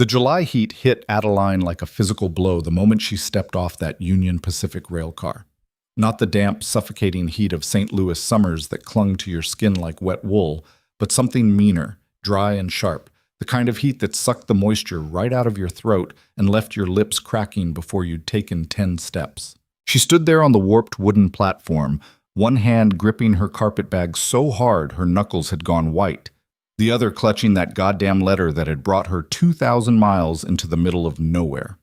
The July heat hit Adeline like a physical blow the moment she stepped off that Union Pacific railcar. Not the damp, suffocating heat of St. Louis summers that clung to your skin like wet wool, but something meaner, dry and sharp, the kind of heat that sucked the moisture right out of your throat and left your lips cracking before you'd taken 10 steps. She stood there on the warped wooden platform, one hand gripping her carpet bag so hard her knuckles had gone white, the other clutching that goddamn letter that had brought her 2,000 miles into the middle of nowhere.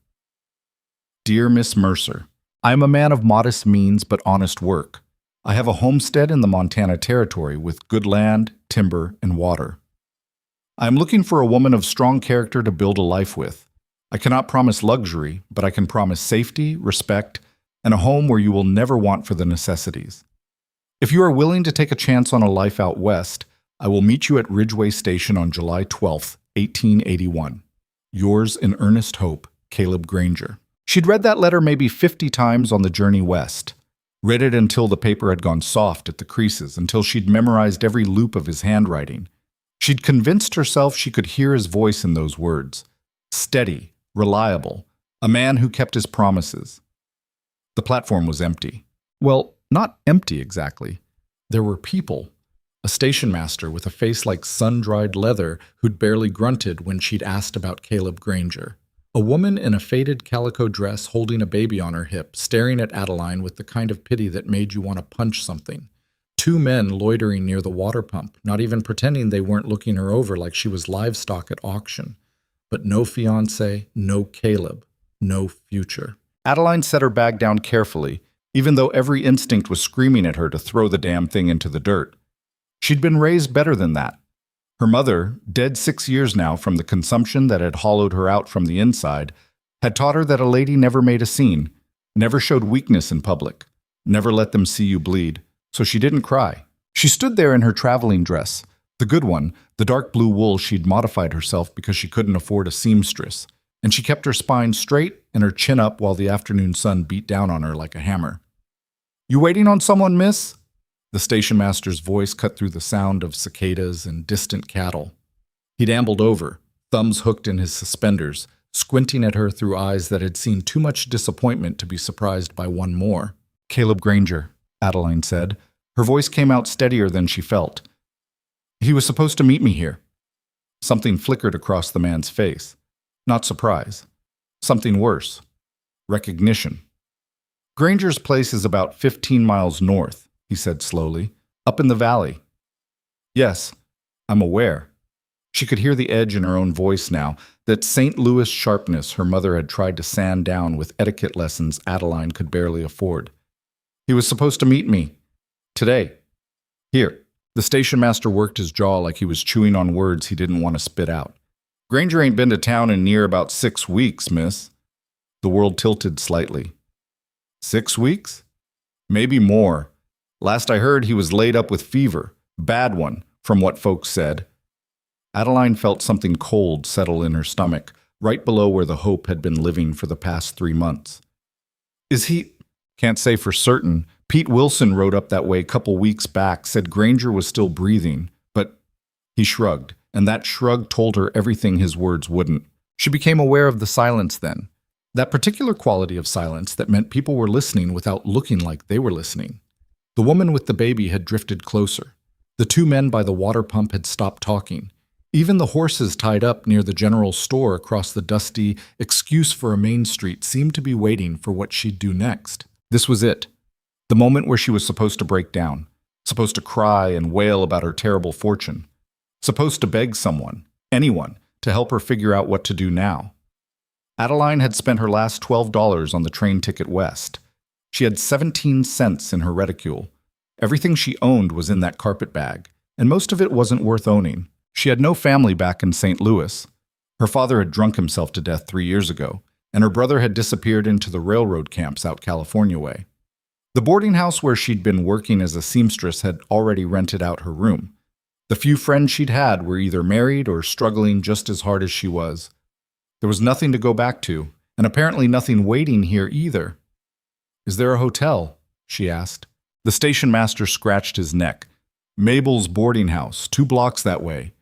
Dear Miss Mercer, I am a man of modest means but honest work. I have a homestead in the Montana Territory with good land, timber, and water. I am looking for a woman of strong character to build a life with. I cannot promise luxury, but I can promise safety, respect, and a home where you will never want for the necessities. If you are willing to take a chance on a life out west, I will meet you at Ridgeway Station on July 12th, 1881. Yours in earnest hope, Caleb Granger. She'd read that letter maybe 50 times on the journey west. Read it until the paper had gone soft at the creases, until she'd memorized every loop of his handwriting. She'd convinced herself she could hear his voice in those words. Steady, reliable, a man who kept his promises. The platform was empty. Well, not empty exactly. There were people. A station master with a face like sun-dried leather who'd barely grunted when she'd asked about Caleb Granger. A woman in a faded calico dress holding a baby on her hip, staring at Adeline with the kind of pity that made you want to punch something. Two men loitering near the water pump, not even pretending they weren't looking her over like she was livestock at auction. But no fiancé, no Caleb, no future. Adeline set her bag down carefully, even though every instinct was screaming at her to throw the damn thing into the dirt. She'd been raised better than that. Her mother, dead 6 years now from the consumption that had hollowed her out from the inside, had taught her that a lady never made a scene, never showed weakness in public, never let them see you bleed, so she didn't cry. She stood there in her traveling dress, the good one, the dark blue wool she'd modified herself because she couldn't afford a seamstress, and she kept her spine straight and her chin up while the afternoon sun beat down on her like a hammer. "You waiting on someone, miss?" The station master's voice cut through the sound of cicadas and distant cattle. He'd ambled over, thumbs hooked in his suspenders, squinting at her through eyes that had seen too much disappointment to be surprised by one more. "Caleb Granger," Adeline said. Her voice came out steadier than she felt. "He was supposed to meet me here." Something flickered across the man's face. Not surprise. Something worse. Recognition. "Granger's place is about 15 miles north," he said slowly, "up in the valley." "Yes, I'm aware." She could hear the edge in her own voice now, that St. Louis sharpness her mother had tried to sand down with etiquette lessons Adeline could barely afford. "He was supposed to meet me. Today. Here." The station master worked his jaw like he was chewing on words he didn't want to spit out. "Granger ain't been to town in near about 6 weeks, miss." The world tilted slightly. 6 weeks? Maybe more. Last I heard, he was laid up with fever. Bad one, from what folks said. Adeline felt something cold settle in her stomach, right below where the hope had been living for the past 3 months. "Is he—" "Can't say for certain. Pete Wilson rode up that way a couple weeks back, said Granger was still breathing, but—" He shrugged, and that shrug told her everything his words wouldn't. She became aware of the silence then. That particular quality of silence that meant people were listening without looking like they were listening. The woman with the baby had drifted closer. The two men by the water pump had stopped talking. Even the horses tied up near the general store across the dusty excuse for a main street seemed to be waiting for what she'd do next. This was it. The moment where she was supposed to break down, supposed to cry and wail about her terrible fortune, supposed to beg someone, anyone, to help her figure out what to do now. Adeline had spent her last $12 on the train ticket west. She had 17 cents in her reticule. Everything she owned was in that carpet bag, and most of it wasn't worth owning. She had no family back in St. Louis. Her father had drunk himself to death 3 years ago, and her brother had disappeared into the railroad camps out California way. The boarding house where she'd been working as a seamstress had already rented out her room. The few friends she'd had were either married or struggling just as hard as she was. There was nothing to go back to, and apparently nothing waiting here either. "Is there a hotel?" she asked. The station master scratched his neck. "Mabel's boarding house, 2 blocks that way.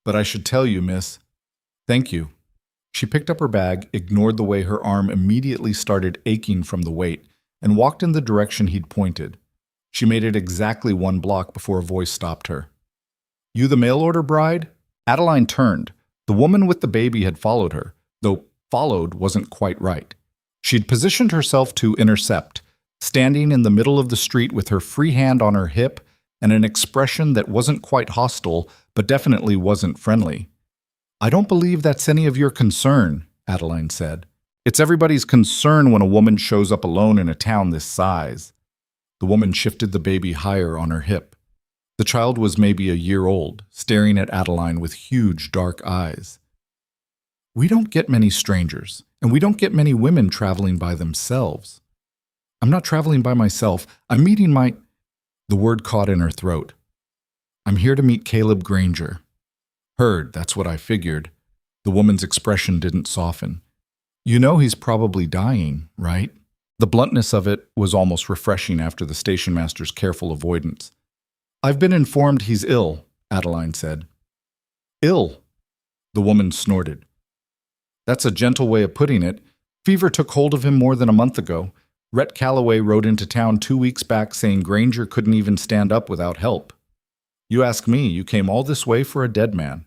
But I should tell you, miss." "Thank you." She picked up her bag, ignored the way her arm immediately started aching from the weight, and walked in the direction he'd pointed. She made it exactly 1 block before a voice stopped her. "You the mail-order bride?" Adeline turned. The woman with the baby had followed her, though followed wasn't quite right. She'd positioned herself to intercept, standing in the middle of the street with her free hand on her hip and an expression that wasn't quite hostile, but definitely wasn't friendly. "I don't believe that's any of your concern," Adeline said. "It's everybody's concern when a woman shows up alone in a town this size." The woman shifted the baby higher on her hip. The child was maybe a year old, staring at Adeline with huge dark eyes. "We don't get many strangers, and we don't get many women traveling by themselves." "I'm not traveling by myself. I'm meeting my—" The word caught in her throat. "I'm here to meet Caleb Granger." "Heard, that's what I figured." The woman's expression didn't soften. "You know he's probably dying, right?" The bluntness of it was almost refreshing after the station master's careful avoidance. "I've been informed he's ill," Adeline said. "Ill?" The woman snorted. "That's a gentle way of putting it. Fever took hold of him more than a month ago. Rhett Calloway rode into town 2 weeks back saying Granger couldn't even stand up without help. You ask me, you came all this way for a dead man."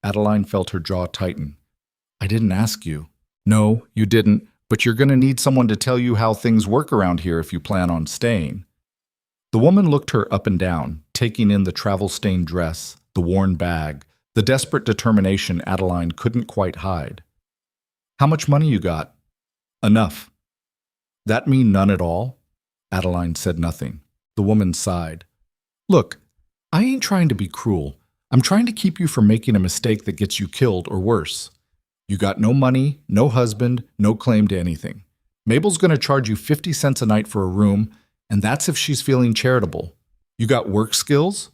Adeline felt her jaw tighten. "I didn't ask you." "No, you didn't, but you're going to need someone to tell you how things work around here if you plan on staying." The woman looked her up and down, taking in the travel-stained dress, the worn bag, the desperate determination Adeline couldn't quite hide. "How much money you got?" "Enough." "That mean none at all?" Adeline said nothing. The woman sighed. "Look, I ain't trying to be cruel. I'm trying to keep you from making a mistake that gets you killed or worse. You got no money, no husband, no claim to anything. Mabel's going to charge you 50 cents a night for a room, and that's if she's feeling charitable. You got work skills?"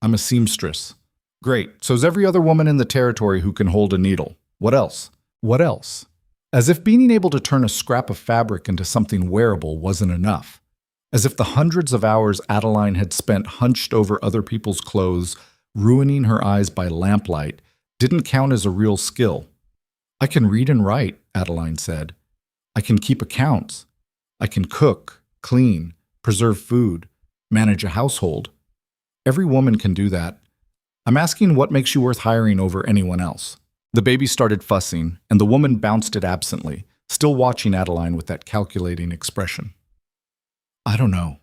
"I'm a seamstress." "Great, so's every other woman in the territory who can hold a needle. What else?" "What else?" As if being able to turn a scrap of fabric into something wearable wasn't enough. As if the hundreds of hours Adeline had spent hunched over other people's clothes, ruining her eyes by lamplight, didn't count as a real skill. "I can read and write," Adeline said. "I can keep accounts. I can cook, clean, preserve food, manage a household. Every woman can do that. I'm asking what makes you worth hiring over anyone else." The baby started fussing, and the woman bounced it absently, still watching Adeline with that calculating expression. "I don't know,"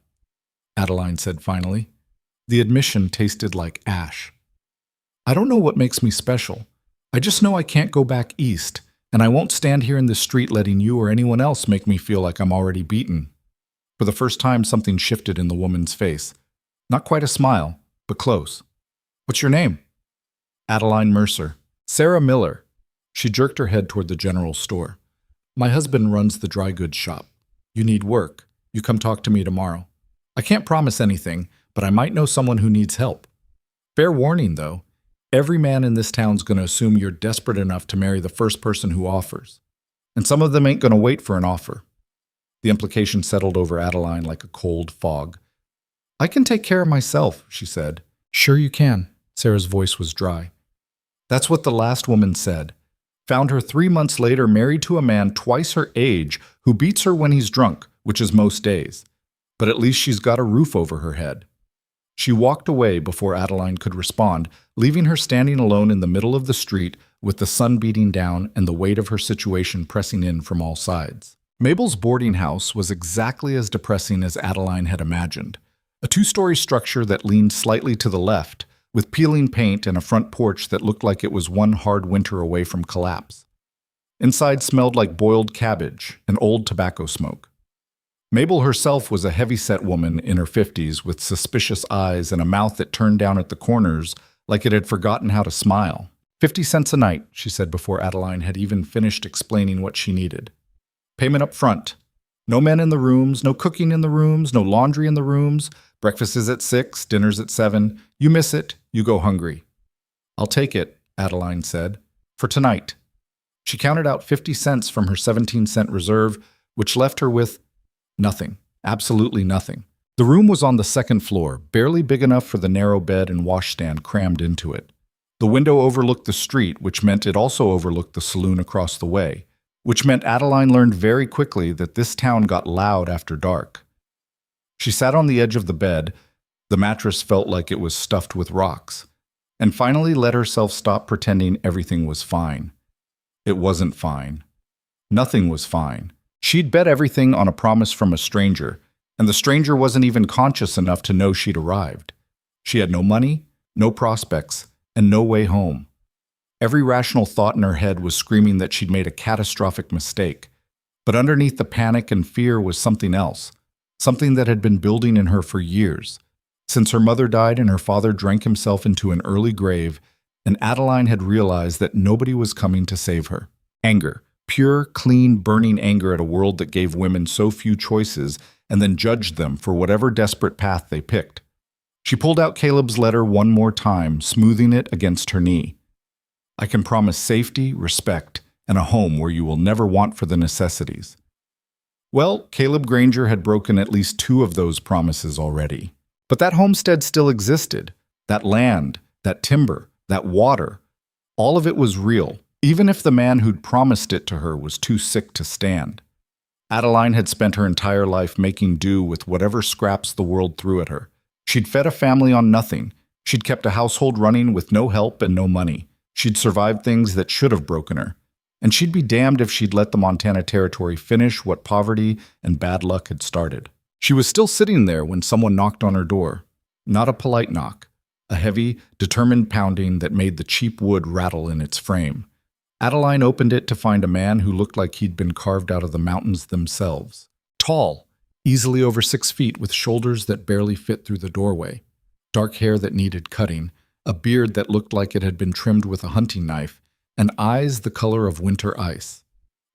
Adeline said finally. The admission tasted like ash. "I don't know what makes me special. I just know I can't go back east, and I won't stand here in the street letting you or anyone else make me feel like I'm already beaten." For the first time, something shifted in the woman's face. Not quite a smile, but close. "What's your name?" "Adeline Mercer." "Sarah Miller." She jerked her head toward the general store. "My husband runs the dry goods shop. You need work. You come talk to me tomorrow. I can't promise anything, but I might know someone who needs help. Fair warning, though. Every man in this town's going to assume you're desperate enough to marry the first person who offers. And some of them ain't going to wait for an offer." The implication settled over Adeline like a cold fog. "I can take care of myself," she said. "Sure you can." Sarah's voice was dry. "That's what the last woman said. Found her 3 months later married to a man twice her age who beats her when he's drunk, which is most days. But at least she's got a roof over her head." She walked away before Adeline could respond, leaving her standing alone in the middle of the street with the sun beating down and the weight of her situation pressing in from all sides. Mabel's boarding house was exactly as depressing as Adeline had imagined. A 2-story structure that leaned slightly to the left, with peeling paint and a front porch that looked like it was one hard winter away from collapse. Inside smelled like boiled cabbage and old tobacco smoke. Mabel herself was a heavy-set woman in her 50s with suspicious eyes and a mouth that turned down at the corners like it had forgotten how to smile. 50 cents a night, she said before Adeline had even finished explaining what she needed. Payment up front. No men in the rooms, no cooking in the rooms, no laundry in the rooms. Breakfast is at 6, dinner's at 7. You miss it, you go hungry. I'll take it, Adeline said. For tonight. She counted out 50 cents from her 17-cent reserve, which left her with nothing. Absolutely nothing. The room was on the second floor, barely big enough for the narrow bed and washstand crammed into it. The window overlooked the street, which meant it also overlooked the saloon across the way, which meant Adeline learned very quickly that this town got loud after dark. She sat on the edge of the bed. The mattress felt like it was stuffed with rocks, and finally let herself stop pretending everything was fine. It wasn't fine. Nothing was fine. She'd bet everything on a promise from a stranger, and the stranger wasn't even conscious enough to know she'd arrived. She had no money, no prospects, and no way home. Every rational thought in her head was screaming that she'd made a catastrophic mistake, but underneath the panic and fear was something else, something that had been building in her for years. Since her mother died and her father drank himself into an early grave, and Adeline had realized that nobody was coming to save her. Anger. Pure, clean, burning anger at a world that gave women so few choices and then judged them for whatever desperate path they picked. She pulled out Caleb's letter one more time, smoothing it against her knee. I can promise safety, respect, and a home where you will never want for the necessities. Well, Caleb Granger had broken at least 2 of those promises already. But that homestead still existed. That land, that timber, that water. All of it was real, even if the man who'd promised it to her was too sick to stand. Adeline had spent her entire life making do with whatever scraps the world threw at her. She'd fed a family on nothing. She'd kept a household running with no help and no money. She'd survived things that should have broken her. And she'd be damned if she'd let the Montana Territory finish what poverty and bad luck had started. She was still sitting there when someone knocked on her door. Not a polite knock. A heavy, determined pounding that made the cheap wood rattle in its frame. Adeline opened it to find a man who looked like he'd been carved out of the mountains themselves. Tall, easily over 6 feet, with shoulders that barely fit through the doorway, dark hair that needed cutting, a beard that looked like it had been trimmed with a hunting knife, and eyes the color of winter ice.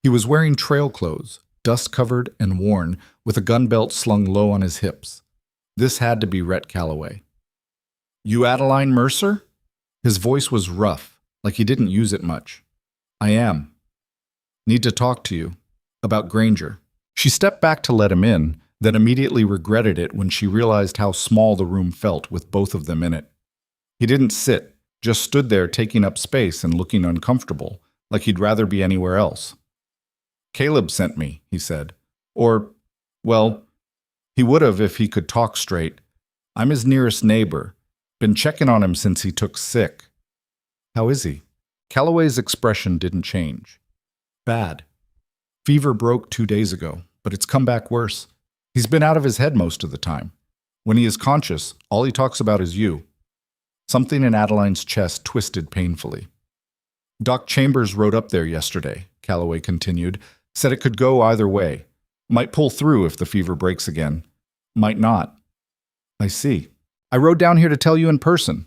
He was wearing trail clothes, dust-covered and worn, with a gun belt slung low on his hips. This had to be Rhett Calloway. "You Adeline Mercer?" His voice was rough, like he didn't use it much. "I am. Need to talk to you. About Granger." She stepped back to let him in, then immediately regretted it when she realized how small the room felt with both of them in it. He didn't sit, just stood there taking up space and looking uncomfortable, like he'd rather be anywhere else. "Caleb sent me," he said. Well, he would have if he could talk straight. "I'm his nearest neighbor. Been checking on him since he took sick." "How is he?" Calloway's expression didn't change. "Bad. Fever broke 2 days ago, but it's come back worse. He's been out of his head most of the time. When he is conscious, all he talks about is you." Something in Adeline's chest twisted painfully. "Doc Chambers rode up there yesterday," Calloway continued. "Said it could go either way. Might pull through if the fever breaks again. Might not." "I see. I rode down here to tell you in person.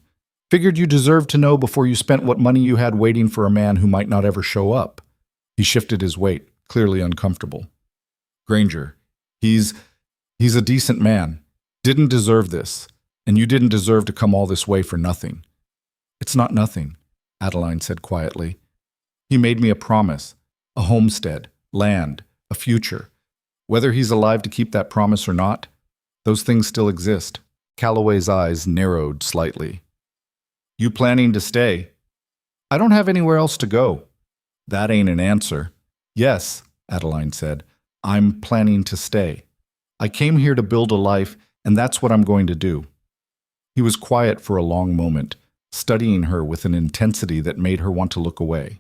Figured you deserved to know before you spent what money you had waiting for a man who might not ever show up." He shifted his weight, clearly uncomfortable. "Granger, he's a decent man. Didn't deserve this. And you didn't deserve to come all this way for nothing." "It's not nothing," Adeline said quietly. "He made me a promise. A homestead, land, a future. Whether he's alive to keep that promise or not, those things still exist." Calloway's eyes narrowed slightly. "You planning to stay?" "I don't have anywhere else to go." "That ain't an answer." "Yes," Adeline said. "I'm planning to stay. I came here to build a life, and that's what I'm going to do." He was quiet for a long moment, studying her with an intensity that made her want to look away.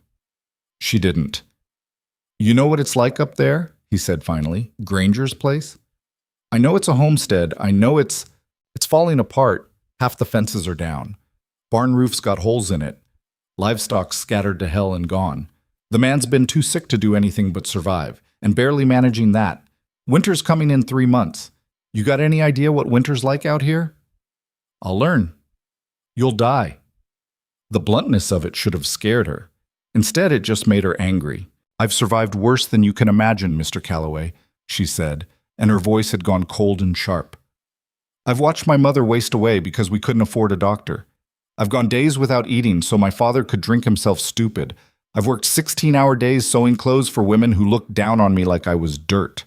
She didn't. "You know what it's like up there?" he said finally. "Granger's place? I know it's a homestead. I know it's falling apart. Half the fences are down. Barn roof's got holes in it. Livestock scattered to hell and gone. The man's been too sick to do anything but survive, and barely managing that. Winter's coming in 3 months. You got any idea what winter's like out here?" "I'll learn." "You'll die." The bluntness of it should have scared her. Instead, it just made her angry. "I've survived worse than you can imagine, Mr. Calloway," she said, and her voice had gone cold and sharp. "I've watched my mother waste away because we couldn't afford a doctor. I've gone days without eating so my father could drink himself stupid. I've worked 16-hour days sewing clothes for women who looked down on me like I was dirt.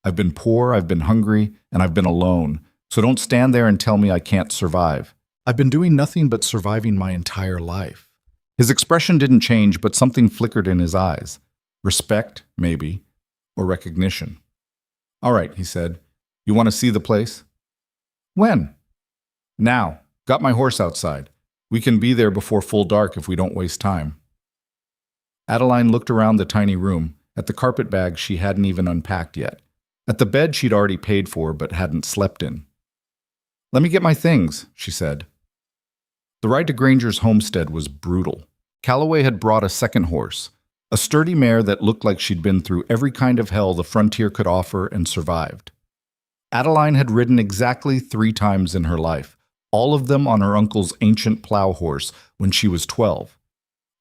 I've been poor, I've been hungry, and I've been alone, so don't stand there and tell me I can't survive. I've been doing nothing but surviving my entire life. His expression didn't change, but something flickered in his eyes. Respect, maybe, or recognition. All right, he said. You want to see the place? When? Now. Got my horse outside. We can be there before full dark if we don't waste time. Adeline looked around the tiny room, at the carpet bag she hadn't even unpacked yet, at the bed she'd already paid for but hadn't slept in. Let me get my things, she said. The ride to Granger's homestead was brutal. Calloway had brought a second horse, a sturdy mare that looked like she'd been through every kind of hell the frontier could offer and survived. Adeline had ridden exactly 3 times in her life, all of them on her uncle's ancient plow horse when she was 12.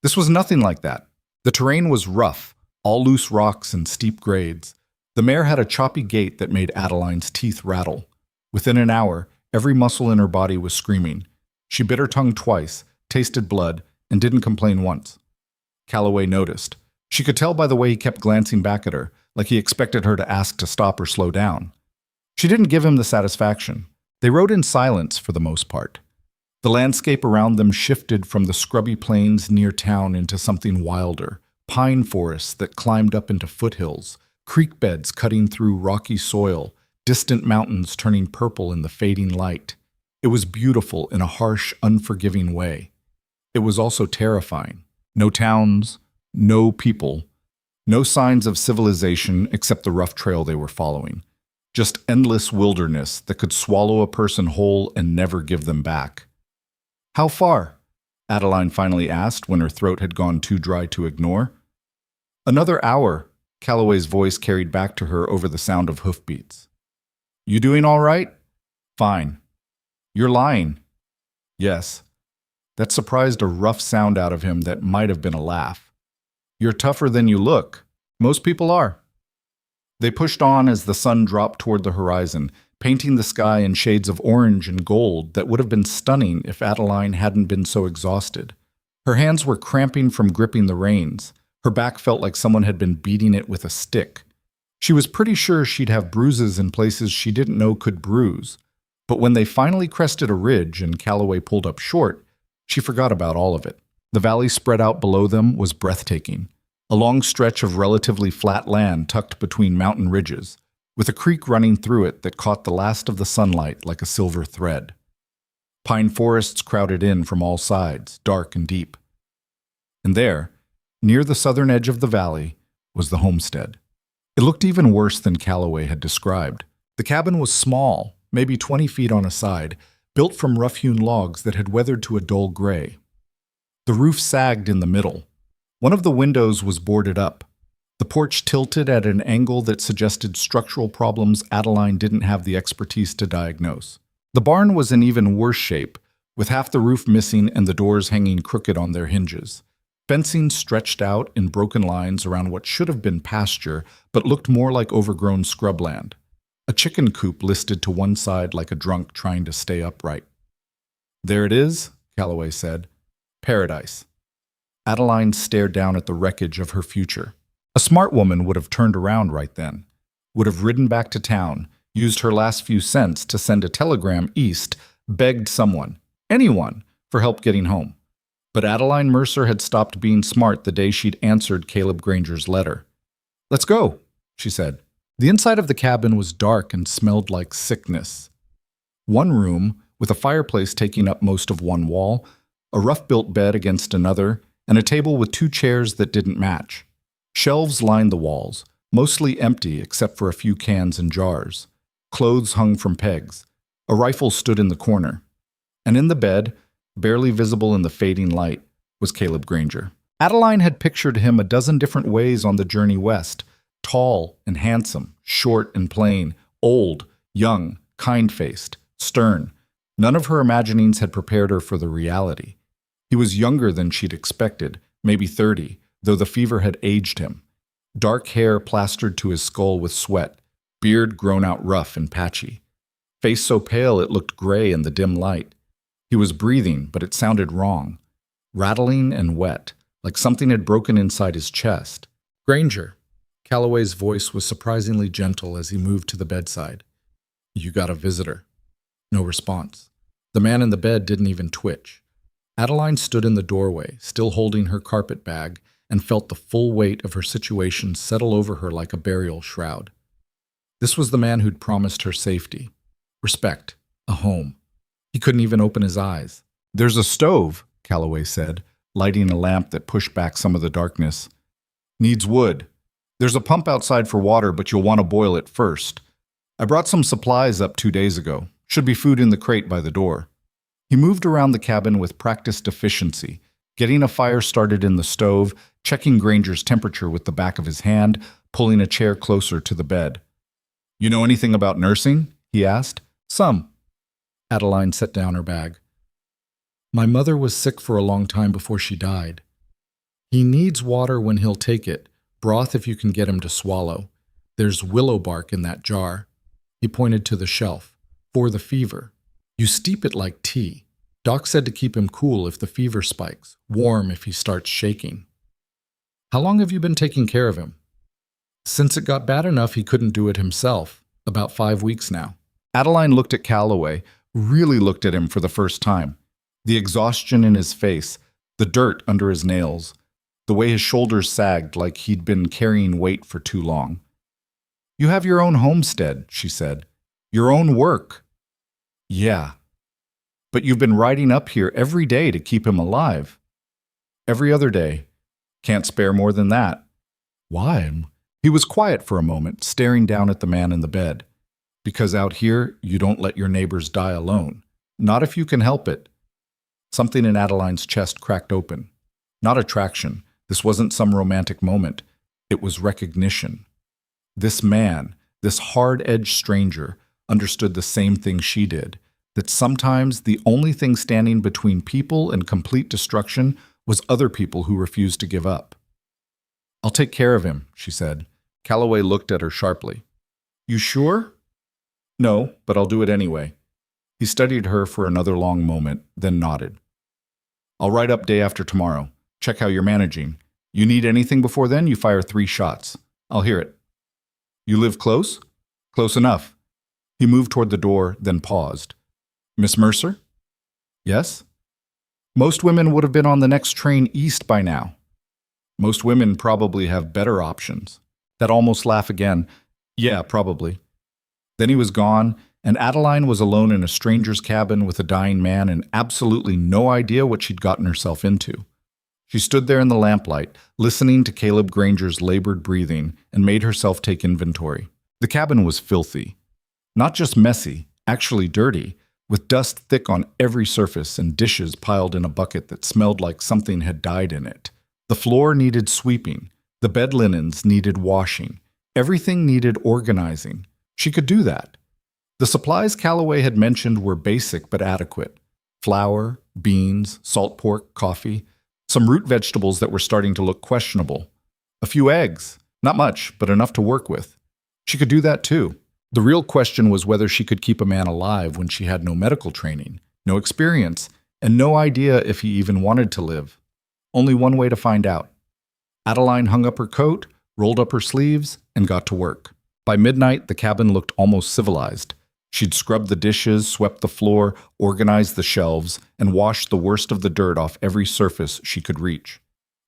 This was nothing like that. The terrain was rough, all loose rocks and steep grades. The mare had a choppy gait that made Adeline's teeth rattle. Within an hour, every muscle in her body was screaming. She bit her tongue twice, tasted blood, and didn't complain once. Calloway noticed. She could tell by the way he kept glancing back at her, like he expected her to ask to stop or slow down. She didn't give him the satisfaction. They rode in silence for the most part. The landscape around them shifted from the scrubby plains near town into something wilder, pine forests that climbed up into foothills, creek beds cutting through rocky soil, distant mountains turning purple in the fading light. It was beautiful in a harsh, unforgiving way. It was also terrifying. No towns, no people, no signs of civilization except the rough trail they were following. Just endless wilderness that could swallow a person whole and never give them back. How far? Adeline finally asked when her throat had gone too dry to ignore. Another hour, Calloway's voice carried back to her over the sound of hoofbeats. You doing all right? Fine. You're lying. Yes. That surprised a rough sound out of him that might have been a laugh. You're tougher than you look. Most people are. They pushed on as the sun dropped toward the horizon, painting the sky in shades of orange and gold that would have been stunning if Adeline hadn't been so exhausted. Her hands were cramping from gripping the reins. Her back felt like someone had been beating it with a stick. She was pretty sure she'd have bruises in places she didn't know could bruise. But when they finally crested a ridge and Calloway pulled up short, she forgot about all of it. The valley spread out below them was breathtaking. A long stretch of relatively flat land tucked between mountain ridges, with a creek running through it that caught the last of the sunlight like a silver thread. Pine forests crowded in from all sides, dark and deep. And there, near the southern edge of the valley, was the homestead. It looked even worse than Calloway had described. The cabin was small, maybe 20 feet on a side, built from rough-hewn logs that had weathered to a dull gray. The roof sagged in the middle. One of the windows was boarded up. The porch tilted at an angle that suggested structural problems Adeline didn't have the expertise to diagnose. The barn was in even worse shape, with half the roof missing and the doors hanging crooked on their hinges. Fencing stretched out in broken lines around what should have been pasture, but looked more like overgrown scrubland. A chicken coop listed to one side like a drunk trying to stay upright. There it is, Calloway said. Paradise. Adeline stared down at the wreckage of her future. A smart woman would have turned around right then, would have ridden back to town, used her last few cents to send a telegram east, begged someone, anyone, for help getting home. But Adeline Mercer had stopped being smart the day she'd answered Caleb Granger's letter. Let's go, she said. The inside of the cabin was dark and smelled like sickness. One room, with a fireplace taking up most of one wall, a rough-built bed against another, and a table with 2 chairs that didn't match. Shelves lined the walls, mostly empty except for a few cans and jars. Clothes hung from pegs. A rifle stood in the corner. And in the bed, barely visible in the fading light, was Caleb Granger. Adeline had pictured him a dozen different ways on the journey west. Tall and handsome, short and plain, old, young, kind-faced, stern. None of her imaginings had prepared her for the reality. He was younger than she'd expected, maybe 30, though the fever had aged him. Dark hair plastered to his skull with sweat, beard grown out rough and patchy. Face so pale it looked gray in the dim light. He was breathing, but it sounded wrong. Rattling and wet, like something had broken inside his chest. Granger. Calloway's voice was surprisingly gentle as he moved to the bedside. You got a visitor. No response. The man in the bed didn't even twitch. Adeline stood in the doorway, still holding her carpet bag, and felt the full weight of her situation settle over her like a burial shroud. This was the man who'd promised her safety, respect, a home. He couldn't even open his eyes. "There's a stove," Calloway said, lighting a lamp that pushed back some of the darkness. "Needs wood. There's a pump outside for water, but you'll want to boil it first. I brought some supplies up 2 days ago. Should be food in the crate by the door." He moved around the cabin with practiced efficiency, getting a fire started in the stove, checking Granger's temperature with the back of his hand, pulling a chair closer to the bed. "You know anything about nursing?" he asked. "Some." Adeline set down her bag. "My mother was sick for a long time before she died. He needs water when he'll take it, broth if you can get him to swallow. There's willow bark in that jar." He pointed to the shelf. "For the fever. You steep it like tea. Doc said to keep him cool if the fever spikes, warm if he starts shaking." "How long have you been taking care of him?" "Since it got bad enough he couldn't do it himself. About 5 weeks now." Adeline looked at Calloway, really looked at him for the first time. The exhaustion in his face, the dirt under his nails, the way his shoulders sagged like he'd been carrying weight for too long. "You have your own homestead," she said. "Your own work." "Yeah. But you've been riding up here every day to keep him alive." "Every other day. Can't spare more than that." "Why?" He was quiet for a moment, staring down at the man in the bed. "Because out here, you don't let your neighbors die alone. Not if you can help it." Something in Adeline's chest cracked open. Not attraction. This wasn't some romantic moment. It was recognition. This man, this hard-edged stranger, understood the same thing she did, that sometimes the only thing standing between people and complete destruction was other people who refused to give up. "I'll take care of him," she said. Calloway looked at her sharply. "You sure?" "No, but I'll do it anyway." He studied her for another long moment, then nodded. "I'll write up day after tomorrow. Check how you're managing. You need anything before then, you fire 3 shots. I'll hear it." "You live close?" "Close enough." He moved toward the door, then paused. "Miss Mercer?" "Yes?" "Most women would have been on the next train east by now." "Most women probably have better options." That almost laugh again. "Yeah, probably." Then he was gone, and Adeline was alone in a stranger's cabin with a dying man and absolutely no idea what she'd gotten herself into. She stood there in the lamplight, listening to Caleb Granger's labored breathing, and made herself take inventory. The cabin was filthy. Not just messy, actually dirty, with dust thick on every surface and dishes piled in a bucket that smelled like something had died in it. The floor needed sweeping. The bed linens needed washing. Everything needed organizing. She could do that. The supplies Calloway had mentioned were basic but adequate. Flour, beans, salt pork, coffee, some root vegetables that were starting to look questionable. A few eggs, not much, but enough to work with. She could do that too. The real question was whether she could keep a man alive when she had no medical training, no experience, and no idea if he even wanted to live. Only one way to find out. Adeline hung up her coat, rolled up her sleeves, and got to work. By midnight, the cabin looked almost civilized. She'd scrubbed the dishes, swept the floor, organized the shelves, and washed the worst of the dirt off every surface she could reach.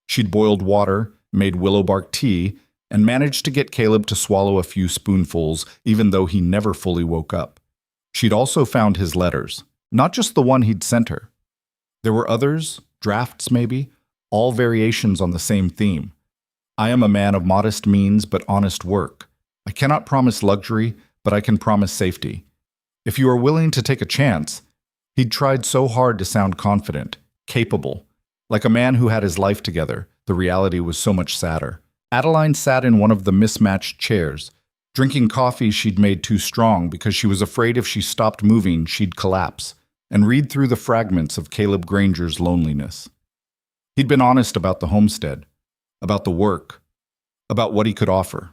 She'd boiled water, made willow bark tea, and managed to get Caleb to swallow a few spoonfuls, even though he never fully woke up. She'd also found his letters, not just the one he'd sent her. There were others, drafts maybe, all variations on the same theme. "I am a man of modest means but honest work. I cannot promise luxury, but I can promise safety. If you are willing to take a chance." He'd tried so hard to sound confident, capable, like a man who had his life together. The reality was so much sadder. Adeline sat in one of the mismatched chairs, drinking coffee she'd made too strong because she was afraid if she stopped moving she'd collapse, and read through the fragments of Caleb Granger's loneliness. He'd been honest about the homestead, about the work, about what he could offer.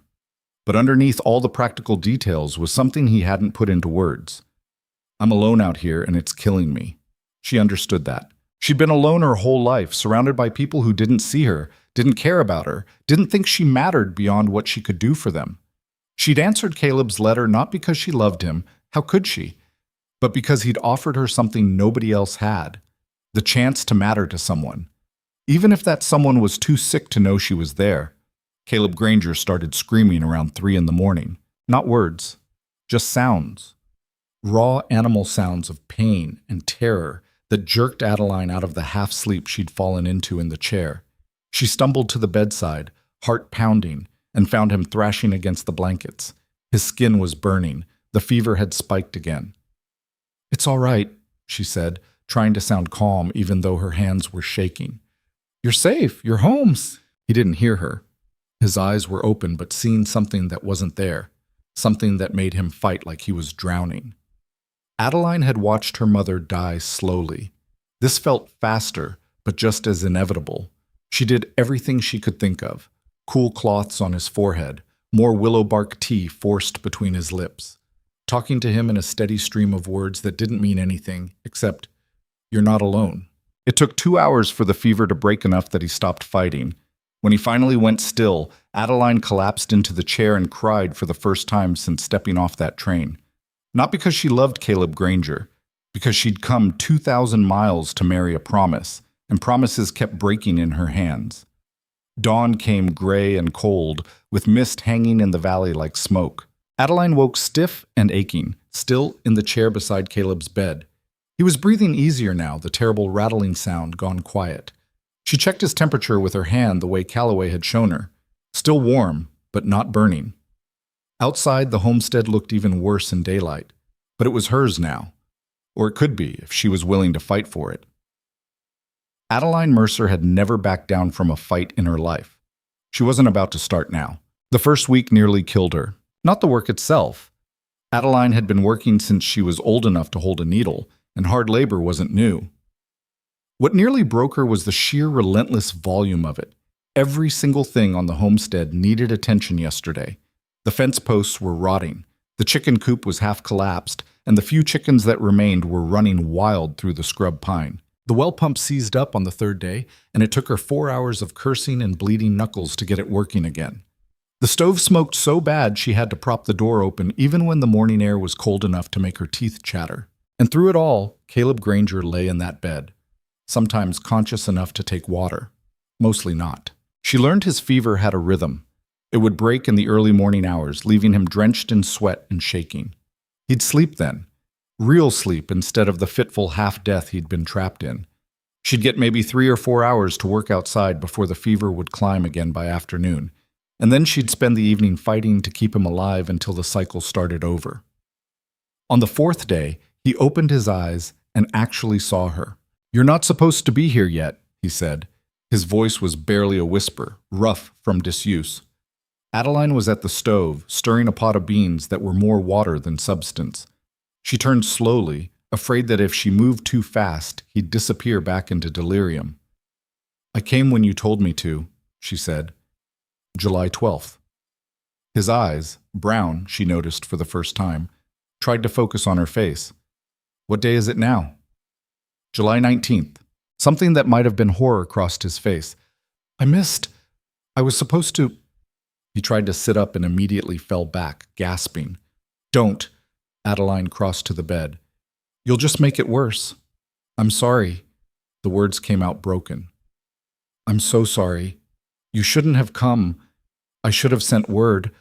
But underneath all the practical details was something he hadn't put into words. "I'm alone out here and it's killing me." She understood that. She'd been alone her whole life, surrounded by people who didn't see her, didn't care about her, didn't think she mattered beyond what she could do for them. She'd answered Caleb's letter not because she loved him. How could she? but because he'd offered her something nobody else had, the chance to matter to someone. Even if that someone was too sick to know she was there. Caleb Granger started screaming around 3 in the morning. Not words, just sounds. Raw animal sounds of pain and terror that jerked Adeline out of the half-sleep she'd fallen into in the chair. She stumbled to the bedside, heart pounding, and found him thrashing against the blankets. His skin was burning. The fever had spiked again. "It's all right," she said, trying to sound calm even though her hands were shaking. "You're safe. You're home." He didn't hear her. His eyes were open but seeing something that wasn't there, something that made him fight like he was drowning. Adeline had watched her mother die slowly. This felt faster, but just as inevitable. She did everything she could think of. Cool cloths on his forehead, more willow bark tea forced between his lips. Talking to him in a steady stream of words that didn't mean anything, except, "You're not alone." It took 2 hours for the fever to break enough that he stopped fighting. When he finally went still, Adeline collapsed into the chair and cried for the first time since stepping off that train. Not because she loved Caleb Granger, because she'd come 2,000 miles to marry a promise, and promises kept breaking in her hands. Dawn came gray and cold, with mist hanging in the valley like smoke. Adeline woke stiff and aching, still in the chair beside Caleb's bed. He was breathing easier now, the terrible rattling sound gone quiet. She checked his temperature with her hand the way Calloway had shown her. Still warm, but not burning. Outside, the homestead looked even worse in daylight, but it was hers now. Or it could be, if she was willing to fight for it. Adeline Mercer had never backed down from a fight in her life. She wasn't about to start now. The first week nearly killed her. Not the work itself. Adeline had been working since she was old enough to hold a needle, and hard labor wasn't new. What nearly broke her was the sheer relentless volume of it. Every single thing on the homestead needed attention yesterday. The fence posts were rotting, the chicken coop was half collapsed, and the few chickens that remained were running wild through the scrub pine. The well pump seized up on the 3rd day, and it took her 4 hours of cursing and bleeding knuckles to get it working again. The stove smoked so bad she had to prop the door open even when the morning air was cold enough to make her teeth chatter. And through it all, Caleb Granger lay in that bed, sometimes conscious enough to take water, mostly not. She learned his fever had a rhythm. It would break in the early morning hours, leaving him drenched in sweat and shaking. He'd sleep then. Real sleep instead of the fitful half-death he'd been trapped in. She'd get maybe 3 or 4 hours to work outside before the fever would climb again by afternoon, and then she'd spend the evening fighting to keep him alive until the cycle started over. On the 4th day, he opened his eyes and actually saw her. "You're not supposed to be here yet," he said. His voice was barely a whisper, rough from disuse. Adeline was at the stove, stirring a pot of beans that were more water than substance. She turned slowly, afraid that if she moved too fast, he'd disappear back into delirium. "I came when you told me to," she said. July 12th. His eyes, brown, she noticed for the first time, tried to focus on her face. "What day is it now?" July 19th. Something that might have been horror crossed his face. "I was supposed to..." He tried to sit up and immediately fell back, gasping. "Don't." Adeline crossed to the bed. "You'll just make it worse." "I'm sorry." The words came out broken. "I'm so sorry. You shouldn't have come. I should have sent word.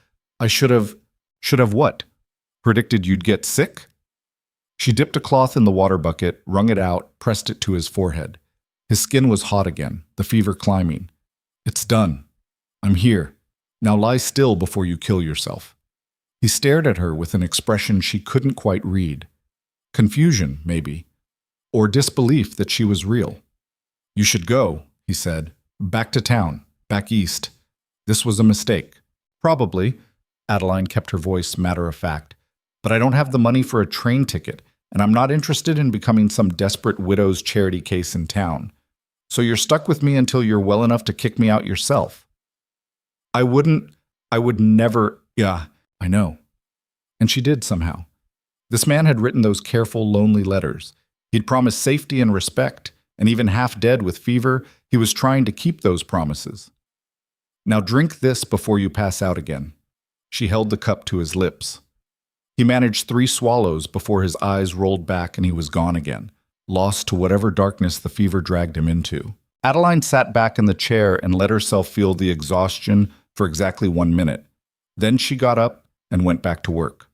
I should have..." "Should have what? Predicted you'd get sick?" She dipped a cloth in the water bucket, wrung it out, pressed it to his forehead. His skin was hot again, the fever climbing. "It's done. I'm here. Now lie still before you kill yourself." He stared at her with an expression she couldn't quite read. Confusion, maybe. Or disbelief that she was real. "You should go," he said. "Back to town. Back east. This was a mistake." "Probably." Adeline kept her voice matter-of-fact. "But I don't have the money for a train ticket, and I'm not interested in becoming some desperate widow's charity case in town. So you're stuck with me until you're well enough to kick me out yourself." I would never, yeah, I know. And she did somehow. This man had written those careful, lonely letters. He'd promised safety and respect, and even half dead with fever, he was trying to keep those promises. "Now drink this before you pass out again." She held the cup to his lips. He managed 3 swallows before his eyes rolled back and he was gone again, lost to whatever darkness the fever dragged him into. Adeline sat back in the chair and let herself feel the exhaustion for exactly 1 minute. Then she got up and went back to work.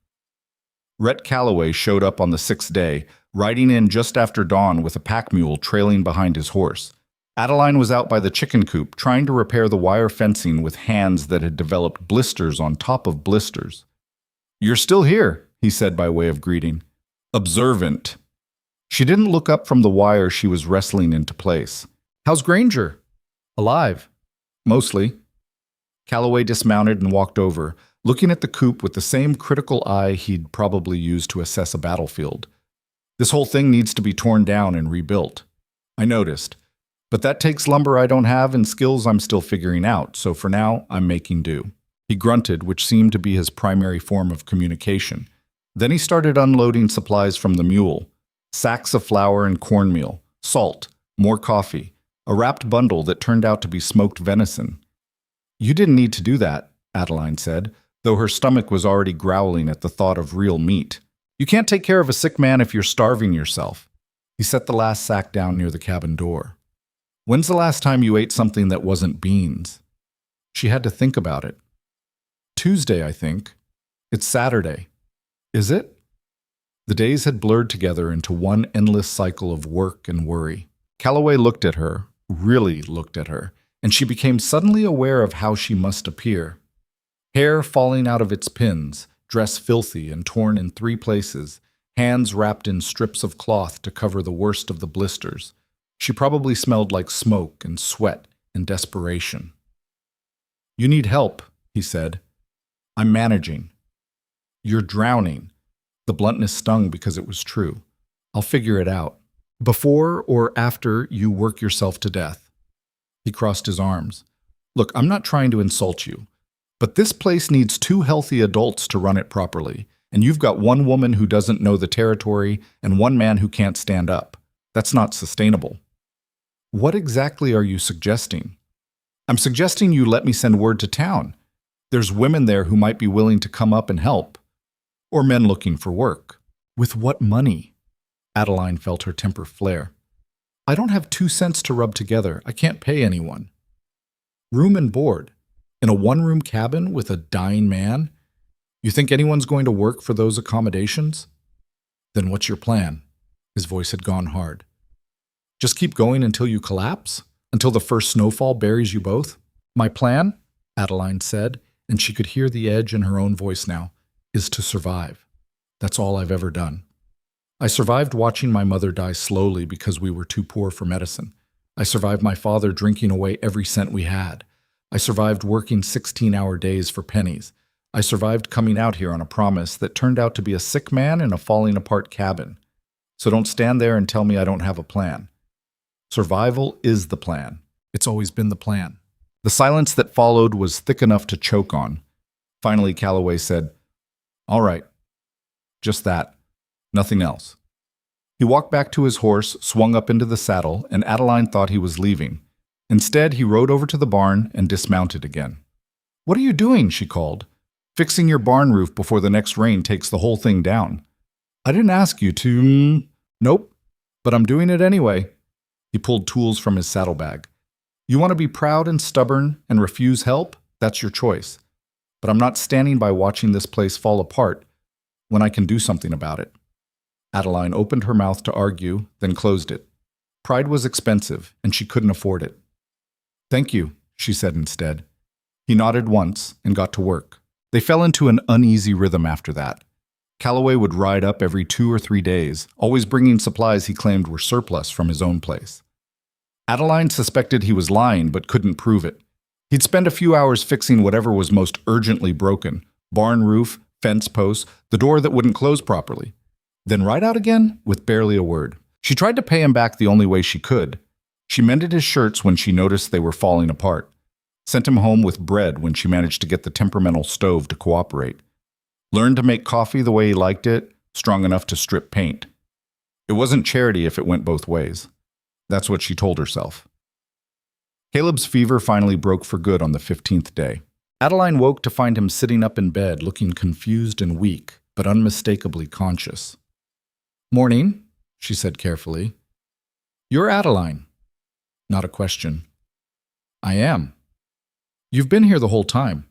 Rhett Calloway showed up on the 6th day, riding in just after dawn with a pack mule trailing behind his horse. Adeline was out by the chicken coop trying to repair the wire fencing with hands that had developed blisters on top of blisters. "You're still here," he said by way of greeting. "Observant." She didn't look up from the wire she was wrestling into place. "How's Granger?" "Alive." "Mostly." Calloway dismounted and walked over, looking at the coop with the same critical eye he'd probably used to assess a battlefield. "This whole thing needs to be torn down and rebuilt. I noticed. But that takes lumber I don't have and skills I'm still figuring out, so for now, I'm making do." He grunted, which seemed to be his primary form of communication. Then he started unloading supplies from the mule. Sacks of flour and cornmeal, salt, more coffee, a wrapped bundle that turned out to be smoked venison. "You didn't need to do that," Adeline said, though her stomach was already growling at the thought of real meat. "You can't take care of a sick man if you're starving yourself." He set the last sack down near the cabin door. "When's the last time you ate something that wasn't beans?" She had to think about it. "Tuesday, I think. It's Saturday." "Is it?" The days had blurred together into one endless cycle of work and worry. Calloway looked at her, really looked at her, and she became suddenly aware of how she must appear. Hair falling out of its pins, dress filthy and torn in 3 places, hands wrapped in strips of cloth to cover the worst of the blisters. She probably smelled like smoke and sweat and desperation. "You need help," he said. "I'm managing." "You're drowning." The bluntness stung because it was true. "I'll figure it out. Before or after you work yourself to death." He crossed his arms. "Look, I'm not trying to insult you, but this place needs 2 healthy adults to run it properly, and you've got 1 woman who doesn't know the territory and 1 man who can't stand up. That's not sustainable." "What exactly are you suggesting?" "I'm suggesting you let me send word to town. There's women there who might be willing to come up and help. Or men looking for work." "With what money?" Adeline felt her temper flare. "I don't have 2 cents to rub together. I can't pay anyone." "Room and board. In a 1-room cabin with a dying man? You think anyone's going to work for those accommodations?" "Then what's your plan?" His voice had gone hard. "Just keep going until you collapse? Until the first snowfall buries you both?" "My plan," Adeline said, and she could hear the edge in her own voice now, "is to survive. That's all I've ever done. I survived watching my mother die slowly because we were too poor for medicine. I survived my father drinking away every cent we had. I survived working 16-hour days for pennies. I survived coming out here on a promise that turned out to be a sick man in a falling-apart cabin. So don't stand there and tell me I don't have a plan. Survival is the plan. It's always been the plan." The silence that followed was thick enough to choke on. Finally, Calloway said, "All right. Just that. Nothing else." He walked back to his horse, swung up into the saddle, and Adeline thought he was leaving. Instead, he rode over to the barn and dismounted again. "What are you doing?" she called. "Fixing your barn roof before the next rain takes the whole thing down." "I didn't ask you to." "Nope. But I'm doing it anyway." He pulled tools from his saddlebag. "You want to be proud and stubborn and refuse help? That's your choice. But I'm not standing by watching this place fall apart when I can do something about it." Adeline opened her mouth to argue, then closed it. Pride was expensive, and she couldn't afford it. "Thank you," she said instead. He nodded once and got to work. They fell into an uneasy rhythm after that. Calloway would ride up every 2 or 3 days, always bringing supplies he claimed were surplus from his own place. Adeline suspected he was lying but couldn't prove it. He'd spend a few hours fixing whatever was most urgently broken: barn roof, fence posts, the door that wouldn't close properly. Then ride out again with barely a word. She tried to pay him back the only way she could. She mended his shirts when she noticed they were falling apart, sent him home with bread when she managed to get the temperamental stove to cooperate, learned to make coffee the way he liked it, strong enough to strip paint. It wasn't charity if it went both ways. That's what she told herself. Caleb's fever finally broke for good on the 15th day. Adeline woke to find him sitting up in bed, looking confused and weak, but unmistakably conscious. "Morning," she said carefully. "You're Adeline." Not a question. "I am." "You've been here the whole time."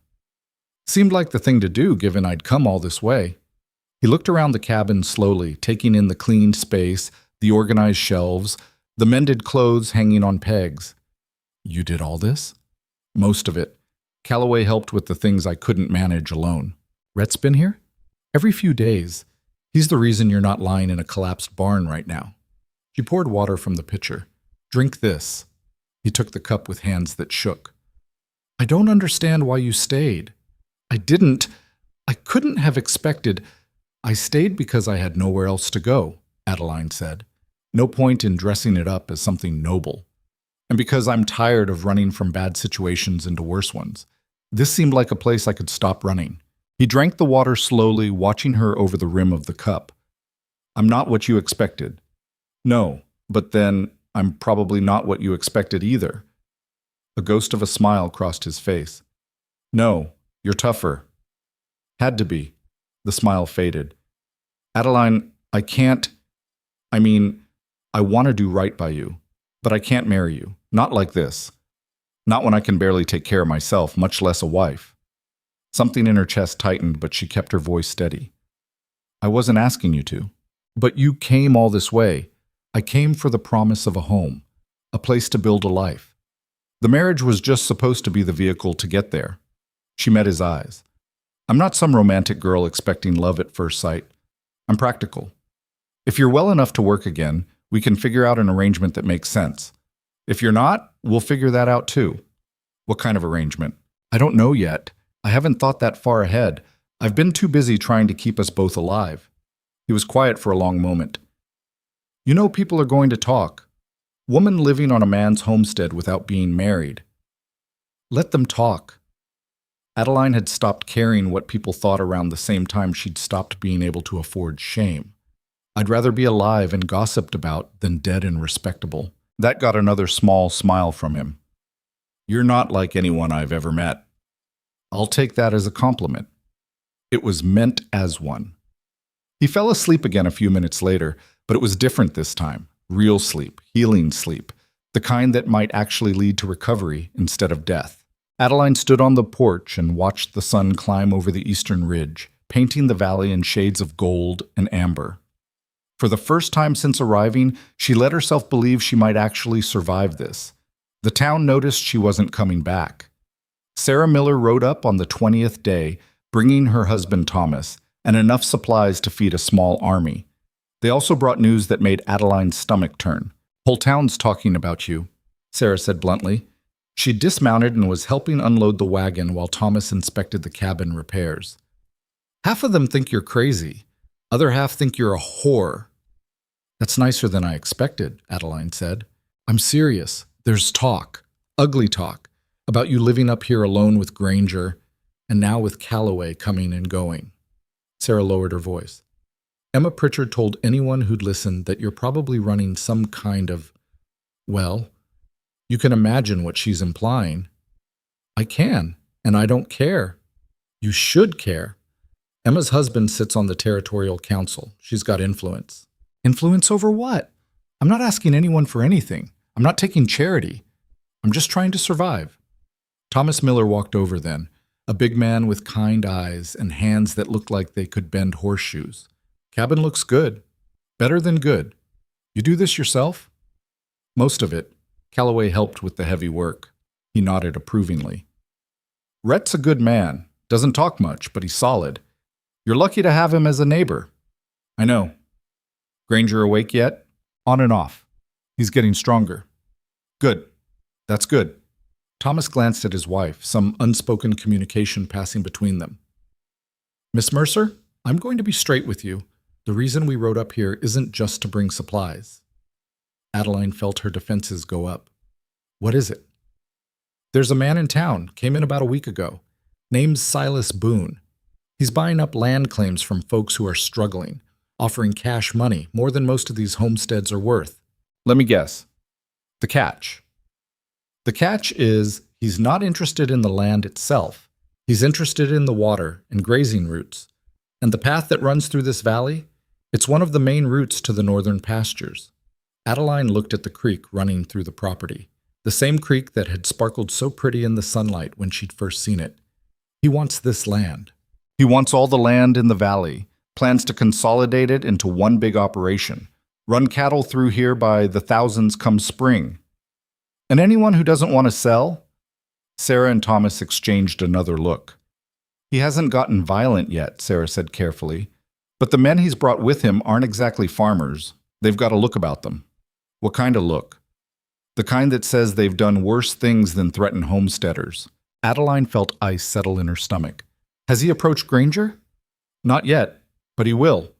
Seemed like the thing to do, given I'd come all this way. He looked around the cabin slowly, taking in the cleaned space, the organized shelves, the mended clothes hanging on pegs. "You did all this?" "Most of it. Calloway helped with the things I couldn't manage alone." "Rhett's been here?" "Every few days. He's the reason you're not lying in a collapsed barn right now." She poured water from the pitcher. "Drink this." He took the cup with hands that shook. "I don't understand why you stayed." I couldn't have expected. "I stayed because I had nowhere else to go," Adeline said. "No point in dressing it up as something noble. And because I'm tired of running from bad situations into worse ones. This seemed like a place I could stop running." He drank the water slowly, watching her over the rim of the cup. "I'm not what you expected." "No, but then I'm probably not what you expected either." A ghost of a smile crossed his face. "No, you're tougher." "Had to be." The smile faded. "Adeline, I can't. I want to do right by you, but I can't marry you. Not like this. Not when I can barely take care of myself, much less a wife." Something in her chest tightened, but she kept her voice steady. "I wasn't asking you to." "But you came all this way." "I came for the promise of a home, a place to build a life. The marriage was just supposed to be the vehicle to get there." She met his eyes. "I'm not some romantic girl expecting love at first sight. I'm practical. If you're well enough to work again, we can figure out an arrangement that makes sense. If you're not, we'll figure that out too." "What kind of arrangement?" "I don't know yet. I haven't thought that far ahead. I've been too busy trying to keep us both alive." He was quiet for a long moment. "You know, people are going to talk. Woman living on a man's homestead without being married." "Let them talk." Adeline had stopped caring what people thought around the same time she'd stopped being able to afford shame. "I'd rather be alive and gossiped about than dead and respectable." That got another small smile from him. "You're not like anyone I've ever met." "I'll take that as a compliment." It was meant as one. He fell asleep again a few minutes later, but it was different this time. Real sleep, healing sleep, the kind that might actually lead to recovery instead of death. Adeline stood on the porch and watched the sun climb over the eastern ridge, painting the valley in shades of gold and amber. For the first time since arriving, she let herself believe she might actually survive this. The town noticed she wasn't coming back. Sarah Miller rode up on the 20th day, bringing her husband Thomas, and enough supplies to feed a small army. They also brought news that made Adeline's stomach turn. "Whole town's talking about you," Sarah said bluntly. She dismounted and was helping unload the wagon while Thomas inspected the cabin repairs. "Half of them think you're crazy. Other half think you're a whore." "That's nicer than I expected," Adeline said. "I'm serious. There's talk, ugly talk, about you living up here alone with Granger, and now with Calloway coming and going." Sarah lowered her voice. "Emma Pritchard told anyone who'd listened that you're probably running some kind of, well, you can imagine what she's implying." "I can, and I don't care." "You should care. Emma's husband sits on the territorial council. She's got influence." "Influence over what?" "I'm not asking anyone for anything. I'm not taking charity. I'm just trying to survive." Thomas Miller walked over then, a big man with kind eyes and hands that looked like they could bend horseshoes. "Cabin looks good. Better than good. You do this yourself?" "Most of it. Calloway helped with the heavy work." He nodded approvingly. "Rhett's a good man. Doesn't talk much, but he's solid. You're lucky to have him as a neighbor." "I know." "Granger awake yet?" "On and off. He's getting stronger." "Good. That's good." Thomas glanced at his wife, some unspoken communication passing between them. "Miss Mercer, I'm going to be straight with you. The reason we rode up here isn't just to bring supplies." Adeline felt her defenses go up. "What is it?" "There's a man in town, came in about a week ago. Name's Silas Boone. He's buying up land claims from folks who are struggling, offering cash money, more than most of these homesteads are worth." "Let me guess. The catch." "The catch is he's not interested in the land itself. He's interested in the water and grazing routes. And the path that runs through this valley? It's one of the main routes to the northern pastures. Adeline looked at the creek running through the property, the same creek that had sparkled so pretty in the sunlight when she'd first seen it. He wants this land. He wants all the land in the valley, plans to consolidate it into one big operation, run cattle through here by the thousands come spring. And anyone who doesn't want to sell? Sarah and Thomas exchanged another look. He hasn't gotten violent yet, Sarah said carefully, but the men he's brought with him aren't exactly farmers. They've got a look about them. What kind of look? The kind that says they've done worse things than threaten homesteaders. Adeline felt ice settle in her stomach. Has he approached Granger? Not yet, but he will.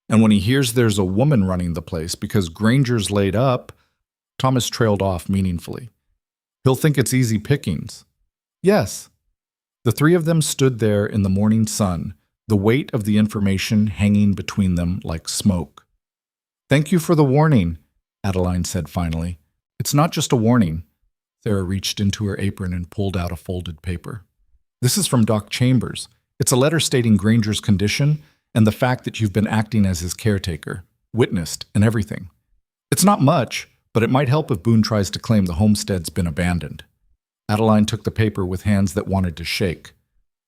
And when he hears there's a woman running the place because Granger's laid up, Thomas trailed off meaningfully. He'll think it's easy pickings. Yes. The three of them stood there in the morning sun, the weight of the information hanging between them like smoke. Thank you for the warning, Adeline said finally. It's not just a warning. Sarah reached into her apron and pulled out a folded paper. This is from Doc Chambers. It's a letter stating Granger's condition and the fact that you've been acting as his caretaker, witnessed, and everything. It's not much, but it might help if Boone tries to claim the homestead's been abandoned. Adeline took the paper with hands that wanted to shake.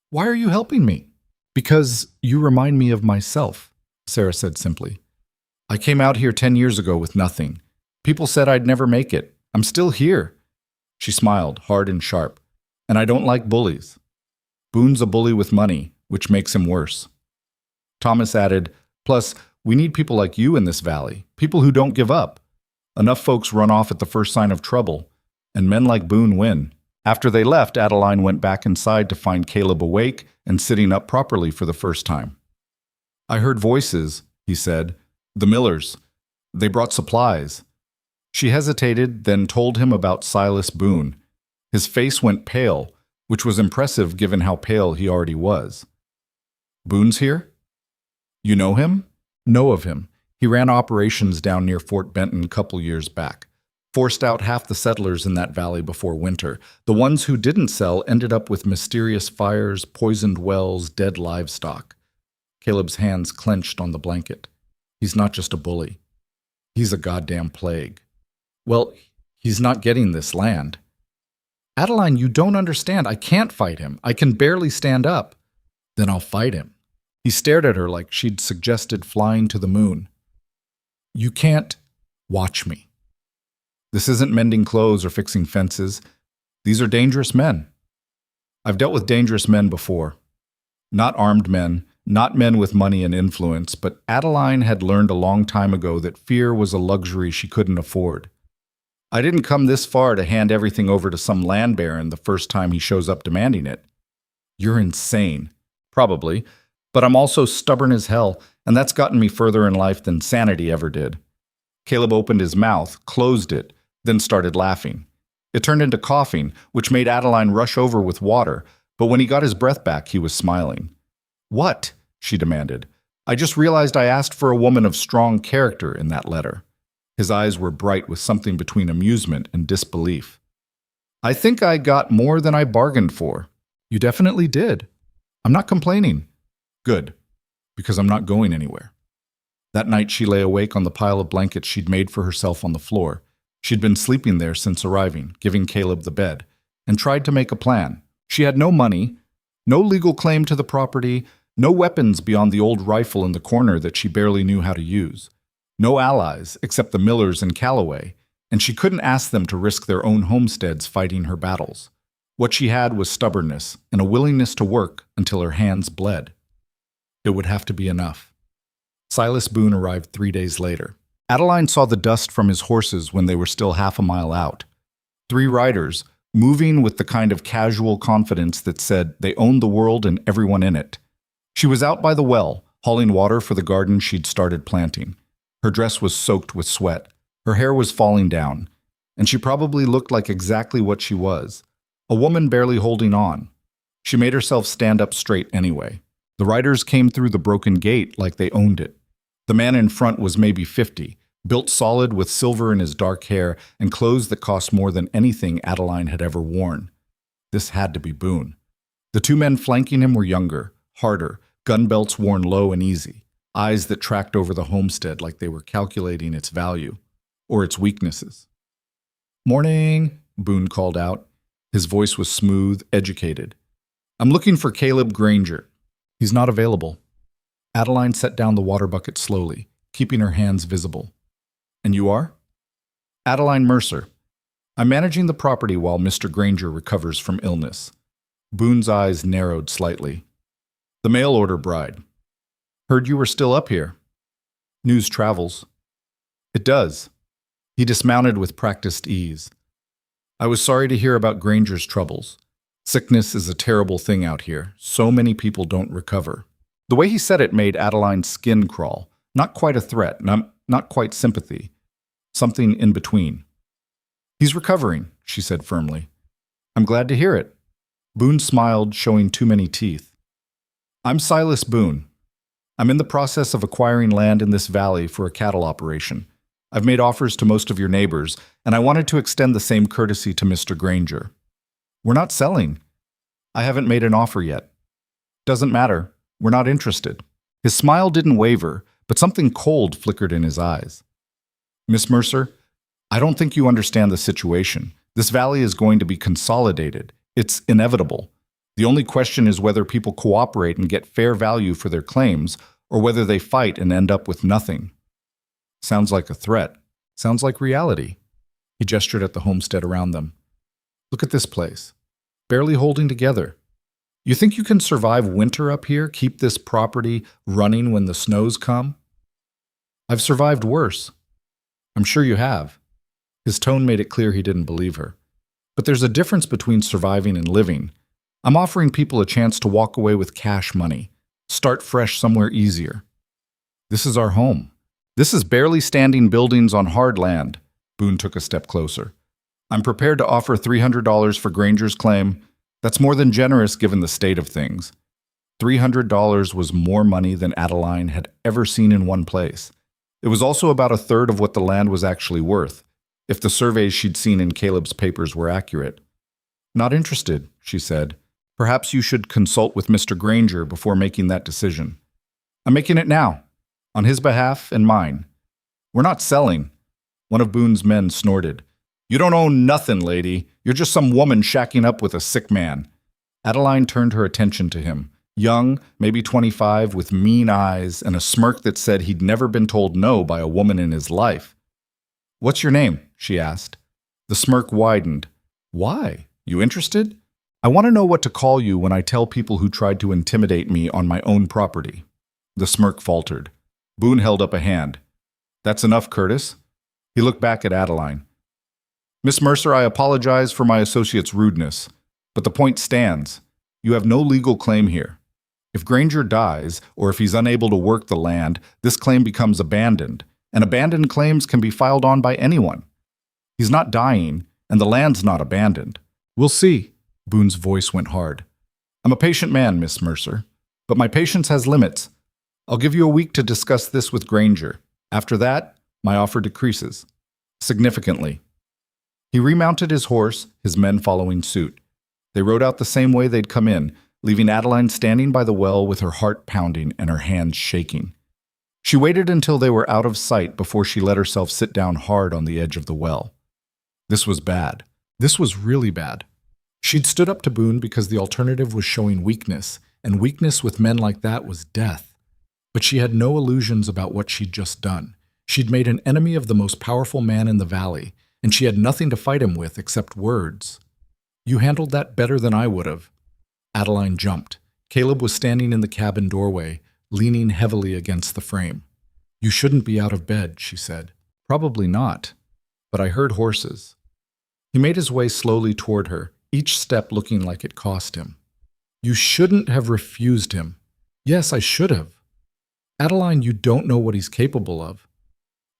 Why are you helping me? Because you remind me of myself, Sarah said simply. I came out here 10 years ago with nothing. People said I'd never make it. I'm still here. She smiled, hard and sharp. And I don't like bullies. Boone's a bully with money, which makes him worse. Thomas added, plus, we need people like you in this valley, people who don't give up. Enough folks run off at the first sign of trouble, and men like Boone win. After they left, Adeline went back inside to find Caleb awake and sitting up properly for the first time. I heard voices, he said. The Millers. They brought supplies. She hesitated, then told him about Silas Boone. His face went pale, which was impressive given how pale he already was. Boone's here? You know him? Know of him. He ran operations down near Fort Benton a couple years back. Forced out half the settlers in that valley before winter. The ones who didn't sell ended up with mysterious fires, poisoned wells, dead livestock. Caleb's hands clenched on the blanket. He's not just a bully. He's a goddamn plague. Well, he's not getting this land. Adeline, you don't understand. I can't fight him. I can barely stand up. Then I'll fight him. He stared at her like she'd suggested flying to the moon. You can't watch me. This isn't mending clothes or fixing fences. These are dangerous men. I've dealt with dangerous men before. Not armed men, not men with money and influence, but Adeline had learned a long time ago that fear was a luxury she couldn't afford. I didn't come this far to hand everything over to some land baron the first time he shows up demanding it. You're insane. Probably. But I'm also stubborn as hell, and that's gotten me further in life than sanity ever did. Caleb opened his mouth, closed it, then started laughing. It turned into coughing, which made Adeline rush over with water, but when he got his breath back, he was smiling. What? She demanded. I just realized I asked for a woman of strong character in that letter. His eyes were bright with something between amusement and disbelief. I think I got more than I bargained for. You definitely did. I'm not complaining. Good, because I'm not going anywhere. That night she lay awake on the pile of blankets she'd made for herself on the floor. She'd been sleeping there since arriving, giving Caleb the bed, and tried to make a plan. She had no money, no legal claim to the property, no weapons beyond the old rifle in the corner that she barely knew how to use. No allies except the Millers and Calloway, and she couldn't ask them to risk their own homesteads fighting her battles. What she had was stubbornness and a willingness to work until her hands bled. It would have to be enough. Silas Boone arrived 3 days later. Adeline saw the dust from his horses when they were still half a mile out. 3 riders, moving with the kind of casual confidence that said they owned the world and everyone in it. She was out by the well, hauling water for the garden she'd started planting. Her dress was soaked with sweat. Her hair was falling down, and she probably looked like exactly what she was, a woman barely holding on. She made herself stand up straight anyway. The riders came through the broken gate like they owned it. The man in front was maybe 50, built solid with silver in his dark hair and clothes that cost more than anything Adeline had ever worn. This had to be Boone. The 2 men flanking him were younger, harder, gun belts worn low and easy, eyes that tracked over the homestead like they were calculating its value or its weaknesses. "Morning," Boone called out. His voice was smooth, educated. "I'm looking for Caleb Granger. He's not available." Adeline set down the water bucket slowly, keeping her hands visible. "And you are?" "Adeline Mercer. I'm managing the property while Mr. Granger recovers from illness." Boone's eyes narrowed slightly. "The mail order bride. Heard you were still up here." "News travels." "It does." He dismounted with practiced ease. "I was sorry to hear about Granger's troubles. Sickness is a terrible thing out here. So many people don't recover." The way he said it made Adeline's skin crawl. Not quite a threat, not quite sympathy. Something in between. "He's recovering," she said firmly. "I'm glad to hear it." Boone smiled, showing too many teeth. "I'm Silas Boone. I'm in the process of acquiring land in this valley for a cattle operation. I've made offers to most of your neighbors, and I wanted to extend the same courtesy to Mr. Granger." "We're not selling." "I haven't made an offer yet." "Doesn't matter. We're not interested." His smile didn't waver, but something cold flickered in his eyes. "Miss Mercer, I don't think you understand the situation. This valley is going to be consolidated. It's inevitable. The only question is whether people cooperate and get fair value for their claims, or whether they fight and end up with nothing." "Sounds like a threat. Sounds like reality." He gestured at the homestead around them. "Look at this place. Barely holding together. You think you can survive winter up here, keep this property running when the snows come?" "I've survived worse." "I'm sure you have." His tone made it clear he didn't believe her. "But there's a difference between surviving and living. I'm offering people a chance to walk away with cash money, start fresh somewhere easier." "This is our home. This is barely standing buildings on hard land." Boone took a step closer. "I'm prepared to offer $300 for Granger's claim. That's more than generous given the state of things." $300 was more money than Adeline had ever seen in one place. It was also about a third of what the land was actually worth, if the surveys she'd seen in Caleb's papers were accurate. "Not interested," she said. "Perhaps you should consult with Mr. Granger before making that decision." "I'm making it now, on his behalf and mine." "We're not selling." One of Boone's men snorted. "You don't own nothing, lady. You're just some woman shacking up with a sick man." Adeline turned her attention to him, young, maybe 25, with mean eyes and a smirk that said he'd never been told no by a woman in his life. "What's your name?" she asked. The smirk widened. "Why? You interested?" "I want to know what to call you when I tell people who tried to intimidate me on my own property." The smirk faltered. Boone held up a hand. "That's enough, Curtis." He looked back at Adeline. "Miss Mercer, I apologize for my associate's rudeness, but the point stands. You have no legal claim here. If Granger dies, or if he's unable to work the land, this claim becomes abandoned, and abandoned claims can be filed on by anyone. He's not dying, and the land's not abandoned. We'll see." Boone's voice went hard. "I'm a patient man, Miss Mercer, but my patience has limits. I'll give you a week to discuss this with Granger. After that, my offer decreases. Significantly." He remounted his horse, his men following suit. They rode out the same way they'd come in, leaving Adeline standing by the well with her heart pounding and her hands shaking. She waited until they were out of sight before she let herself sit down hard on the edge of the well. This was bad. This was really bad. She'd stood up to Boone because the alternative was showing weakness, and weakness with men like that was death. But she had no illusions about what she'd just done. She'd made an enemy of the most powerful man in the valley, and she had nothing to fight him with except words. "You handled that better than I would have." Adeline jumped. Caleb was standing in the cabin doorway, leaning heavily against the frame. "You shouldn't be out of bed," she said. "Probably not, but I heard horses." He made his way slowly toward her, each step looking like it cost him. "You shouldn't have refused him." "Yes, I should have." "Adeline, you don't know what he's capable of."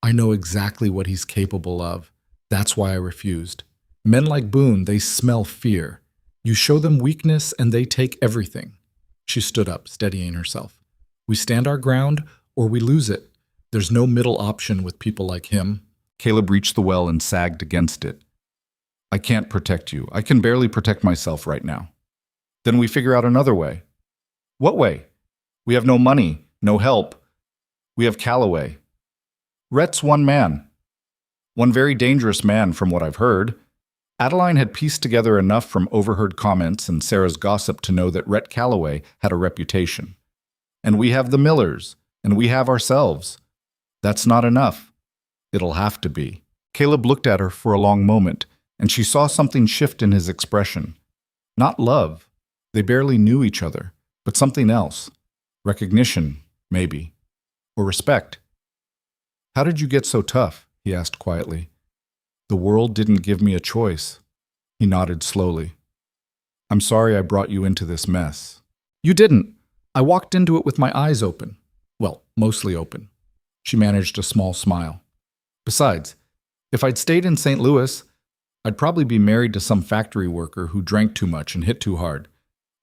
"I know exactly what he's capable of. That's why I refused. Men like Boone, they smell fear. You show them weakness and they take everything." She stood up, steadying herself. "We stand our ground or we lose it. There's no middle option with people like him." Caleb reached the well and sagged against it. "I can't protect you. I can barely protect myself right now." "Then we figure out another way." "What way?" We have no money, no help. We have Calloway. Rhett's one man. One very dangerous man from what I've heard. Adeline had pieced together enough from overheard comments and Sarah's gossip to know that Rhett Calloway had a reputation. And we have the Millers, and we have ourselves. That's not enough. It'll have to be. Caleb looked at her for a long moment, and she saw something shift in his expression. Not love. They barely knew each other, but something else. Recognition, maybe. Or respect. How did you get so tough? He asked quietly. The world didn't give me a choice. He nodded slowly. I'm sorry I brought you into this mess. You didn't. I walked into it with my eyes open. Well, mostly open. She managed a small smile. Besides, if I'd stayed in St. Louis, I'd probably be married to some factory worker who drank too much and hit too hard.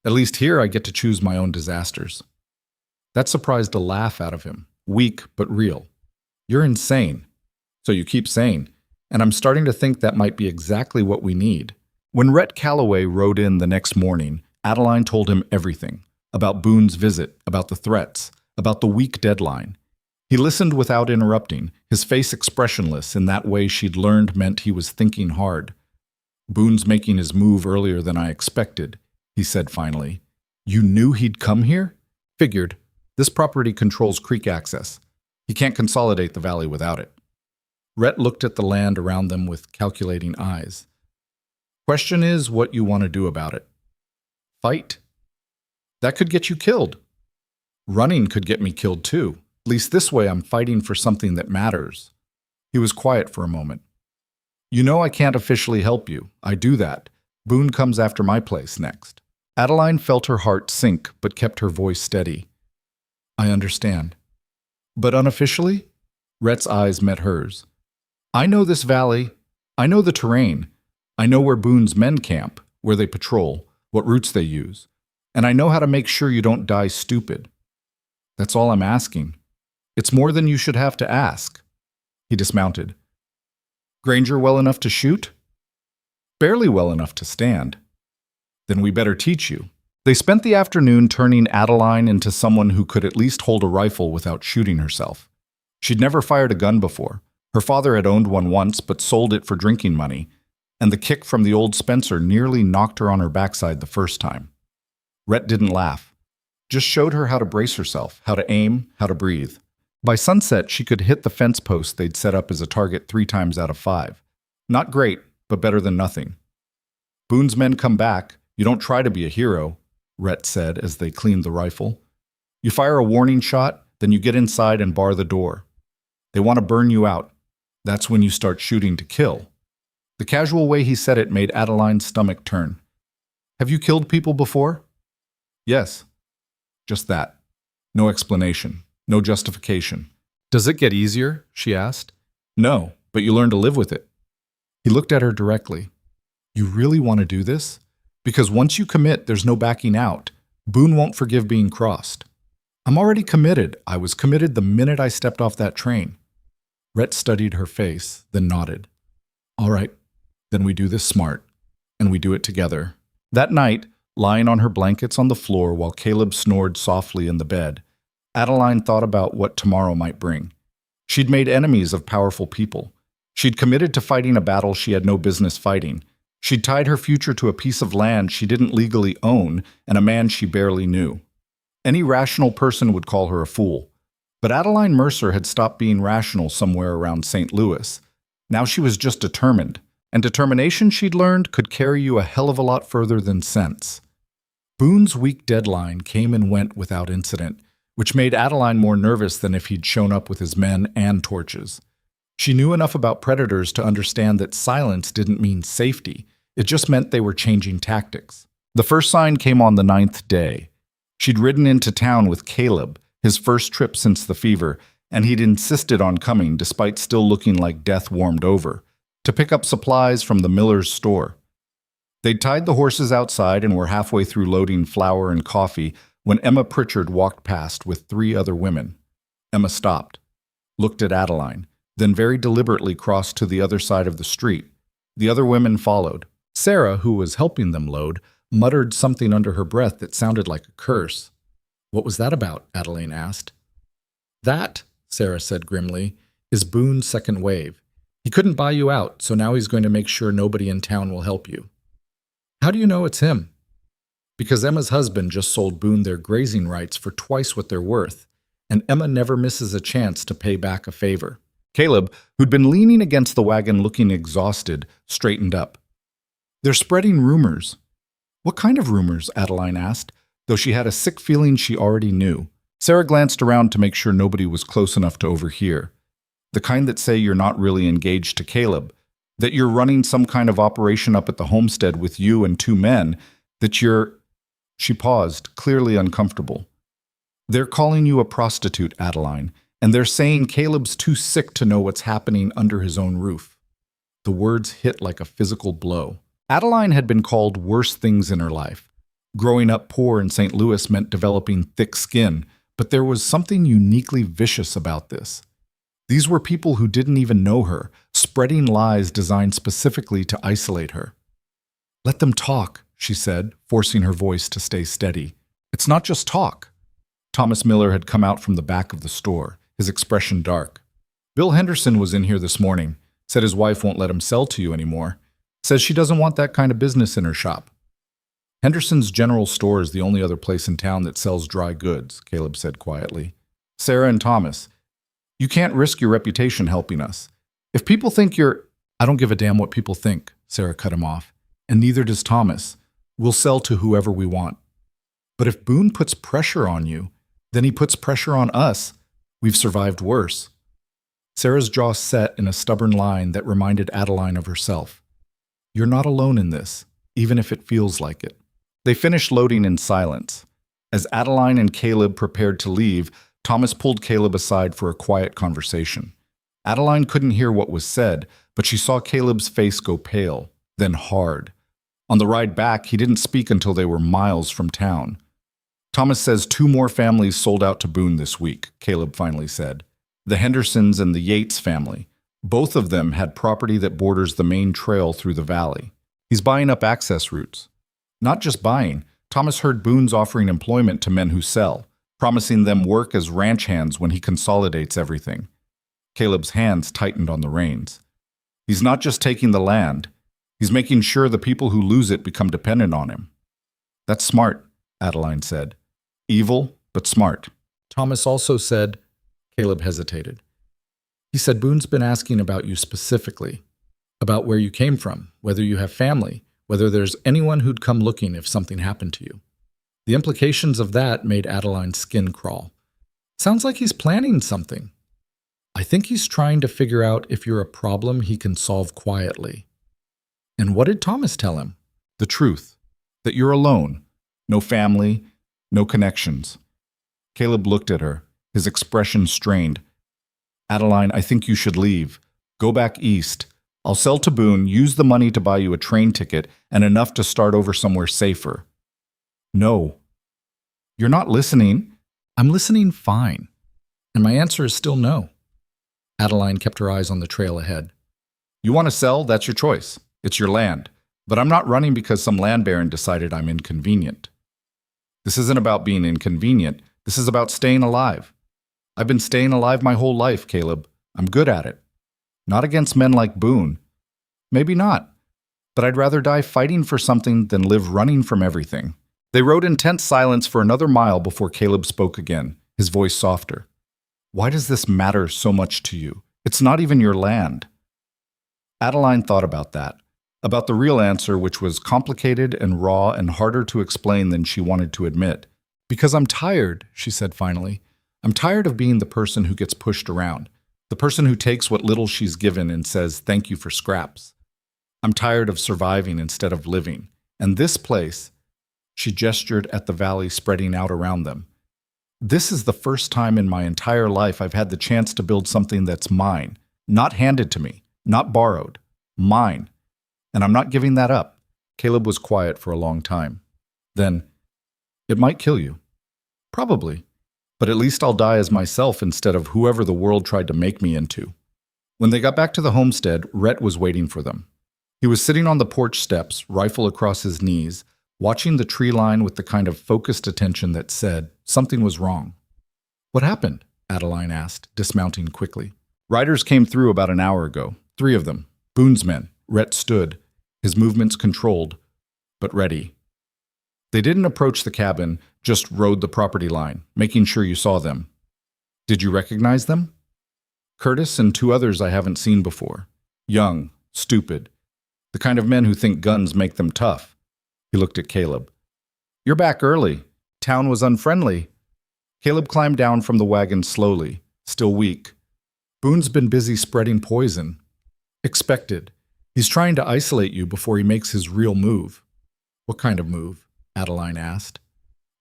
At least here I get to choose my own disasters. That surprised a laugh out of him, weak but real. You're insane. So you keep saying, and I'm starting to think that might be exactly what we need. When Rhett Calloway rode in the next morning, Adeline told him everything. About Boone's visit, about the threats, about the weak deadline. He listened without interrupting, his face expressionless in that way she'd learned meant he was thinking hard. Boone's making his move earlier than I expected, he said finally. You knew he'd come here? Figured. This property controls creek access. He can't consolidate the valley without it. Rhett looked at the land around them with calculating eyes. Question is what you want to do about it. Fight? That could get you killed. Running could get me killed too. At least this way I'm fighting for something that matters. He was quiet for a moment. You know I can't officially help you. I do that. Boone comes after my place next. Adeline felt her heart sink but kept her voice steady. I understand. But unofficially? Rhett's eyes met hers. I know this valley. I know the terrain. I know where Boone's men camp, where they patrol, what routes they use. And I know how to make sure you don't die stupid. That's all I'm asking. It's more than you should have to ask. He dismounted. Granger well enough to shoot? Barely well enough to stand. Then we better teach you. They spent the afternoon turning Adeline into someone who could at least hold a rifle without shooting herself. She'd never fired a gun before. Her father had owned one once but sold it for drinking money, and the kick from the old Spencer nearly knocked her on her backside the first time. Rhett didn't laugh. Just showed her how to brace herself, how to aim, how to breathe. By sunset, she could hit the fence post they'd set up as a target 3 times out of 5. Not great, but better than nothing. Boone's men come back. You don't try to be a hero, Rhett said as they cleaned the rifle. You fire a warning shot, then you get inside and bar the door. They want to burn you out. That's when you start shooting to kill. The casual way he said it made Adeline's stomach turn. Have you killed people before? Yes. Just that. No explanation. No justification. Does it get easier? She asked. No, but you learn to live with it. He looked at her directly. You really want to do this? Because once you commit, there's no backing out. Boone won't forgive being crossed. I'm already committed. I was committed the minute I stepped off that train. Rhett studied her face, then nodded. All right, then we do this smart, and we do it together. That night, lying on her blankets on the floor while Caleb snored softly in the bed, Adeline thought about what tomorrow might bring. She'd made enemies of powerful people. She'd committed to fighting a battle she had no business fighting. She'd tied her future to a piece of land she didn't legally own and a man she barely knew. Any rational person would call her a fool. But Adeline Mercer had stopped being rational somewhere around St. Louis. Now she was just determined, and determination, she'd learned, could carry you a hell of a lot further than sense. Boone's weak deadline came and went without incident, which made Adeline more nervous than if he'd shown up with his men and torches. She knew enough about predators to understand that silence didn't mean safety. It just meant they were changing tactics. The first sign came on the 9th day. She'd ridden into town with Caleb, his first trip since the fever, and he'd insisted on coming despite still looking like death warmed over, to pick up supplies from the miller's store. They'd tied the horses outside and were halfway through loading flour and coffee when Emma Pritchard walked past with 3 other women. Emma stopped, looked at Adeline, then very deliberately crossed to the other side of the street. The other women followed. Sarah, who was helping them load, muttered something under her breath that sounded like a curse. What was that about? Adeline asked. That, Sarah said grimly, is Boone's second wave. He couldn't buy you out, so now he's going to make sure nobody in town will help you. How do you know it's him? Because Emma's husband just sold Boone their grazing rights for twice what they're worth, and Emma never misses a chance to pay back a favor. Caleb, who'd been leaning against the wagon looking exhausted, straightened up. They're spreading rumors. What kind of rumors? Adeline asked, though she had a sick feeling she already knew. Sarah glanced around to make sure nobody was close enough to overhear. The kind that say you're not really engaged to Caleb, that you're running some kind of operation up at the homestead with you and 2 men, that you're... She paused, clearly uncomfortable. They're calling you a prostitute, Adeline, and they're saying Caleb's too sick to know what's happening under his own roof. The words hit like a physical blow. Adeline had been called worse things in her life. Growing up poor in St. Louis meant developing thick skin, but there was something uniquely vicious about this. These were people who didn't even know her, spreading lies designed specifically to isolate her. Let them talk, she said, forcing her voice to stay steady. It's not just talk. Thomas Miller had come out from the back of the store, his expression dark. Bill Henderson was in here this morning, said his wife won't let him sell to you anymore, says she doesn't want that kind of business in her shop. Henderson's General Store is the only other place in town that sells dry goods, Caleb said quietly. Sarah and Thomas, you can't risk your reputation helping us. If people think you're... I don't give a damn what people think, Sarah cut him off. And neither does Thomas. We'll sell to whoever we want. But if Boone puts pressure on you, then he puts pressure on us. We've survived worse. Sarah's jaw set in a stubborn line that reminded Adeline of herself. You're not alone in this, even if it feels like it. They finished loading in silence. As Adeline and Caleb prepared to leave, Thomas pulled Caleb aside for a quiet conversation. Adeline couldn't hear what was said, but she saw Caleb's face go pale, then hard. On the ride back, he didn't speak until they were miles from town. Thomas says 2 more families sold out to Boone this week, Caleb finally said. The Hendersons and the Yates family. Both of them had property that borders the main trail through the valley. He's buying up access routes. Not just buying, Thomas heard Boone's offering employment to men who sell, promising them work as ranch hands when he consolidates everything. Caleb's hands tightened on the reins. He's not just taking the land. He's making sure the people who lose it become dependent on him. That's smart, Adeline said. Evil, but smart. Thomas also said... Caleb hesitated. He said Boone's been asking about you specifically, about where you came from, whether you have family, whether there's anyone who'd come looking if something happened to you. The implications of that made Adeline's skin crawl. Sounds like he's planning something. I think he's trying to figure out if you're a problem he can solve quietly. And what did Thomas tell him? The truth. That you're alone. No family, no connections. Caleb looked at her, his expression strained. Adeline, I think you should leave. Go back east. I'll sell to Boone, use the money to buy you a train ticket, and enough to start over somewhere safer. No. You're not listening. I'm listening fine. And my answer is still no. Adeline kept her eyes on the trail ahead. You want to sell? That's your choice. It's your land. But I'm not running because some land baron decided I'm inconvenient. This isn't about being inconvenient. This is about staying alive. I've been staying alive my whole life, Caleb. I'm good at it. Not against men like Boone. Maybe not. But I'd rather die fighting for something than live running from everything. They rode in tense silence for another mile before Caleb spoke again, his voice softer. Why does this matter so much to you? It's not even your land. Adeline thought about that, about the real answer, which was complicated and raw and harder to explain than she wanted to admit. Because I'm tired, she said finally. I'm tired of being the person who gets pushed around, the person who takes what little she's given and says, thank you for scraps. I'm tired of surviving instead of living. And this place, she gestured at the valley spreading out around them. This is the first time in my entire life I've had the chance to build something that's mine, not handed to me, not borrowed, mine. And I'm not giving that up. Caleb was quiet for a long time. Then, it might kill you. Probably. But at least I'll die as myself instead of whoever the world tried to make me into. When they got back to the homestead, Rhett was waiting for them. He was sitting on the porch steps, rifle across his knees, watching the tree line with the kind of focused attention that said something was wrong. "What happened?" Adeline asked, dismounting quickly. "Riders came through about an hour ago. 3 of them. Boone's men." Rhett stood, his movements controlled, but ready. "They didn't approach the cabin, just rode the property line, making sure you saw them." "Did you recognize them?" "Curtis and 2 others I haven't seen before. Young, stupid. The kind of men who think guns make them tough." He looked at Caleb. "You're back early. Town was unfriendly." Caleb climbed down from the wagon slowly, still weak. "Boone's been busy spreading poison." "Expected. He's trying to isolate you before he makes his real move." "What kind of move?" Adeline asked.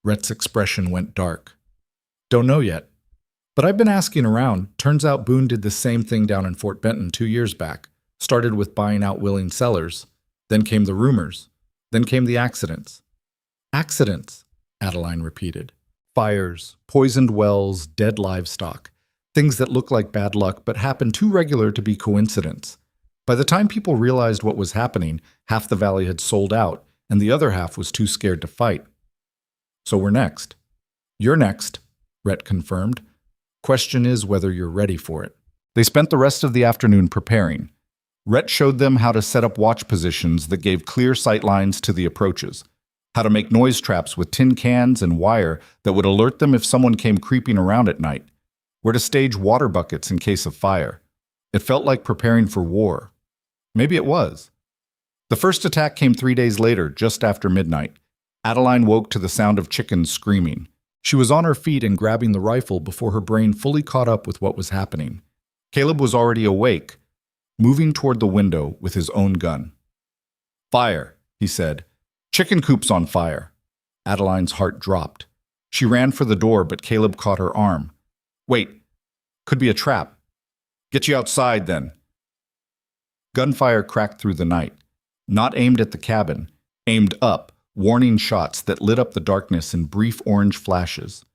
Rhett's expression went dark. "Don't know yet. But I've been asking around. Turns out Boone did the same thing down in Fort Benton 2 years back. Started with buying out willing sellers. Then came the rumors. Then came the accidents." "Accidents," Adeline repeated. "Fires, poisoned wells, dead livestock. Things that look like bad luck but happen too regular to be coincidence. By the time people realized what was happening, half the valley had sold out, and the other half was too scared to fight. So we're next." "You're next," Rhett confirmed. "Question is whether you're ready for it." They spent the rest of the afternoon preparing. Rhett showed them how to set up watch positions that gave clear sight lines to the approaches, how to make noise traps with tin cans and wire that would alert them if someone came creeping around at night, where to stage water buckets in case of fire. It felt like preparing for war. Maybe it was. The first attack came 3 days later, just after midnight. Adeline woke to the sound of chickens screaming. She was on her feet and grabbing the rifle before her brain fully caught up with what was happening. Caleb was already awake, moving toward the window with his own gun. "Fire," he said. "Chicken coop's on fire." Adeline's heart dropped. She ran for the door, but Caleb caught her arm. "Wait, could be a trap." "Get you outside, then." Gunfire cracked through the night, not aimed at the cabin, aimed up, warning shots that lit up the darkness in brief orange flashes.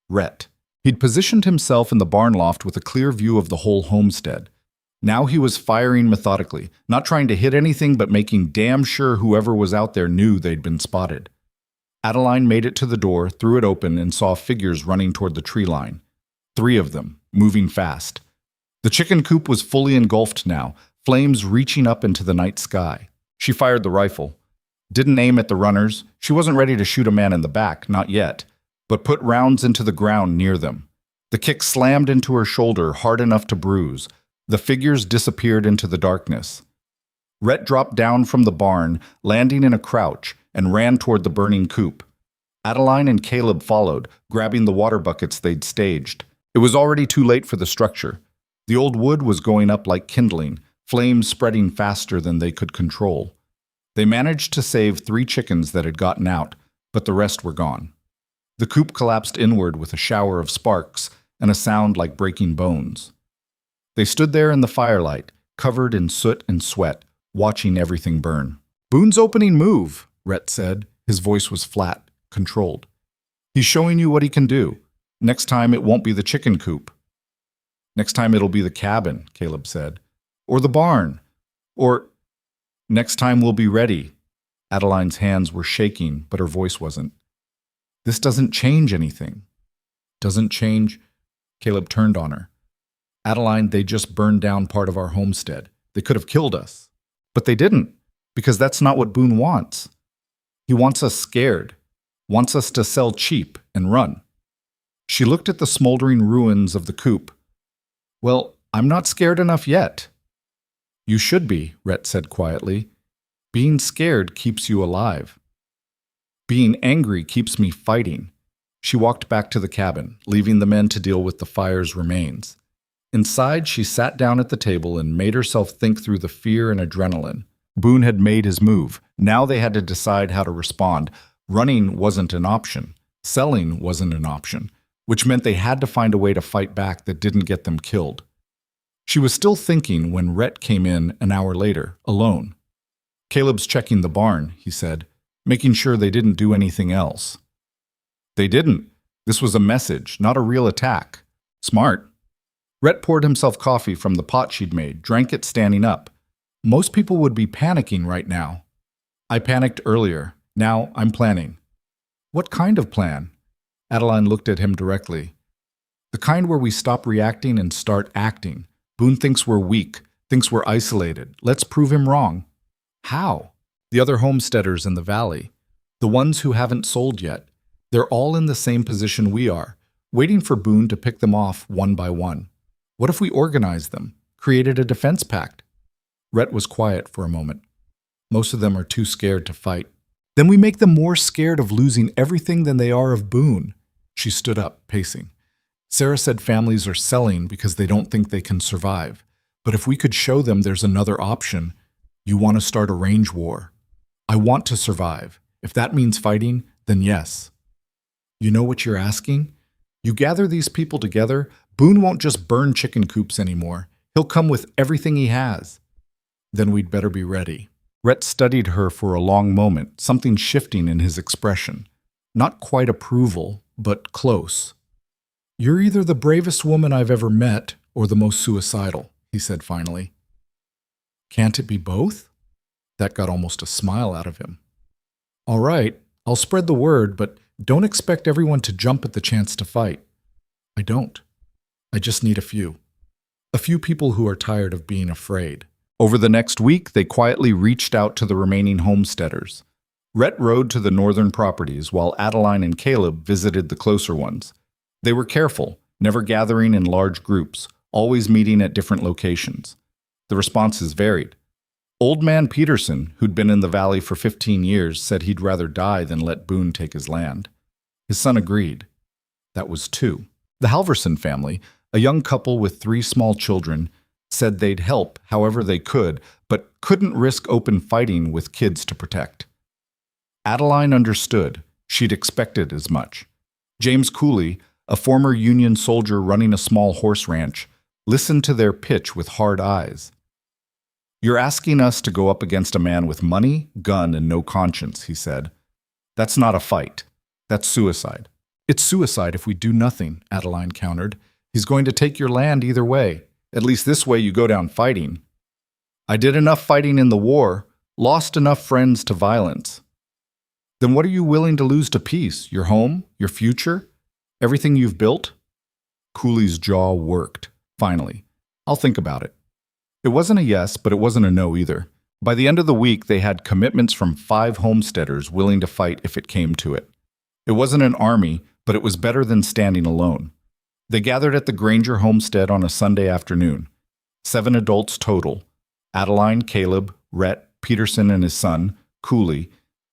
Rhett. He'd positioned himself in the barn loft with a clear view of the whole homestead. Now he was firing methodically, not trying to hit anything but making damn sure whoever was out there knew they'd been spotted. Adeline made it to the door, threw it open, and saw figures running toward the tree line. 3 of them, moving fast. The chicken coop was fully engulfed now, flames reaching up into the night sky. She fired the rifle. Didn't aim at the runners. She wasn't ready to shoot a man in the back, not yet, but put rounds into the ground near them. The kick slammed into her shoulder, hard enough to bruise. The figures disappeared into the darkness. Rhett dropped down from the barn, landing in a crouch, and ran toward the burning coop. Adeline and Caleb followed, grabbing the water buckets they'd staged. It was already too late for the structure. The old wood was going up like kindling, flames spreading faster than they could control. They managed to save 3 chickens that had gotten out, but the rest were gone. The coop collapsed inward with a shower of sparks and a sound like breaking bones. They stood there in the firelight, covered in soot and sweat, watching everything burn. "Boone's opening move," Rhett said. His voice was flat, controlled. "He's showing you what he can do. Next time it won't be the chicken coop." "Next time it'll be the cabin," Caleb said. "Or the barn. Or next time we'll be ready." Adeline's hands were shaking, but her voice wasn't. "This doesn't change anything." "Doesn't change?" Caleb turned on her. "Adeline, they just burned down part of our homestead. They could have killed us. But they didn't, because that's not what Boone wants. He wants us scared, wants us to sell cheap and run." She looked at the smoldering ruins of the coop. "Well, I'm not scared enough yet." "You should be," Rhett said quietly. "Being scared keeps you alive. Being angry keeps me fighting." She walked back to the cabin, leaving the men to deal with the fire's remains. Inside, she sat down at the table and made herself think through the fear and adrenaline. Boone had made his move. Now they had to decide how to respond. Running wasn't an option. Selling wasn't an option, which meant they had to find a way to fight back that didn't get them killed. She was still thinking when Rhett came in an hour later, alone. "Caleb's checking the barn," he said, making sure they didn't do anything else. "They didn't. This was a message, not a real attack. Smart." Rhett poured himself coffee from the pot she'd made, drank it standing up. "Most people would be panicking right now." "I panicked earlier. Now I'm planning. What kind of plan? Adeline looked at him directly. The kind where we stop reacting and start acting. Boone thinks we're weak, thinks we're isolated. Let's prove him wrong. How? The other homesteaders in the valley, the ones who haven't sold yet, they're all in the same position we are, waiting for Boone to pick them off one by one. What if we organized them, created a defense pact? Rhett was quiet for a moment. Most of them are too scared to fight. Then we make them more scared of losing everything than they are of Boone. She stood up, pacing. Sarah said families are selling because they don't think they can survive. But if we could show them there's another option, you want to start a range war. I want to survive. If that means fighting, then yes. You know what you're asking? You gather these people together, Boone won't just burn chicken coops anymore. He'll come with everything he has. Then we'd better be ready. Rhett studied her for a long moment, something shifting in his expression. Not quite approval, but close. You're either the bravest woman I've ever met or the most suicidal, he said finally. Can't it be both? That got almost a smile out of him. All right, I'll spread the word, but don't expect everyone to jump at the chance to fight. I don't. I just need a few. A few people who are tired of being afraid. Over the next week, they quietly reached out to the remaining homesteaders. Rhett rode to the northern properties while Adeline and Caleb visited the closer ones. They were careful, never gathering in large groups, always meeting at different locations. The responses varied. Old man Peterson, who'd been in the valley for 15 years, said he'd rather die than let Boone take his land. His son agreed. That was 2. The Halverson family, a young couple with 3 small children, said they'd help however they could, but couldn't risk open fighting with kids to protect. Adeline understood. She'd expected as much. James Cooley, a former Union soldier running a small horse ranch, listened to their pitch with hard eyes. You're asking us to go up against a man with money, gun, and no conscience, he said. That's not a fight. That's suicide. It's suicide if we do nothing, Adeline countered. He's going to take your land either way. At least this way you go down fighting. I did enough fighting in the war, lost enough friends to violence. Then what are you willing to lose to peace? Your home? Your future? Everything you've built? Cooley's jaw worked. Finally, I'll think about it. It wasn't a yes, but it wasn't a no either. By the end of the week, they had commitments from 5 homesteaders willing to fight if it came to it. It wasn't an army, but it was better than standing alone. They gathered at the Granger homestead on a Sunday afternoon. 7 adults total. Adeline, Caleb, Rhett, Peterson and his son, Cooley,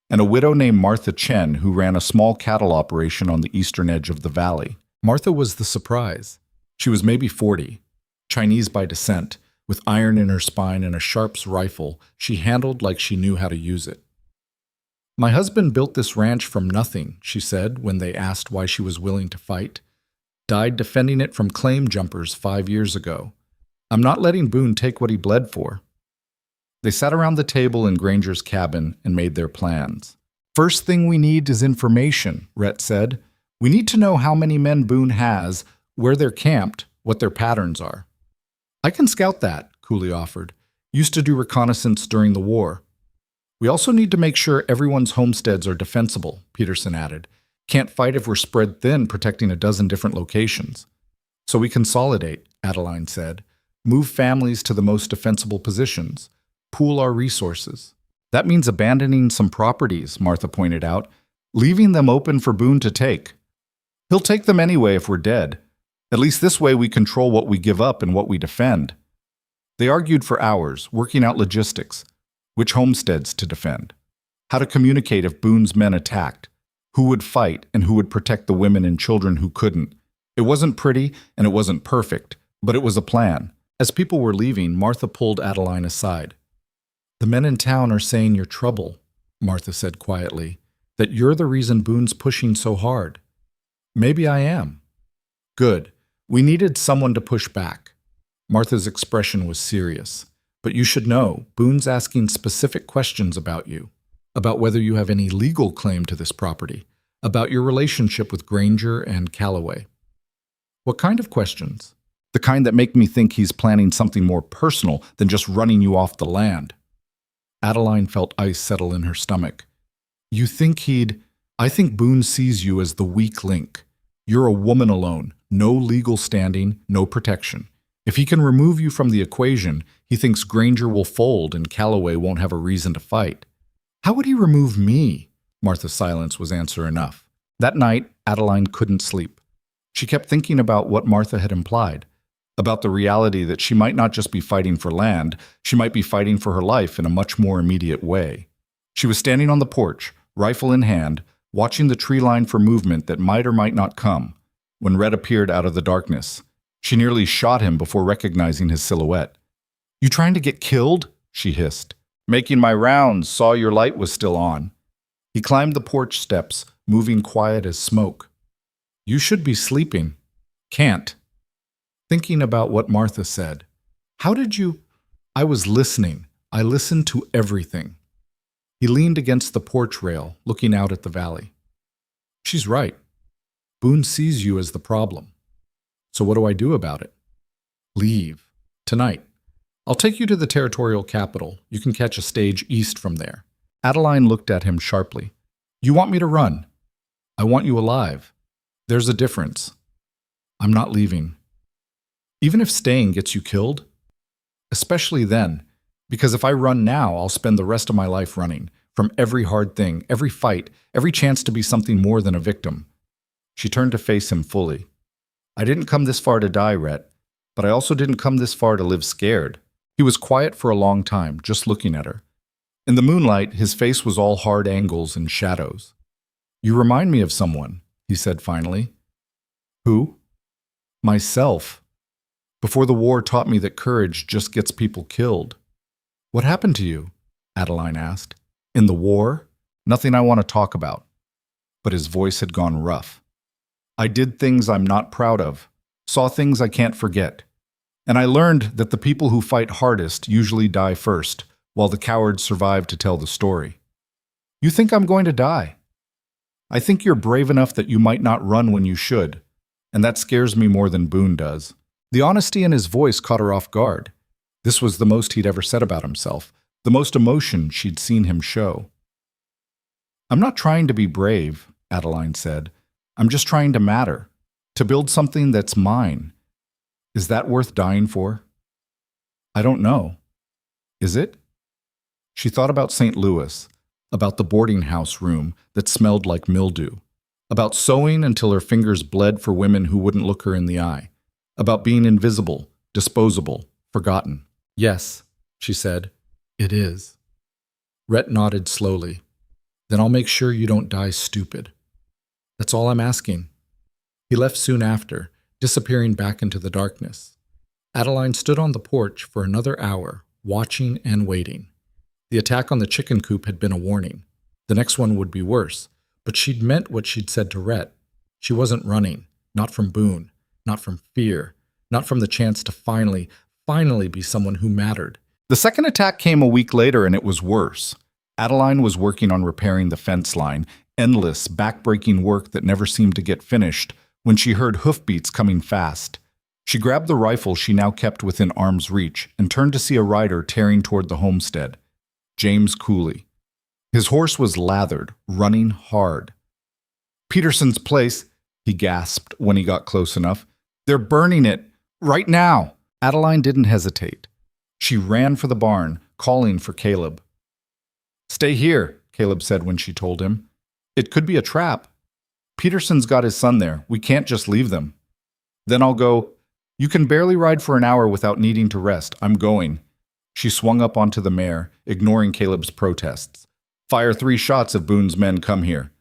and a widow named Martha Chen who ran a small cattle operation on the eastern edge of the valley. Martha was the surprise. She was maybe 40, Chinese by descent, with iron in her spine and a Sharps rifle she handled like she knew how to use it. My husband built this ranch from nothing, she said when they asked why she was willing to fight. Died defending it from claim jumpers 5 years ago. I'm not letting Boone take what he bled for. They sat around the table in Granger's cabin and made their plans. First thing we need is information, Rhett said. We need to know how many men Boone has, where they're camped, what their patterns are. I can scout that, Cooley offered. Used to do reconnaissance during the war. We also need to make sure everyone's homesteads are defensible, Peterson added. Can't fight if we're spread thin protecting a dozen different locations. So we consolidate, Adeline said. Move families to the most defensible positions. Pool our resources. That means abandoning some properties, Martha pointed out, leaving them open for Boone to take. He'll take them anyway if we're dead. At least this way we control what we give up and what we defend. They argued for hours, working out logistics. Which homesteads to defend. How to communicate if Boone's men attacked. Who would fight and who would protect the women and children who couldn't. It wasn't pretty and it wasn't perfect, but it was a plan. As people were leaving, Martha pulled Adeline aside. The men in town are saying you're trouble, Martha said quietly, that you're the reason Boone's pushing so hard. Maybe I am. Good. We needed someone to push back. Martha's expression was serious. But you should know, Boone's asking specific questions about you, about whether you have any legal claim to this property, about your relationship with Granger and Calloway. What kind of questions? The kind that make me think he's planning something more personal than just running you off the land. Adeline felt ice settle in her stomach. You think he'd... I think Boone sees you as the weak link. You're a woman alone, no legal standing, no protection. If he can remove you from the equation, he thinks Granger will fold and Calloway won't have a reason to fight. How would he remove me? Martha's silence was answer enough. That night, Adeline couldn't sleep. She kept thinking about what Martha had implied, about the reality that she might not just be fighting for land, she might be fighting for her life in a much more immediate way. She was standing on the porch, rifle in hand, watching the tree line for movement that might or might not come, when Red appeared out of the darkness. She nearly shot him before recognizing his silhouette. "You trying to get killed?" she hissed. "Making my rounds, saw your light was still on." He climbed the porch steps, moving quiet as smoke. "You should be sleeping." "Can't." Thinking about what Martha said. "How did you—" "I was listening. I listened to everything." He leaned against the porch rail, looking out at the valley. "She's right. Boone sees you as the problem. So what do I do about it?" "Leave. Tonight. I'll take you to the territorial capital. You can catch a stage east from there." Adeline looked at him sharply. "You want me to run?" "I want you alive. There's a difference. I'm not leaving. Even if staying gets you killed? Especially then, because if I run now, I'll spend the rest of my life running, from every hard thing, every fight, every chance to be something more than a victim." She turned to face him fully. "I didn't come this far to die, Rhett, but I also didn't come this far to live scared." He was quiet for a long time, just looking at her. In the moonlight, his face was all hard angles and shadows. "You remind me of someone," he said finally. "Who?" "Myself. Before the war taught me that courage just gets people killed." "What happened to you?" Adeline asked. "In the war? Nothing I want to talk about." But his voice had gone rough. "I did things I'm not proud of, saw things I can't forget. And I learned that the people who fight hardest usually die first, while the cowards survive to tell the story." "You think I'm going to die?" "I think you're brave enough that you might not run when you should, and that scares me more than Boone does." The honesty in his voice caught her off guard. This was the most he'd ever said about himself, the most emotion she'd seen him show. "I'm not trying to be brave," Adeline said. "I'm just trying to matter, to build something that's mine. Is that worth dying for?" "I don't know. Is it?" She thought about St. Louis, about the boarding house room that smelled like mildew, about sewing until her fingers bled for women who wouldn't look her in the eye, about being invisible, disposable, forgotten. "Yes," she said, "it is." Rhett nodded slowly. "Then I'll make sure you don't die stupid. That's all I'm asking." He left soon after, disappearing back into the darkness. Adeline stood on the porch for another hour, watching and waiting. The attack on the chicken coop had been a warning. The next one would be worse, but she'd meant what she'd said to Rhett. She wasn't running, not from Boone, not from fear, not from the chance to finally be someone who mattered. The second attack came a week later, and it was worse. Adeline was working on repairing the fence line, endless, back-breaking work that never seemed to get finished, when she heard hoofbeats coming fast. She grabbed the rifle she now kept within arm's reach and turned to see a rider tearing toward the homestead. James Cooley. His horse was lathered, running hard. "Peterson's place," he gasped when he got close enough. "They're burning it. Right now." Adeline didn't hesitate. She ran for the barn, calling for Caleb. "Stay here," Caleb said when she told him. "It could be a trap. Peterson's got his son there. We can't just leave them." "Then I'll go." "You can barely ride for an hour without needing to rest. I'm going." She swung up onto the mare, ignoring Caleb's protests. "Fire 3 shots if Boone's men come here."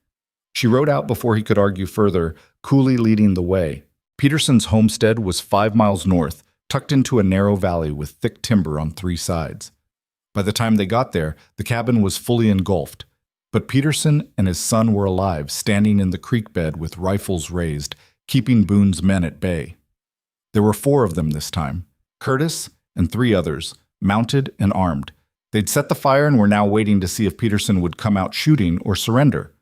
She rode out before he could argue further, Cooley leading the way. Peterson's homestead was 5 miles north, tucked into a narrow valley with thick timber on 3 sides. By the time they got there, the cabin was fully engulfed. But Peterson and his son were alive, standing in the creek bed with rifles raised, keeping Boone's men at bay. There were 4 of them this time, Curtis and 3 others, mounted and armed. They'd set the fire and were now waiting to see if Peterson would come out shooting or surrender.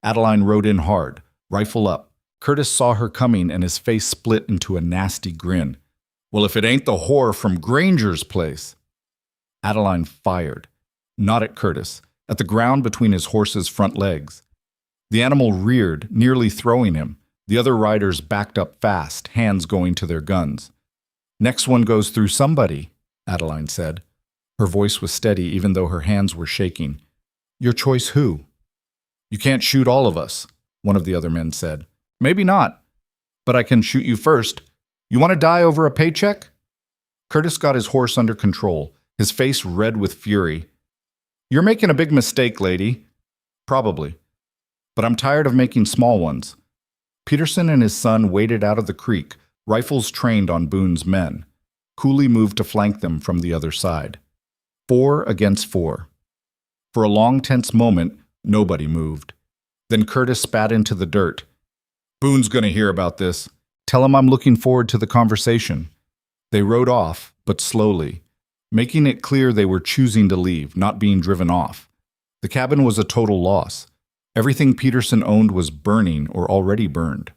Adeline rode in hard, rifle up. Curtis saw her coming and his face split into a nasty grin. "Well, if it ain't the whore from Granger's place." Adeline fired, not at Curtis, at the ground between his horse's front legs. The animal reared, nearly throwing him. The other riders backed up fast, hands going to their guns. "Next one goes through somebody," Adeline said. Her voice was steady even though her hands were shaking. "Your choice who?" "You can't shoot all of us," one of the other men said. "Maybe not, but I can shoot you first. You want to die over a paycheck?" Curtis got his horse under control, his face red with fury. "You're making a big mistake, lady." "Probably. But I'm tired of making small ones." Peterson and his son waded out of the creek, rifles trained on Boone's men. Cooley moved to flank them from the other side. 4 against 4. For a long, tense moment, nobody moved. Then Curtis spat into the dirt. "Boone's going to hear about this. Tell him I'm looking forward to the conversation." They rode off, but slowly, making it clear they were choosing to leave, not being driven off. The cabin was a total loss. Everything Peterson owned was burning or already burned.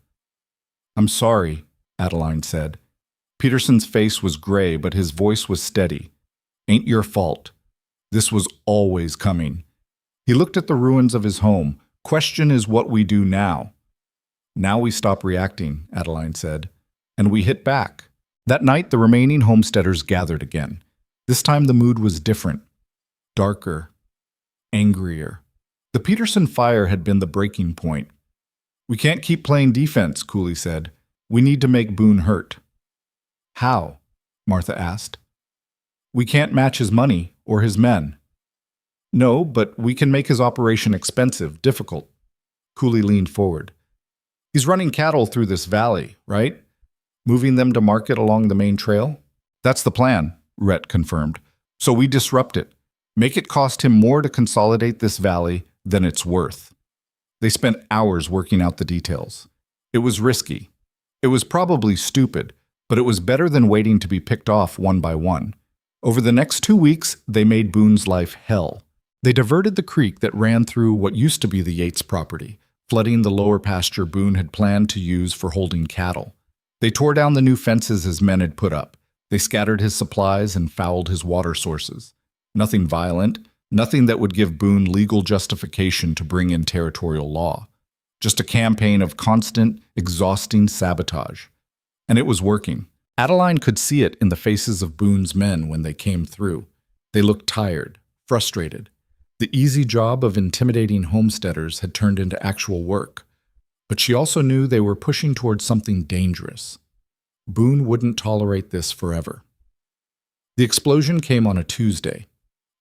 "I'm sorry," Adeline said. Peterson's face was gray, but his voice was steady. "Ain't your fault. This was always coming." He looked at the ruins of his home. "Question is what we do now." "Now we stop reacting," Adeline said, "and we hit back." That night, the remaining homesteaders gathered again. This time the mood was different. Darker. Angrier. The Peterson fire had been the breaking point. "We can't keep playing defense," Cooley said. "We need to make Boone hurt." "How?" Martha asked. "We can't match his money or his men." "No, but we can make his operation expensive, difficult." Cooley leaned forward. "He's running cattle through this valley, right? Moving them to market along the main trail?" "That's the plan," Rhett confirmed. "So we disrupt it. Make it cost him more to consolidate this valley than it's worth." They spent hours working out the details. It was risky. It was probably stupid, but it was better than waiting to be picked off one by one. Over the next 2 weeks, they made Boone's life hell. They diverted the creek that ran through what used to be the Yates property, flooding the lower pasture Boone had planned to use for holding cattle. They tore down the new fences his men had put up. They scattered his supplies and fouled his water sources. Nothing violent, nothing that would give Boone legal justification to bring in territorial law. Just a campaign of constant, exhausting sabotage. And it was working. Adeline could see it in the faces of Boone's men when they came through. They looked tired, frustrated. The easy job of intimidating homesteaders had turned into actual work. But she also knew they were pushing towards something dangerous. Boone wouldn't tolerate this forever. The explosion came on a Tuesday.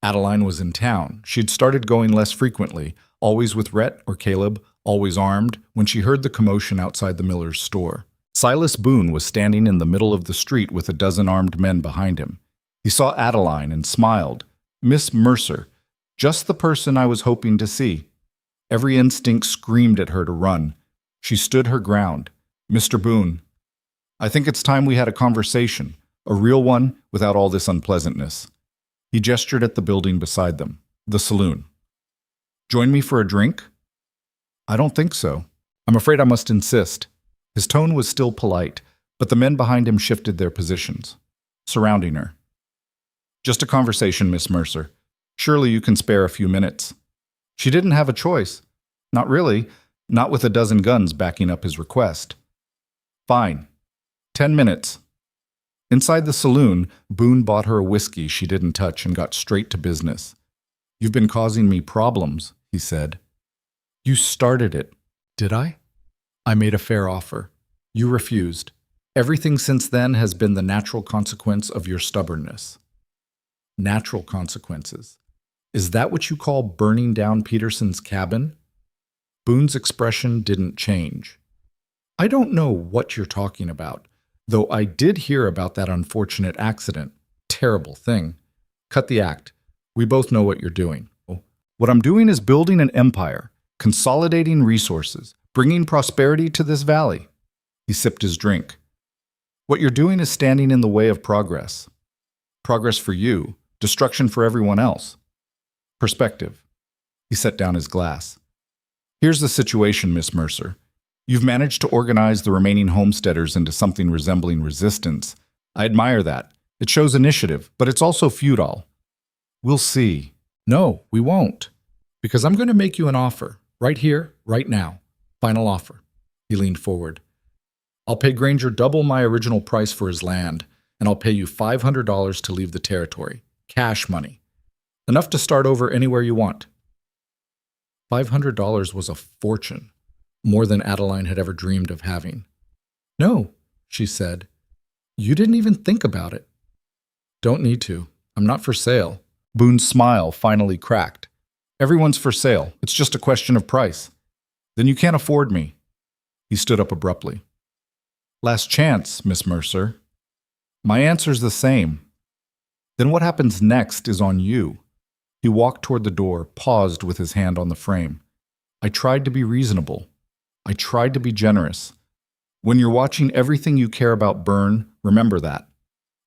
Adeline was in town. She'd started going less frequently, always with Rhett or Caleb, always armed, when she heard the commotion outside the miller's store. Silas Boone was standing in the middle of the street with a dozen armed men behind him. He saw Adeline and smiled. "Miss Mercer, just the person I was hoping to see." Every instinct screamed at her to run. She stood her ground. "Mr. Boone, I think it's time we had a conversation, a real one without all this unpleasantness." He gestured at the building beside them, the saloon. "Join me for a drink?" "I don't think so. I'm afraid I must insist." His tone was still polite, but the men behind him shifted their positions, surrounding her. "Just a conversation, Miss Mercer. Surely you can spare a few minutes." She didn't have a choice. Not really, not with a dozen guns backing up his request. "Fine. 10 minutes. Inside the saloon, Boone bought her a whiskey she didn't touch and got straight to business. "You've been causing me problems," he said. "You started it." "Did I?" "I made a fair offer. You refused. Everything since then has been the natural consequence of your stubbornness." Natural consequences. Is that what you call burning down Peterson's cabin? Boone's expression didn't change. "I don't know what you're talking about. Though I did hear about that unfortunate accident. Terrible thing. Cut the act. We both know what you're doing. What I'm doing is building an empire, consolidating resources, bringing prosperity to this valley." He sipped his drink. "What you're doing is standing in the way of progress. Progress for you, destruction for everyone else." Perspective. He set down his glass. "Here's the situation, Miss Mercer. You've managed to organize the remaining homesteaders into something resembling resistance. I admire that. It shows initiative, but it's also futile." "We'll see." "No, we won't." Because I'm going to make you an offer. Right here, right now. Final offer. He leaned forward. I'll pay Granger double my original price for his land, and I'll pay you $500 to leave the territory. Cash money. Enough to start over anywhere you want. $500 was a fortune, more than Adeline had ever dreamed of having. No, she said. You didn't even think about it. Don't need to. I'm not for sale. Boone's smile finally cracked. Everyone's for sale. It's just a question of price. Then you can't afford me. He stood up abruptly. Last chance, Miss Mercer. My answer's the same. Then what happens next is on you. He walked toward the door, paused with his hand on the frame. I tried to be reasonable. I tried to be generous. When you're watching everything you care about burn, remember that.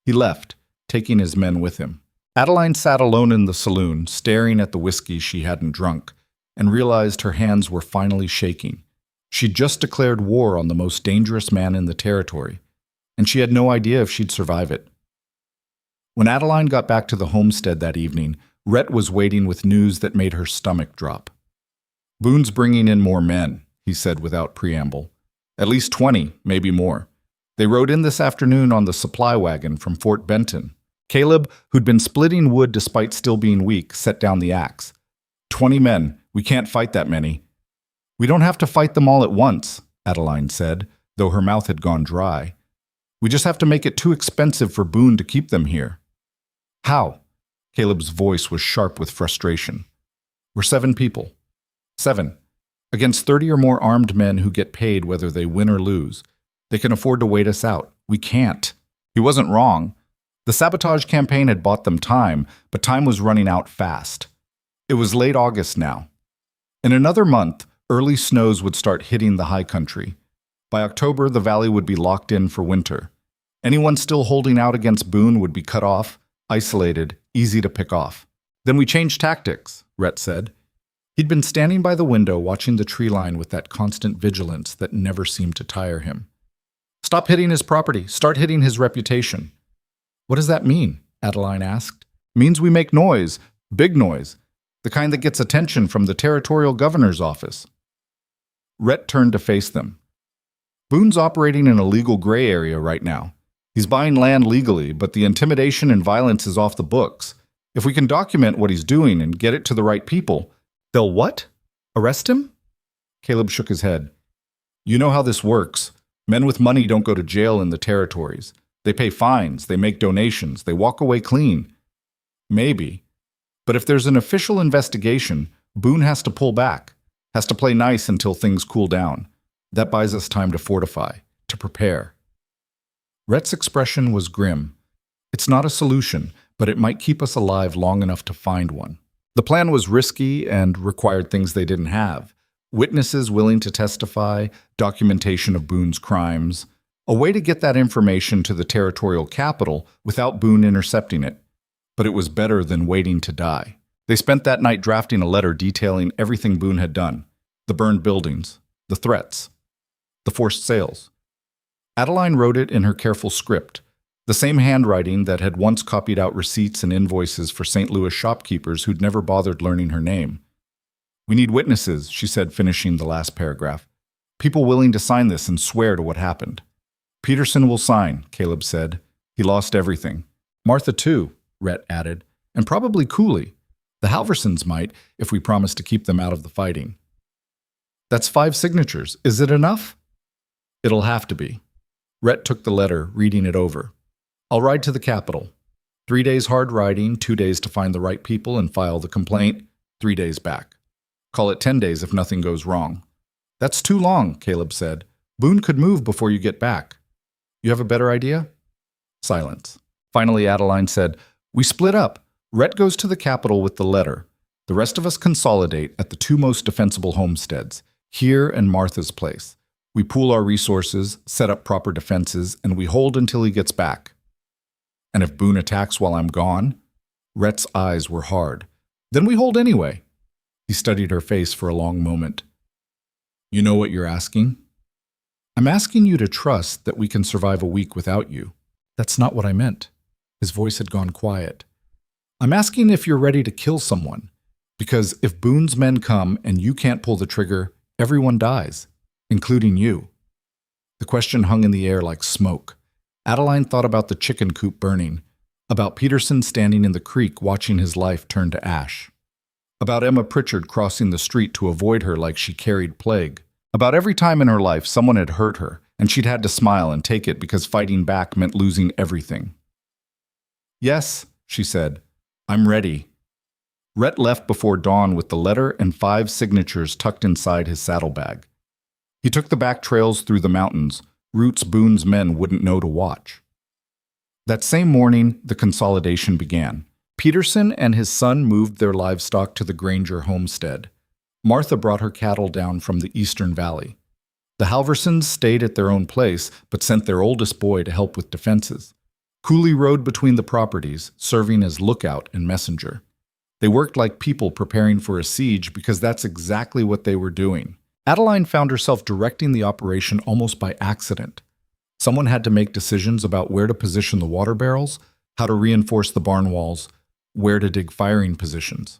He left, taking his men with him. Adeline sat alone in the saloon, staring at the whiskey she hadn't drunk, and realized her hands were finally shaking. She'd just declared war on the most dangerous man in the territory, and she had no idea if she'd survive it. When Adeline got back to the homestead that evening, Rhett was waiting with news that made her stomach drop. Boone's bringing in more men, he said without preamble. At least 20, maybe more. They rode in this afternoon on the supply wagon from Fort Benton. Caleb, who'd been splitting wood despite still being weak, set down the axe. 20 men. We can't fight that many. We don't have to fight them all at once, Adeline said, though her mouth had gone dry. We just have to make it too expensive for Boone to keep them here. How? Caleb's voice was sharp with frustration. We're 7 people. 7. Against 30 or more armed men who get paid whether they win or lose. They can afford to wait us out. We can't. He wasn't wrong. The sabotage campaign had bought them time, but time was running out fast. It was late August now. In another month, early snows would start hitting the high country. By October, the valley would be locked in for winter. Anyone still holding out against Boone would be cut off, isolated, easy to pick off. Then we changed tactics, Rhett said. He'd been standing by the window watching the tree line with that constant vigilance that never seemed to tire him. Stop hitting his property. Start hitting his reputation. What does that mean? Adeline asked. Means we make noise, big noise, the kind that gets attention from the territorial governor's office. Rhett turned to face them. Boone's operating in a legal gray area right now. He's buying land legally, but the intimidation and violence is off the books. If we can document what he's doing and get it to the right people, they'll what? Arrest him? Caleb shook his head. You know how this works. Men with money don't go to jail in the territories. They pay fines, they make donations, they walk away clean. Maybe. But if there's an official investigation, Boone has to pull back, has to play nice until things cool down. That buys us time to fortify, to prepare. Rhett's expression was grim. It's not a solution, but it might keep us alive long enough to find one. The plan was risky and required things they didn't have. Witnesses willing to testify, documentation of Boone's crimes, a way to get that information to the territorial capital without Boone intercepting it. But it was better than waiting to die. They spent that night drafting a letter detailing everything Boone had done. The burned buildings, the threats, the forced sales. Adeline wrote it in her careful script, the same handwriting that had once copied out receipts and invoices for St. Louis shopkeepers who'd never bothered learning her name. We need witnesses, she said, finishing the last paragraph. People willing to sign this and swear to what happened. Peterson will sign, Caleb said. He lost everything. Martha too, Rhett added, and probably Cooley. The Halversons might, if we promise to keep them out of the fighting. That's 5 signatures. Is it enough? It'll have to be. Rhett took the letter, reading it over. I'll ride to the capital. 3 days hard riding, 2 days to find the right people and file the complaint, 3 days back. Call it 10 days if nothing goes wrong. That's too long, Caleb said. Boone could move before you get back. You have a better idea? Silence. Finally, Adeline said, We split up. Rhett goes to the capital with the letter. The rest of us consolidate at the 2 most defensible homesteads, here and Martha's place. We pool our resources, set up proper defenses, and we hold until he gets back. And if Boone attacks while I'm gone? Rhett's eyes were hard. Then we hold anyway. He studied her face for a long moment. You know what you're asking? I'm asking you to trust that we can survive a week without you. That's not what I meant. His voice had gone quiet. I'm asking if you're ready to kill someone, Because if Boone's men come and you can't pull the trigger, everyone dies, including you. The question hung in the air like smoke. Adeline thought about the chicken coop burning, about Peterson standing in the creek watching his life turn to ash, about Emma Pritchard crossing the street to avoid her like she carried plague, about every time in her life someone had hurt her, and she'd had to smile and take it because fighting back meant losing everything. "Yes," she said, "I'm ready." Rhett left before dawn with the letter and 5 signatures tucked inside his saddlebag. He took the back trails through the mountains, routes Boone's men wouldn't know to watch. That same morning, the consolidation began. Peterson and his son moved their livestock to the Granger homestead. Martha brought her cattle down from the Eastern Valley. The Halversons stayed at their own place, but sent their oldest boy to help with defenses. Cooley rode between the properties, serving as lookout and messenger. They worked like people preparing for a siege because that's exactly what they were doing. Adeline found herself directing the operation almost by accident. Someone had to make decisions about where to position the water barrels, how to reinforce the barn walls, where to dig firing positions.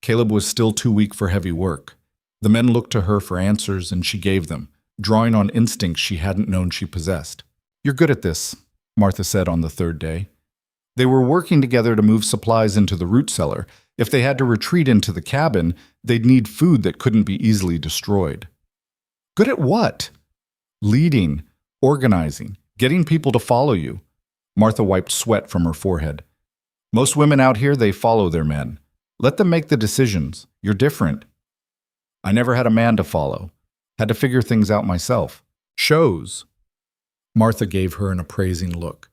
Caleb was still too weak for heavy work. The men looked to her for answers, and she gave them, drawing on instincts she hadn't known she possessed. "You're good at this," Martha said on the 3rd day. They were working together to move supplies into the root cellar. If they had to retreat into the cabin, they'd need food that couldn't be easily destroyed. "Good at what?" "Leading, organizing, getting people to follow you." Martha wiped sweat from her forehead. "Most women out here, they follow their men. Let them make the decisions. You're different." "I never had a man to follow. Had to figure things out myself." "Shows." Martha gave her an appraising look.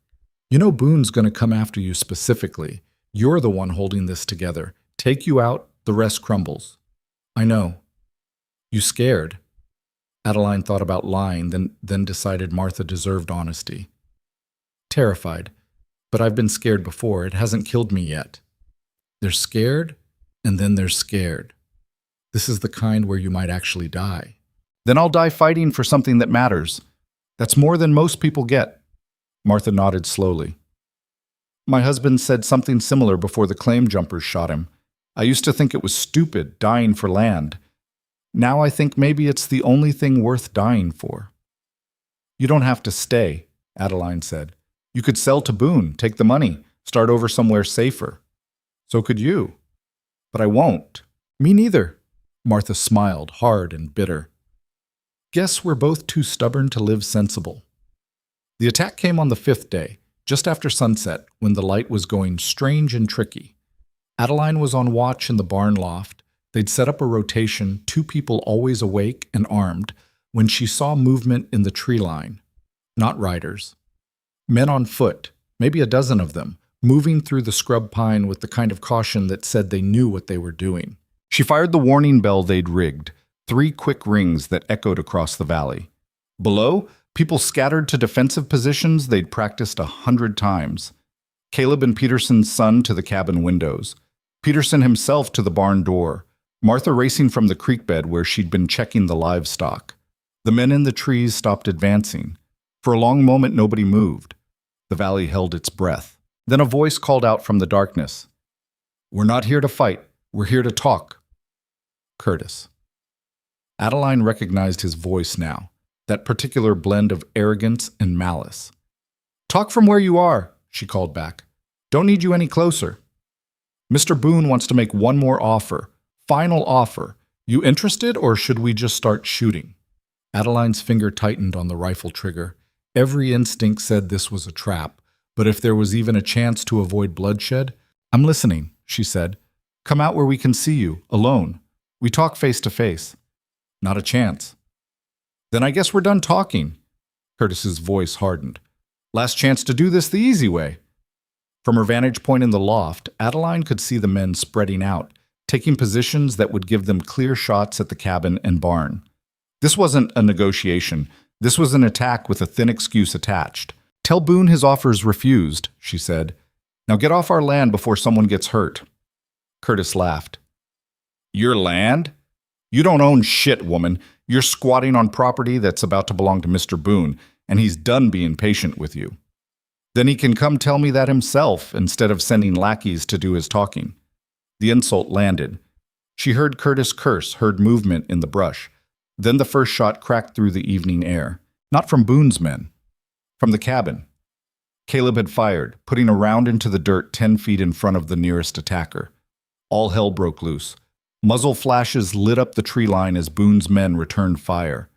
"You know Boone's going to come after you specifically. You're the one holding this together. Take you out, the rest crumbles." "I know." "You scared?" Adeline thought about lying, then decided Martha deserved honesty. "Terrified. But I've been scared before. It hasn't killed me yet." "They're scared, and then they're scared. This is the kind where you might actually die." "Then I'll die fighting for something that matters. That's more than most people get." Martha nodded slowly. "My husband said something similar before the claim jumpers shot him. I used to think it was stupid, dying for land. Now I think maybe it's the only thing worth dying for." "You don't have to stay," Adeline said. "You could sell to Boone, take the money, start over somewhere safer." "So could you." "But I won't." "Me neither." Martha smiled, hard and bitter. "Guess we're both too stubborn to live sensible." The attack came on the 5th day, just after sunset, when the light was going strange and tricky. Adeline was on watch in the barn loft. They'd set up a rotation, 2 people always awake and armed, when she saw movement in the tree line. Not riders. Men on foot, maybe a dozen of them, moving through the scrub pine with the kind of caution that said they knew what they were doing. She fired the warning bell they'd rigged, 3 quick rings that echoed across the valley. Below, people scattered to defensive positions they'd practiced 100 times. Caleb and Peterson's son to the cabin windows. Peterson himself to the barn door. Martha racing from the creek bed where she'd been checking the livestock. The men in the trees stopped advancing. For a long moment, nobody moved. The valley held its breath. Then a voice called out from the darkness. "We're not here to fight. We're here to talk." Curtis. Adeline recognized his voice now, that particular blend of arrogance and malice. "Talk from where you are," she called back. "Don't need you any closer. Mr. Boone wants to make one more offer. Final offer. You interested, or should we just start shooting?" Adeline's finger tightened on the rifle trigger. Every instinct said this was a trap, but if there was even a chance to avoid bloodshed— "I'm listening," she said. "Come out where we can see you, alone. We talk face to face." "Not a chance." "Then I guess we're done talking." Curtis's voice hardened. "Last chance to do this the easy way." From her vantage point in the loft, Adeline could see the men spreading out, taking positions that would give them clear shots at the cabin and barn. This wasn't a negotiation. This was an attack with a thin excuse attached. "Tell Boone his offer's refused," she said. "Now get off our land before someone gets hurt." Curtis laughed. "Your land? You don't own shit, woman. You're squatting on property that's about to belong to Mr. Boone, and he's done being patient with you. Then he can come tell me that himself instead of sending lackeys to do his talking." The insult landed. She heard Curtis curse, heard movement in the brush. Then the first shot cracked through the evening air. Not from Boone's men. From the cabin. Caleb had fired, putting a round into the dirt 10 feet in front of the nearest attacker. All hell broke loose. Muzzle flashes lit up the tree line as Boone's men returned fire.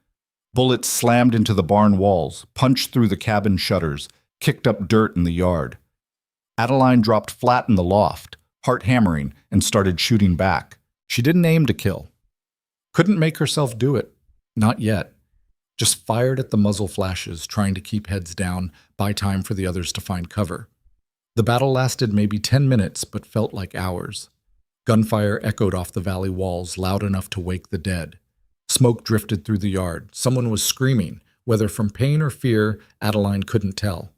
Bullets slammed into the barn walls, punched through the cabin shutters, kicked up dirt in the yard. Adeline dropped flat in the loft, heart hammering, and started shooting back. She didn't aim to kill. Couldn't make herself do it. Not yet. Just fired at the muzzle flashes, trying to keep heads down, buy time for the others to find cover. The battle lasted maybe 10 minutes, but felt like hours. Gunfire echoed off the valley walls, loud enough to wake the dead. Smoke drifted through the yard. Someone was screaming, whether from pain or fear, Adeline couldn't tell.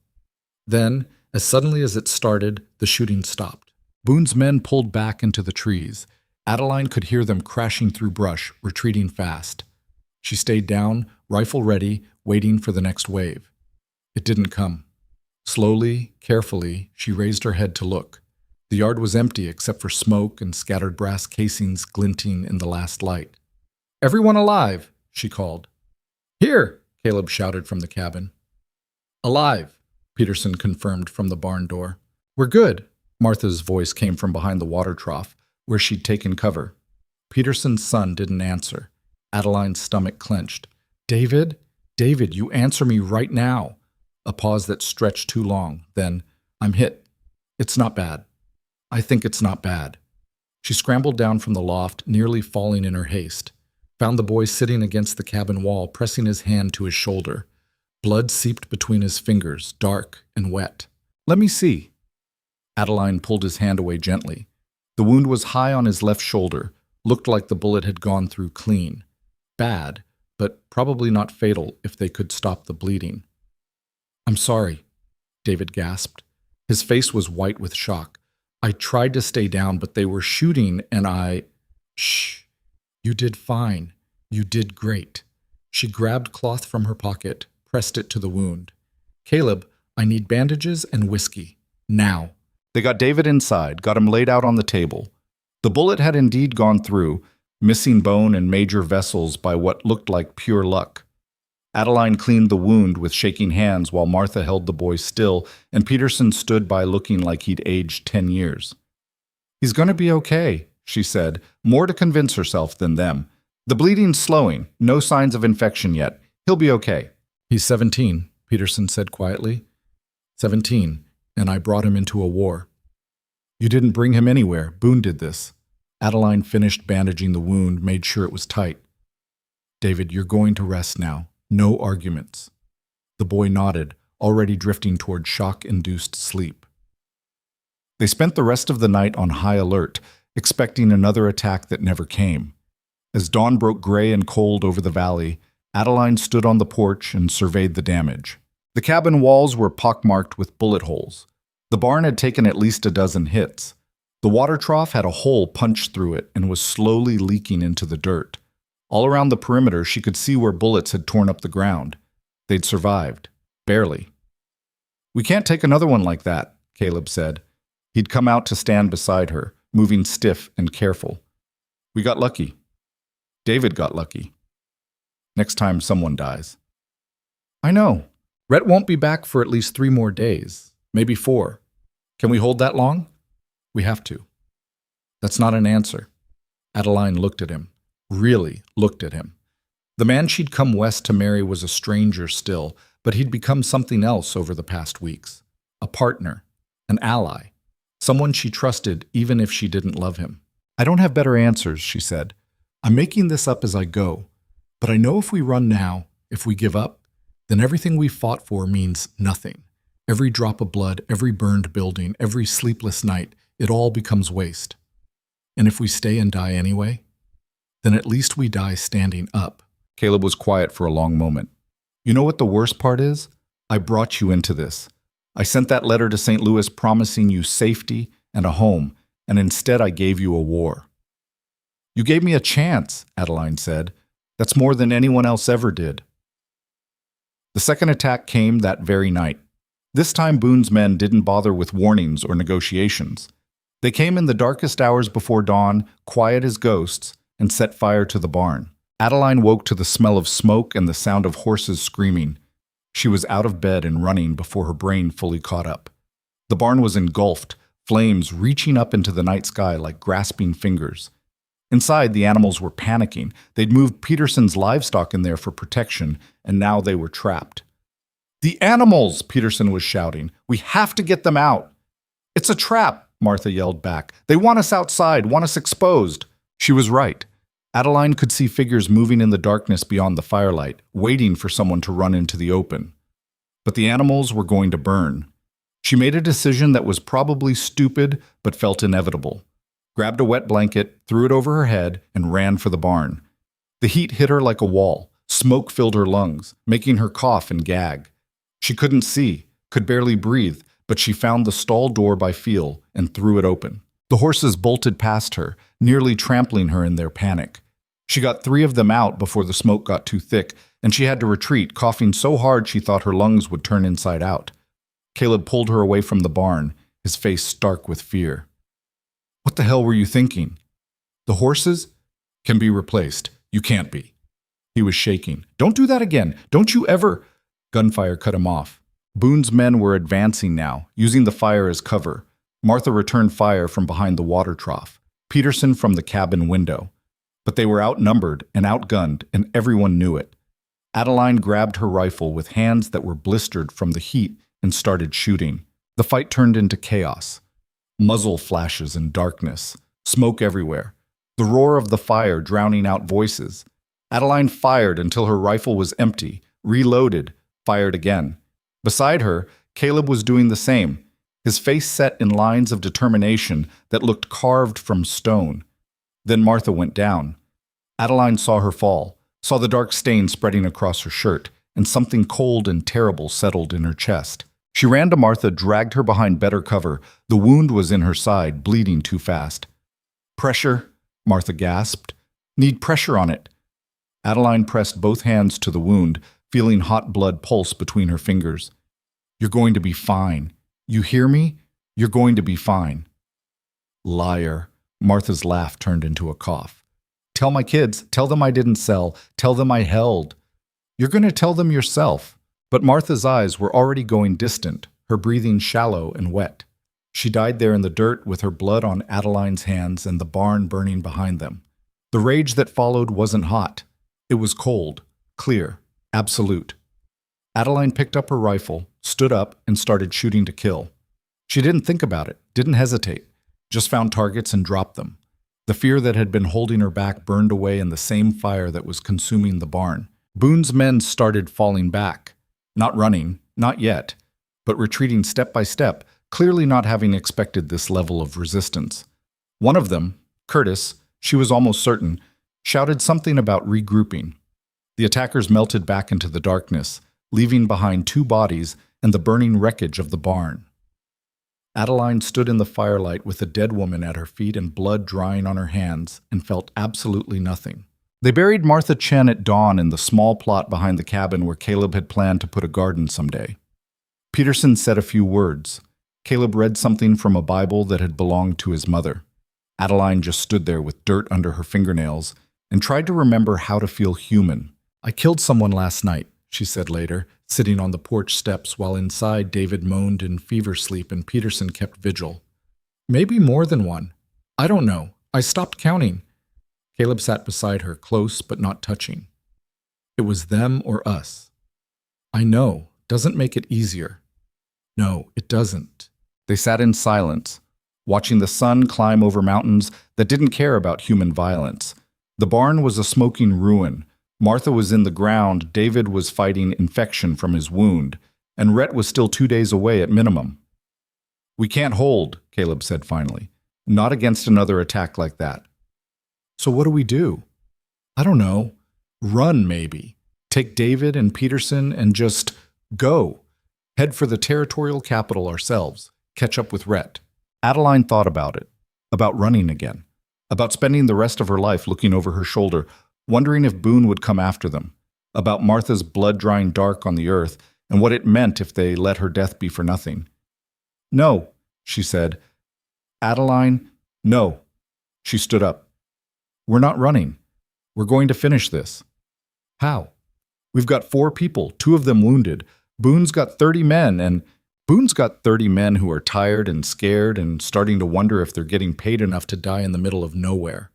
Then, as suddenly as it started, the shooting stopped. Boone's men pulled back into the trees. Adeline could hear them crashing through brush, retreating fast. She stayed down, rifle ready, waiting for the next wave. It didn't come. Slowly, carefully, she raised her head to look. The yard was empty except for smoke and scattered brass casings glinting in the last light. "Everyone alive," she called. "Here," Caleb shouted from the cabin. "Alive," Peterson confirmed from the barn door. "We're good," Martha's voice came from behind the water trough, where she'd taken cover. Peterson's son didn't answer. Adeline's stomach clenched. "David? David, you answer me right now." A pause that stretched too long. Then, "I'm hit. It's not bad. I think it's not bad." She scrambled down from the loft, nearly falling in her haste. Found the boy sitting against the cabin wall, pressing his hand to his shoulder. Blood seeped between his fingers, dark and wet. "Let me see." Adeline pulled his hand away gently. The wound was high on his left shoulder, looked like the bullet had gone through clean. Bad, but probably not fatal if they could stop the bleeding. "I'm sorry," David gasped. His face was white with shock. "I tried to stay down, but they were shooting and I—" "Shh. You did fine. You did great." She grabbed cloth from her pocket, pressed it to the wound. "Caleb, I need bandages and whiskey. Now." They got David inside, got him laid out on the table. The bullet had indeed gone through, missing bone and major vessels by what looked like pure luck. Adeline cleaned the wound with shaking hands while Martha held the boy still, and Peterson stood by looking like he'd aged 10 years. "He's going to be okay," she said, more to convince herself than them. "The bleeding's slowing, no signs of infection yet. He'll be okay." "He's 17, Peterson said quietly. 17, and I brought him into a war." "You didn't bring him anywhere. Boone did this." Adeline finished bandaging the wound, made sure it was tight. "David, you're going to rest now. No arguments." The boy nodded, already drifting toward shock-induced sleep. They spent the rest of the night on high alert, expecting another attack that never came. As dawn broke gray and cold over the valley, Adeline stood on the porch and surveyed the damage. The cabin walls were pockmarked with bullet holes. The barn had taken at least a dozen hits. The water trough had a hole punched through it and was slowly leaking into the dirt. All around the perimeter, she could see where bullets had torn up the ground. They'd survived. Barely. "We can't take another one like that," Caleb said. He'd come out to stand beside her, moving stiff and careful. "We got lucky. David got lucky. Next time someone dies." "I know. Rhett won't be back for at least 3 more days, maybe 4. Can we hold that long?" "We have to." "That's not an answer." Adeline looked at him. Really looked at him. The man she'd come west to marry was a stranger still, but he'd become something else over the past weeks. A partner. An ally. Someone she trusted even if she didn't love him. "I don't have better answers," she said. "I'm making this up as I go. But I know if we run now, if we give up, then everything we fought for means nothing. Every drop of blood, every burned building, every sleepless night, it all becomes waste. And if we stay and die anyway, then at least we die standing up." Caleb was quiet for a long moment. "You know what the worst part is? I brought you into this. I sent that letter to St. Louis promising you safety and a home, and instead I gave you a war." "You gave me a chance," Adeline said. "That's more than anyone else ever did." The second attack came that very night. This time Boone's men didn't bother with warnings or negotiations. They came in the darkest hours before dawn, quiet as ghosts, and set fire to the barn. Adeline woke to the smell of smoke and the sound of horses screaming. She was out of bed and running before her brain fully caught up. The barn was engulfed, flames reaching up into the night sky like grasping fingers. Inside, the animals were panicking. They'd moved Peterson's livestock in there for protection, and now they were trapped. "The animals!" Peterson was shouting. "We have to get them out!" "It's a trap!" Martha yelled back. "They want us outside, want us exposed." She was right. Adeline could see figures moving in the darkness beyond the firelight, waiting for someone to run into the open. But the animals were going to burn. She made a decision that was probably stupid, but felt inevitable. Grabbed a wet blanket, threw it over her head, and ran for the barn. The heat hit her like a wall. Smoke filled her lungs, making her cough and gag. She couldn't see, could barely breathe, but she found the stall door by feel and threw it open. The horses bolted past her, nearly trampling her in their panic. She got 3 of them out before the smoke got too thick, and she had to retreat, coughing so hard she thought her lungs would turn inside out. Caleb pulled her away from the barn, his face stark with fear. "What the hell were you thinking?" "The horses can be replaced. You can't be." He was shaking. "Don't do that again. Don't you ever—" Gunfire cut him off. Boone's men were advancing now, using the fire as cover. Martha returned fire from behind the water trough, Peterson from the cabin window. But they were outnumbered and outgunned, and everyone knew it. Adeline grabbed her rifle with hands that were blistered from the heat and started shooting. The fight turned into chaos. Muzzle flashes and darkness, smoke everywhere, the roar of the fire drowning out voices. Adeline fired until her rifle was empty, reloaded, fired again. Beside her, Caleb was doing the same, his face set in lines of determination that looked carved from stone. Then Martha went down. Adeline saw her fall, saw the dark stain spreading across her shirt, and something cold and terrible settled in her chest. She ran to Martha, dragged her behind better cover. The wound was in her side, bleeding too fast. "Pressure," Martha gasped. "Need pressure on it." Adeline pressed both hands to the wound, feeling hot blood pulse between her fingers. "You're going to be fine. You hear me? You're going to be fine." "Liar." Martha's laugh turned into a cough. "Tell my kids. Tell them I didn't sell. Tell them I held." "You're going to tell them yourself." But Martha's eyes were already going distant, her breathing shallow and wet. She died there in the dirt with her blood on Adeline's hands and the barn burning behind them. The rage that followed wasn't hot. It was cold, clear, absolute. Adeline picked up her rifle, stood up, and started shooting to kill. She didn't think about it, didn't hesitate, just found targets and dropped them. The fear that had been holding her back burned away in the same fire that was consuming the barn. Boone's men started falling back. Not running, not yet, but retreating step by step, clearly not having expected this level of resistance. One of them, Curtis, she was almost certain, shouted something about regrouping. The attackers melted back into the darkness, leaving behind 2 bodies and the burning wreckage of the barn. Adeline stood in the firelight with a dead woman at her feet and blood drying on her hands and felt absolutely nothing. They buried Martha Chen at dawn in the small plot behind the cabin where Caleb had planned to put a garden someday. Peterson said a few words. Caleb read something from a Bible that had belonged to his mother. Adeline just stood there with dirt under her fingernails and tried to remember how to feel human. "I killed someone last night," she said later, sitting on the porch steps while inside David moaned in fever sleep and Peterson kept vigil. "Maybe more than one. I don't know. I stopped counting." Caleb sat beside her, close but not touching. "It was them or us." "I know. Doesn't make it easier." "No, it doesn't." They sat in silence, watching the sun climb over mountains that didn't care about human violence. The barn was a smoking ruin. Martha was in the ground, David was fighting infection from his wound, and Rhett was still 2 days away at minimum. "We can't hold," Caleb said finally. "Not against another attack like that." "So what do we do?" "I don't know. Run, maybe. Take David and Peterson and just go. Head for the territorial capital ourselves. Catch up with Rhett." Adeline thought about it. About running again. About spending the rest of her life looking over her shoulder, wondering if Boone would come after them. About Martha's blood drying dark on the earth and what it meant if they let her death be for nothing. "No," she said. Adeline, no. She stood up. We're not running. We're going to finish this. How? We've got 4 people, 2 of them wounded. Boone's got 30 men, and Boone's got 30 men who are tired and scared and starting to wonder if they're getting paid enough to die in the middle of nowhere.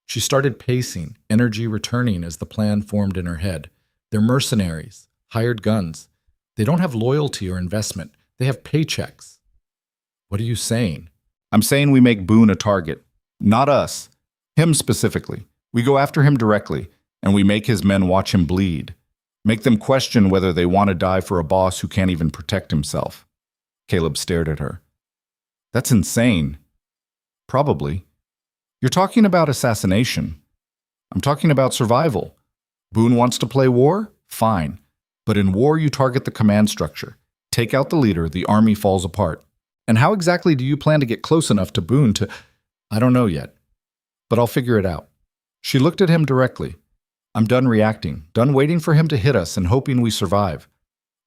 She started pacing, energy returning as the plan formed in her head. They're mercenaries, hired guns. They don't have loyalty or investment. They have paychecks. What are you saying? I'm saying we make Boone a target. Not us. Him specifically. We go after him directly, and we make his men watch him bleed. Make them question whether they want to die for a boss who can't even protect himself. Caleb stared at her. That's insane. Probably. You're talking about assassination. I'm talking about survival. Boone wants to play war? Fine. But in war, you target the command structure. Take out the leader, the army falls apart. And how exactly do you plan to get close enough to Boone to... I don't know yet. But I'll figure it out. She looked at him directly. I'm done reacting, done waiting for him to hit us and hoping we survive.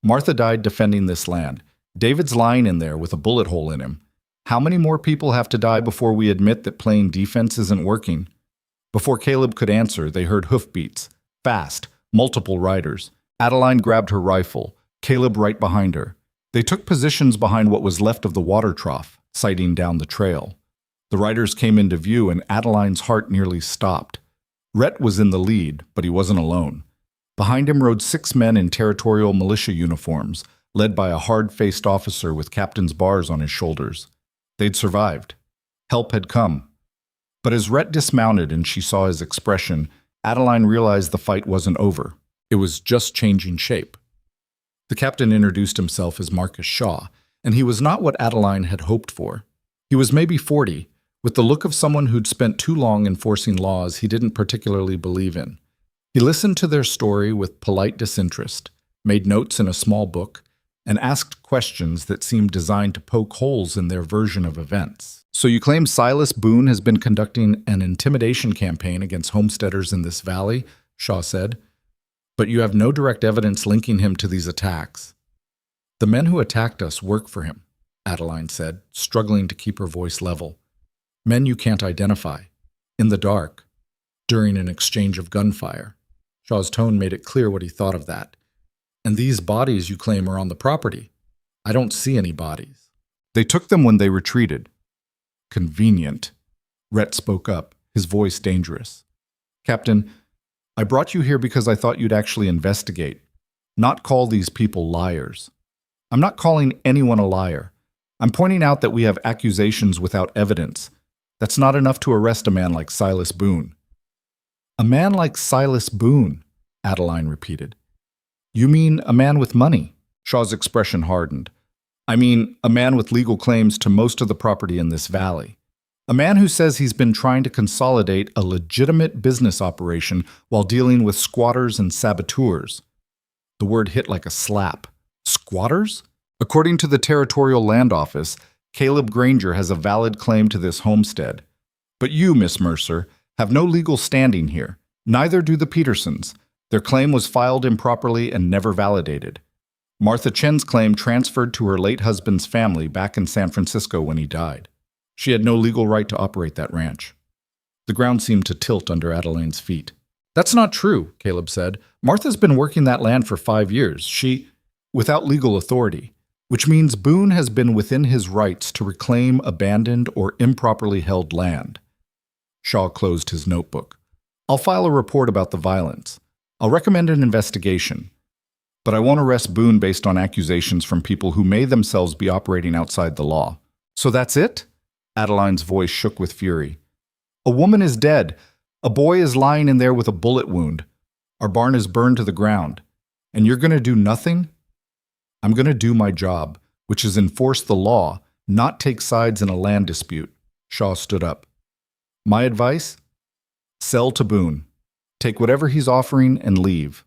Martha died defending this land. David's lying in there with a bullet hole in him. How many more people have to die before we admit that playing defense isn't working? Before Caleb could answer, they heard hoofbeats. Fast, multiple riders. Adeline grabbed her rifle, Caleb right behind her. They took positions behind what was left of the water trough, sighting down the trail. The riders came into view and Adeline's heart nearly stopped. Rhett was in the lead, but he wasn't alone. Behind him rode 6 men in territorial militia uniforms, led by a hard-faced officer with captain's bars on his shoulders. They'd survived. Help had come. But as Rhett dismounted and she saw his expression, Adeline realized the fight wasn't over. It was just changing shape. The captain introduced himself as Marcus Shaw, and he was not what Adeline had hoped for. He was maybe 40, with the look of someone who'd spent too long enforcing laws he didn't particularly believe in. He listened to their story with polite disinterest, made notes in a small book, and asked questions that seemed designed to poke holes in their version of events. So you claim Silas Boone has been conducting an intimidation campaign against homesteaders in this valley, Shaw said, but you have no direct evidence linking him to these attacks. The men who attacked us work for him, Adeline said, struggling to keep her voice level. Men you can't identify, in the dark, during an exchange of gunfire. Shaw's tone made it clear what he thought of that. And these bodies you claim are on the property. I don't see any bodies. They took them when they retreated. Convenient. Rhett spoke up, his voice dangerous. Captain, I brought you here because I thought you'd actually investigate, not call these people liars. I'm not calling anyone a liar. I'm pointing out that we have accusations without evidence. That's not enough to arrest a man like Silas Boone. A man like Silas Boone, Adeline repeated. You mean a man with money? Shaw's expression hardened. I mean a man with legal claims to most of the property in this valley. A man who says he's been trying to consolidate a legitimate business operation while dealing with squatters and saboteurs. The word hit like a slap. Squatters? According to the Territorial Land Office, Caleb Granger has a valid claim to this homestead. But you, Miss Mercer, have no legal standing here. Neither do the Petersons. Their claim was filed improperly and never validated. Martha Chen's claim transferred to her late husband's family back in San Francisco when he died. She had no legal right to operate that ranch. The ground seemed to tilt under Adeline's feet. That's not true, Caleb said. Martha's been working that land for 5 years. Without legal authority, which means Boone has been within his rights to reclaim abandoned or improperly held land. Shaw closed his notebook. I'll file a report about the violence. I'll recommend an investigation. But I won't arrest Boone based on accusations from people who may themselves be operating outside the law. So that's it? Adeline's voice shook with fury. A woman is dead. A boy is lying in there with a bullet wound. Our barn is burned to the ground. And you're going to do nothing? I'm going to do my job, which is enforce the law, not take sides in a land dispute. Shaw stood up. My advice? Sell to Boone. Take whatever he's offering and leave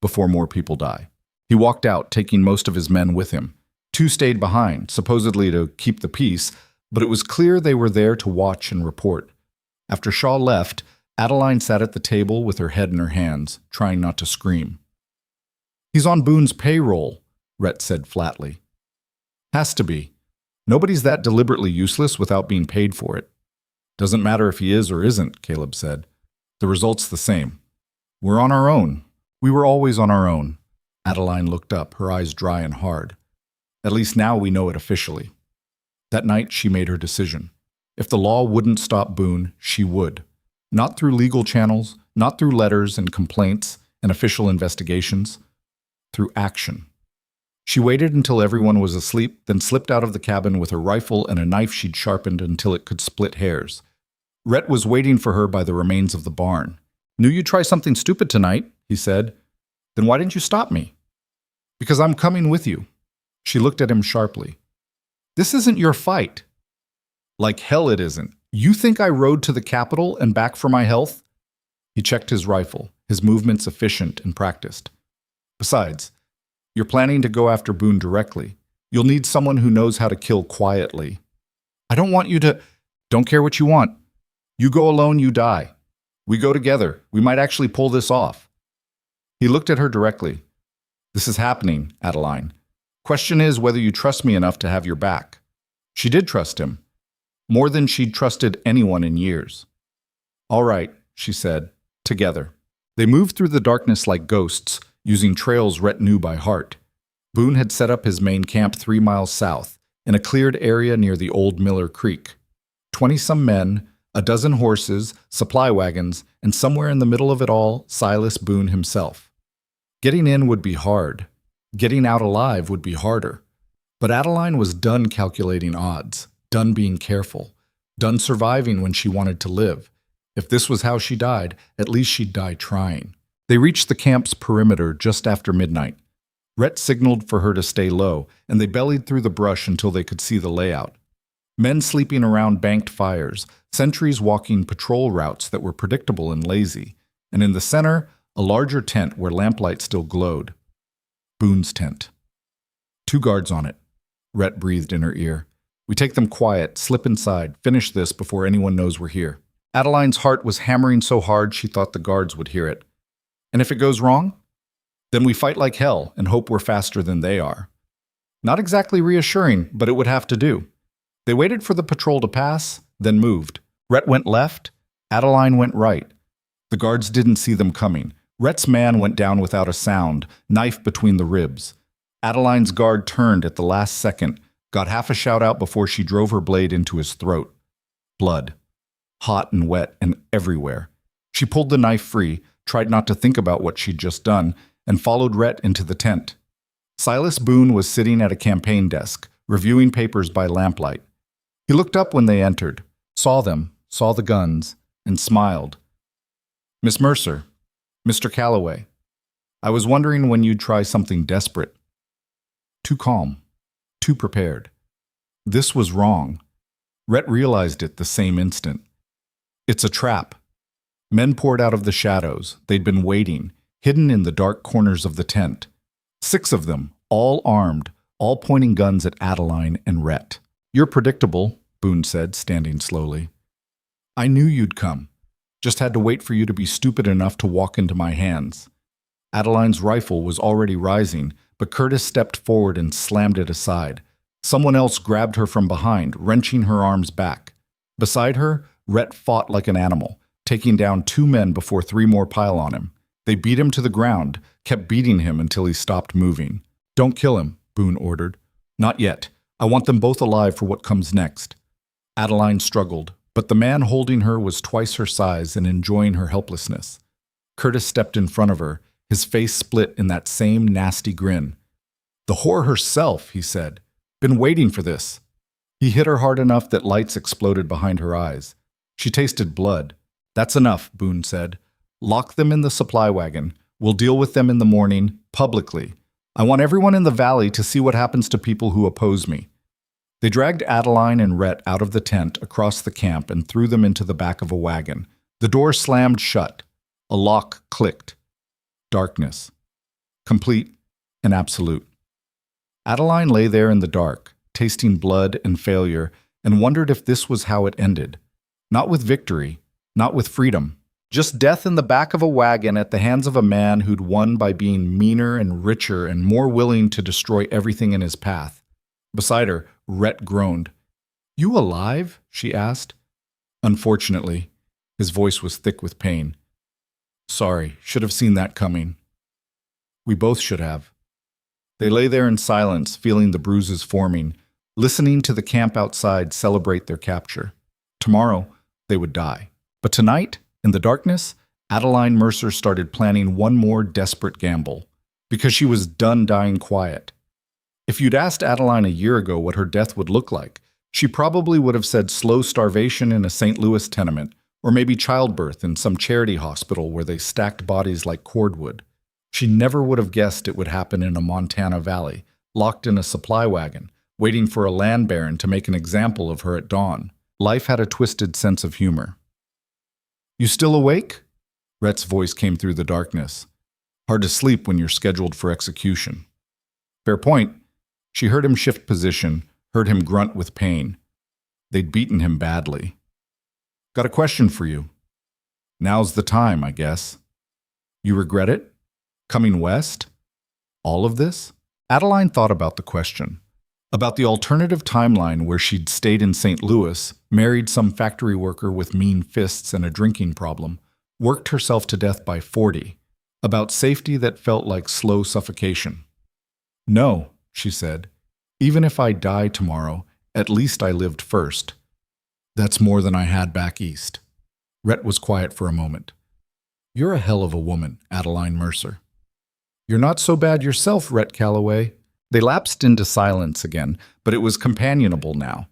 before more people die. He walked out, taking most of his men with him. 2 stayed behind, supposedly to keep the peace, but it was clear they were there to watch and report. After Shaw left, Adeline sat at the table with her head in her hands, trying not to scream. He's on Boone's payroll, Rhett said flatly. Has to be. Nobody's that deliberately useless without being paid for it. Doesn't matter if he is or isn't, Caleb said. The result's the same. We're on our own. We were always on our own. Adeline looked up, her eyes dry and hard. At least now we know it officially. That night she made her decision. If the law wouldn't stop Boone, she would. Not through legal channels, not through letters and complaints and official investigations, through action. She waited until everyone was asleep, then slipped out of the cabin with her rifle and a knife she'd sharpened until it could split hairs. Rhett was waiting for her by the remains of the barn. Knew you'd try something stupid tonight, he said. Then why didn't you stop me? Because I'm coming with you. She looked at him sharply. This isn't your fight. Like hell it isn't. You think I rode to the Capitol and back for my health? He checked his rifle, his movements efficient and practiced. Besides, you're planning to go after Boone directly. You'll need someone who knows how to kill quietly. I don't want you to... Don't care what you want. You go alone, you die. We go together. We might actually pull this off. He looked at her directly. This is happening, Adeline. Question is whether you trust me enough to have your back. She did trust him. More than she'd trusted anyone in years. All right, she said. Together. They moved through the darkness like ghosts, using trails Rhett knew by heart. Boone had set up his main camp 3 miles south, in a cleared area near the old Miller Creek. 20-some men, a dozen horses, supply wagons, and somewhere in the middle of it all, Silas Boone himself. Getting in would be hard. Getting out alive would be harder. But Adeline was done calculating odds, done being careful, done surviving when she wanted to live. If this was how she died, at least she'd die trying. They reached the camp's perimeter just after midnight. Rhett signaled for her to stay low, and they bellied through the brush until they could see the layout. Men sleeping around banked fires, sentries walking patrol routes that were predictable and lazy, and in the center, a larger tent where lamplight still glowed. Boone's tent. 2 guards on it. Rhett breathed in her ear. We take them quiet, slip inside, finish this before anyone knows we're here. Adeline's heart was hammering so hard she thought the guards would hear it. And if it goes wrong? Then we fight like hell and hope we're faster than they are. Not exactly reassuring, but it would have to do. They waited for the patrol to pass, then moved. Rhett went left, Adeline went right. The guards didn't see them coming. Rhett's man went down without a sound, knife between the ribs. Adeline's guard turned at the last second, got half a shout out before she drove her blade into his throat. Blood. Hot and wet and everywhere. She pulled the knife free, tried not to think about what she'd just done, and followed Rhett into the tent. Silas Boone was sitting at a campaign desk, reviewing papers by lamplight. He looked up when they entered, saw them, saw the guns, and smiled. Miss Mercer, Mr. Calloway, I was wondering when you'd try something desperate. Too calm, too prepared. This was wrong. Rhett realized it the same instant. It's a trap. Men poured out of the shadows. They'd been waiting, hidden in the dark corners of the tent. 6 of them, all armed, all pointing guns at Adeline and Rhett. You're predictable, Boone said, standing slowly. I knew you'd come. Just had to wait for you to be stupid enough to walk into my hands. Adeline's rifle was already rising, but Curtis stepped forward and slammed it aside. Someone else grabbed her from behind, wrenching her arms back. Beside her, Rhett fought like an animal, taking down 2 men before 3 more piled on him. They beat him to the ground, kept beating him until he stopped moving. Don't kill him, Boone ordered. Not yet. I want them both alive for what comes next. Adeline struggled, but the man holding her was twice her size and enjoying her helplessness. Curtis stepped in front of her, his face split in that same nasty grin. The whore herself, he said. Been waiting for this. He hit her hard enough that lights exploded behind her eyes. She tasted blood. That's enough, Boone said. Lock them in the supply wagon. We'll deal with them in the morning, publicly. I want everyone in the valley to see what happens to people who oppose me. They dragged Adeline and Rhett out of the tent across the camp and threw them into the back of a wagon. The door slammed shut. A lock clicked. Darkness. Complete and absolute. Adeline lay there in the dark, tasting blood and failure, and wondered if this was how it ended. Not with victory, not with freedom. Just death in the back of a wagon at the hands of a man who'd won by being meaner and richer and more willing to destroy everything in his path. Beside her, Rhett groaned. "You alive?" she asked. Unfortunately, his voice was thick with pain. "Sorry, should have seen that coming." "We both should have." They lay there in silence, feeling the bruises forming, listening to the camp outside celebrate their capture. Tomorrow, they would die. But tonight, in the darkness, Adeline Mercer started planning one more desperate gamble, because she was done dying quiet. If you'd asked Adeline a year ago what her death would look like, she probably would have said slow starvation in a St. Louis tenement, or maybe childbirth in some charity hospital where they stacked bodies like cordwood. She never would have guessed it would happen in a Montana valley, locked in a supply wagon, waiting for a land baron to make an example of her at dawn. Life had a twisted sense of humor. "You still awake?" Rhett's voice came through the darkness. "Hard to sleep when you're scheduled for execution." "Fair point." She heard him shift position, heard him grunt with pain. They'd beaten him badly. "Got a question for you." "Now's the time, I guess." "You regret it? Coming west? All of this?" Adeline thought about the question. About the alternative timeline where she'd stayed in St. Louis, married some factory worker with mean fists and a drinking problem, worked herself to death by 40. About safety that felt like slow suffocation. "No," she said. "Even if I die tomorrow, at least I lived first. That's more than I had back east." Rhett was quiet for a moment. "You're a hell of a woman, Adeline Mercer." "You're not so bad yourself, Rhett Calloway." They lapsed into silence again, but it was companionable now.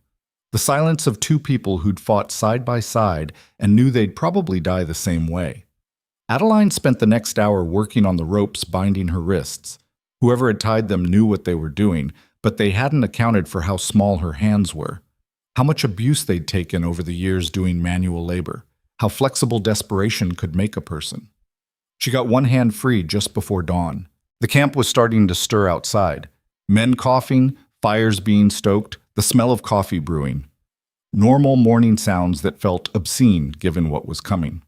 The silence of two people who'd fought side by side and knew they'd probably die the same way. Adeline spent the next hour working on the ropes binding her wrists. Whoever had tied them knew what they were doing, but they hadn't accounted for how small her hands were, how much abuse they'd taken over the years doing manual labor, how flexible desperation could make a person. She got one hand free just before dawn. The camp was starting to stir outside. Men coughing, fires being stoked, the smell of coffee brewing. Normal morning sounds that felt obscene given what was coming.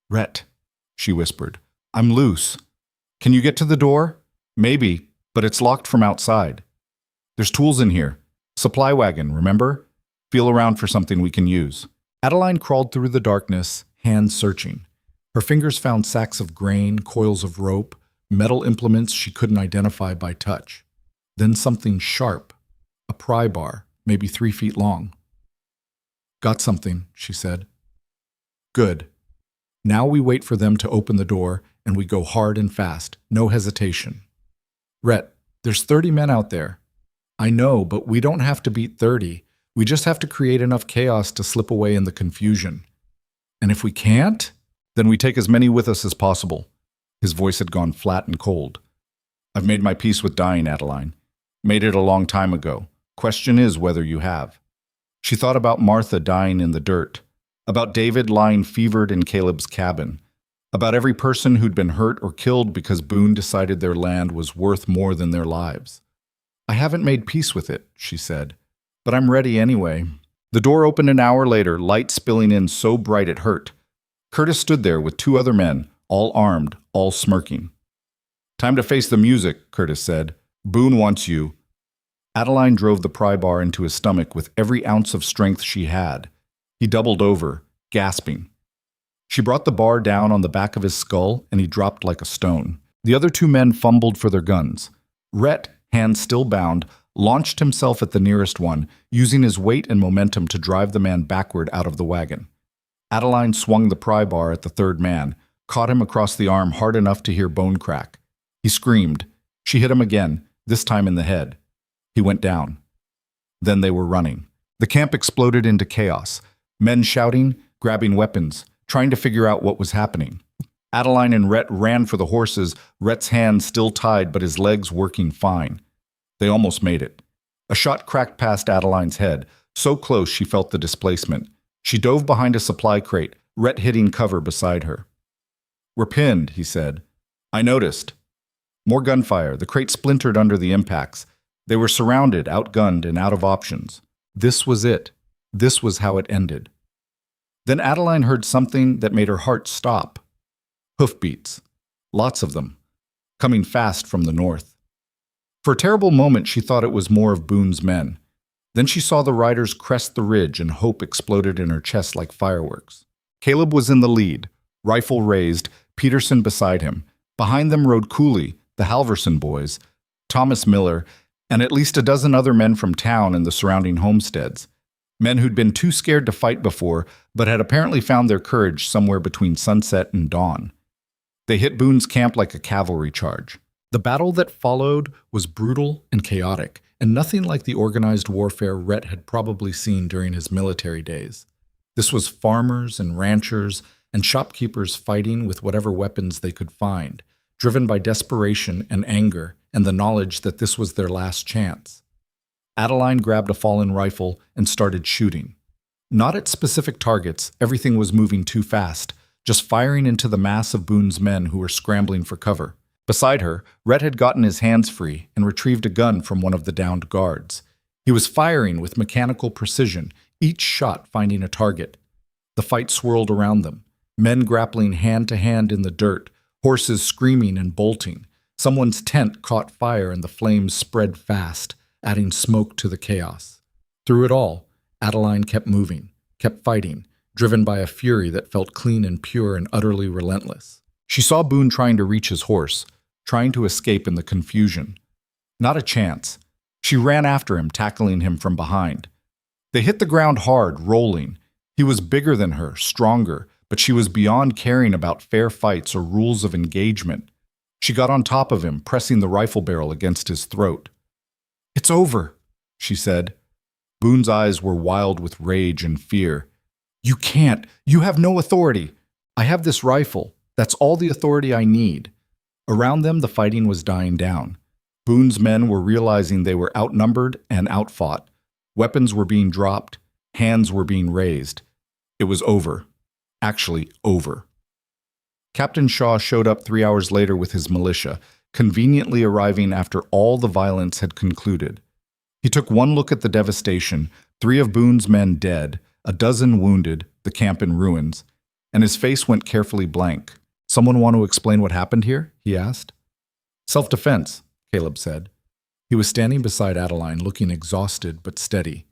"Rhett," she whispered, "I'm loose. Can you get to the door?" "Maybe, but it's locked from outside." "There's tools in here. Supply wagon, remember? Feel around for something we can use." Adeline crawled through the darkness, hands searching. Her fingers found sacks of grain, coils of rope, metal implements she couldn't identify by touch. Then something sharp, a pry bar, maybe 3 feet long. "Got something," she said. "Good. Now we wait for them to open the door, and we go hard and fast, no hesitation." "Rhett, there's 30 men out there." "I know, but we don't have to beat 30. We just have to create enough chaos to slip away in the confusion." "And if we can't?" "Then we take as many with us as possible." His voice had gone flat and cold. "I've made my peace with dying, Adeline. Made it a long time ago. Question is whether you have." She thought about Martha dying in the dirt, about David lying fevered in Caleb's cabin, about every person who'd been hurt or killed because Boone decided their land was worth more than their lives. "I haven't made peace with it," she said, "but I'm ready anyway." The door opened an hour later, light spilling in so bright it hurt. Curtis stood there with 2 other men, all armed, all smirking. "Time to face the music," Curtis said. "Boone wants you." Adeline drove the pry bar into his stomach with every ounce of strength she had. He doubled over, gasping. She brought the bar down on the back of his skull, and he dropped like a stone. The other 2 men fumbled for their guns. Rhett, hands still bound, launched himself at the nearest one, using his weight and momentum to drive the man backward out of the wagon. Adeline swung the pry bar at the 3rd man, caught him across the arm hard enough to hear bone crack. He screamed. She hit him again, this time in the head. He went down. Then they were running. The camp exploded into chaos. Men shouting, grabbing weapons, trying to figure out what was happening. Adeline and Rhett ran for the horses, Rhett's hands still tied but his legs working fine. They almost made it. A shot cracked past Adeline's head, so close she felt the displacement. She dove behind a supply crate, Rhett hitting cover beside her. "We're pinned," he said. "I noticed." More gunfire, the crate splintered under the impacts. They were surrounded, outgunned, and out of options. This was it. This was how it ended. Then Adeline heard something that made her heart stop. Hoofbeats. Lots of them. Coming fast from the north. For a terrible moment, she thought it was more of Boone's men. Then she saw the riders crest the ridge and hope exploded in her chest like fireworks. Caleb was in the lead, rifle raised, Peterson beside him. Behind them rode Cooley, the Halverson boys, Thomas Miller, and at least a dozen other men from town and the surrounding homesteads. Men who'd been too scared to fight before, but had apparently found their courage somewhere between sunset and dawn. They hit Boone's camp like a cavalry charge. The battle that followed was brutal and chaotic, and nothing like the organized warfare Rhett had probably seen during his military days. This was farmers and ranchers and shopkeepers fighting with whatever weapons they could find, driven by desperation and anger and the knowledge that this was their last chance. Adeline grabbed a fallen rifle and started shooting. Not at specific targets, everything was moving too fast, just firing into the mass of Boone's men who were scrambling for cover. Beside her, Rhett had gotten his hands free and retrieved a gun from one of the downed guards. He was firing with mechanical precision, each shot finding a target. The fight swirled around them, men grappling hand to hand in the dirt, horses screaming and bolting. Someone's tent caught fire and the flames spread fast, adding smoke to the chaos. Through it all, Adeline kept moving, kept fighting, driven by a fury that felt clean and pure and utterly relentless. She saw Boone trying to reach his horse, trying to escape in the confusion. Not a chance. She ran after him, tackling him from behind. They hit the ground hard, rolling. He was bigger than her, stronger, but she was beyond caring about fair fights or rules of engagement. She got on top of him, pressing the rifle barrel against his throat. "It's over," she said. Boone's eyes were wild with rage and fear. "You can't. You have no authority. I have this rifle. That's all the authority I need." Around them, the fighting was dying down. Boone's men were realizing they were outnumbered and outfought. Weapons were being dropped. Hands were being raised. It was over. Actually, over. Captain Shaw showed up 3 hours later with his militia, conveniently arriving after all the violence had concluded. He took one look at the devastation, 3 of Boone's men dead, a dozen wounded, the camp in ruins, and his face went carefully blank. "Someone want to explain what happened here?" he asked. "Self-defense," Caleb said. He was standing beside Adeline, looking exhausted but steady.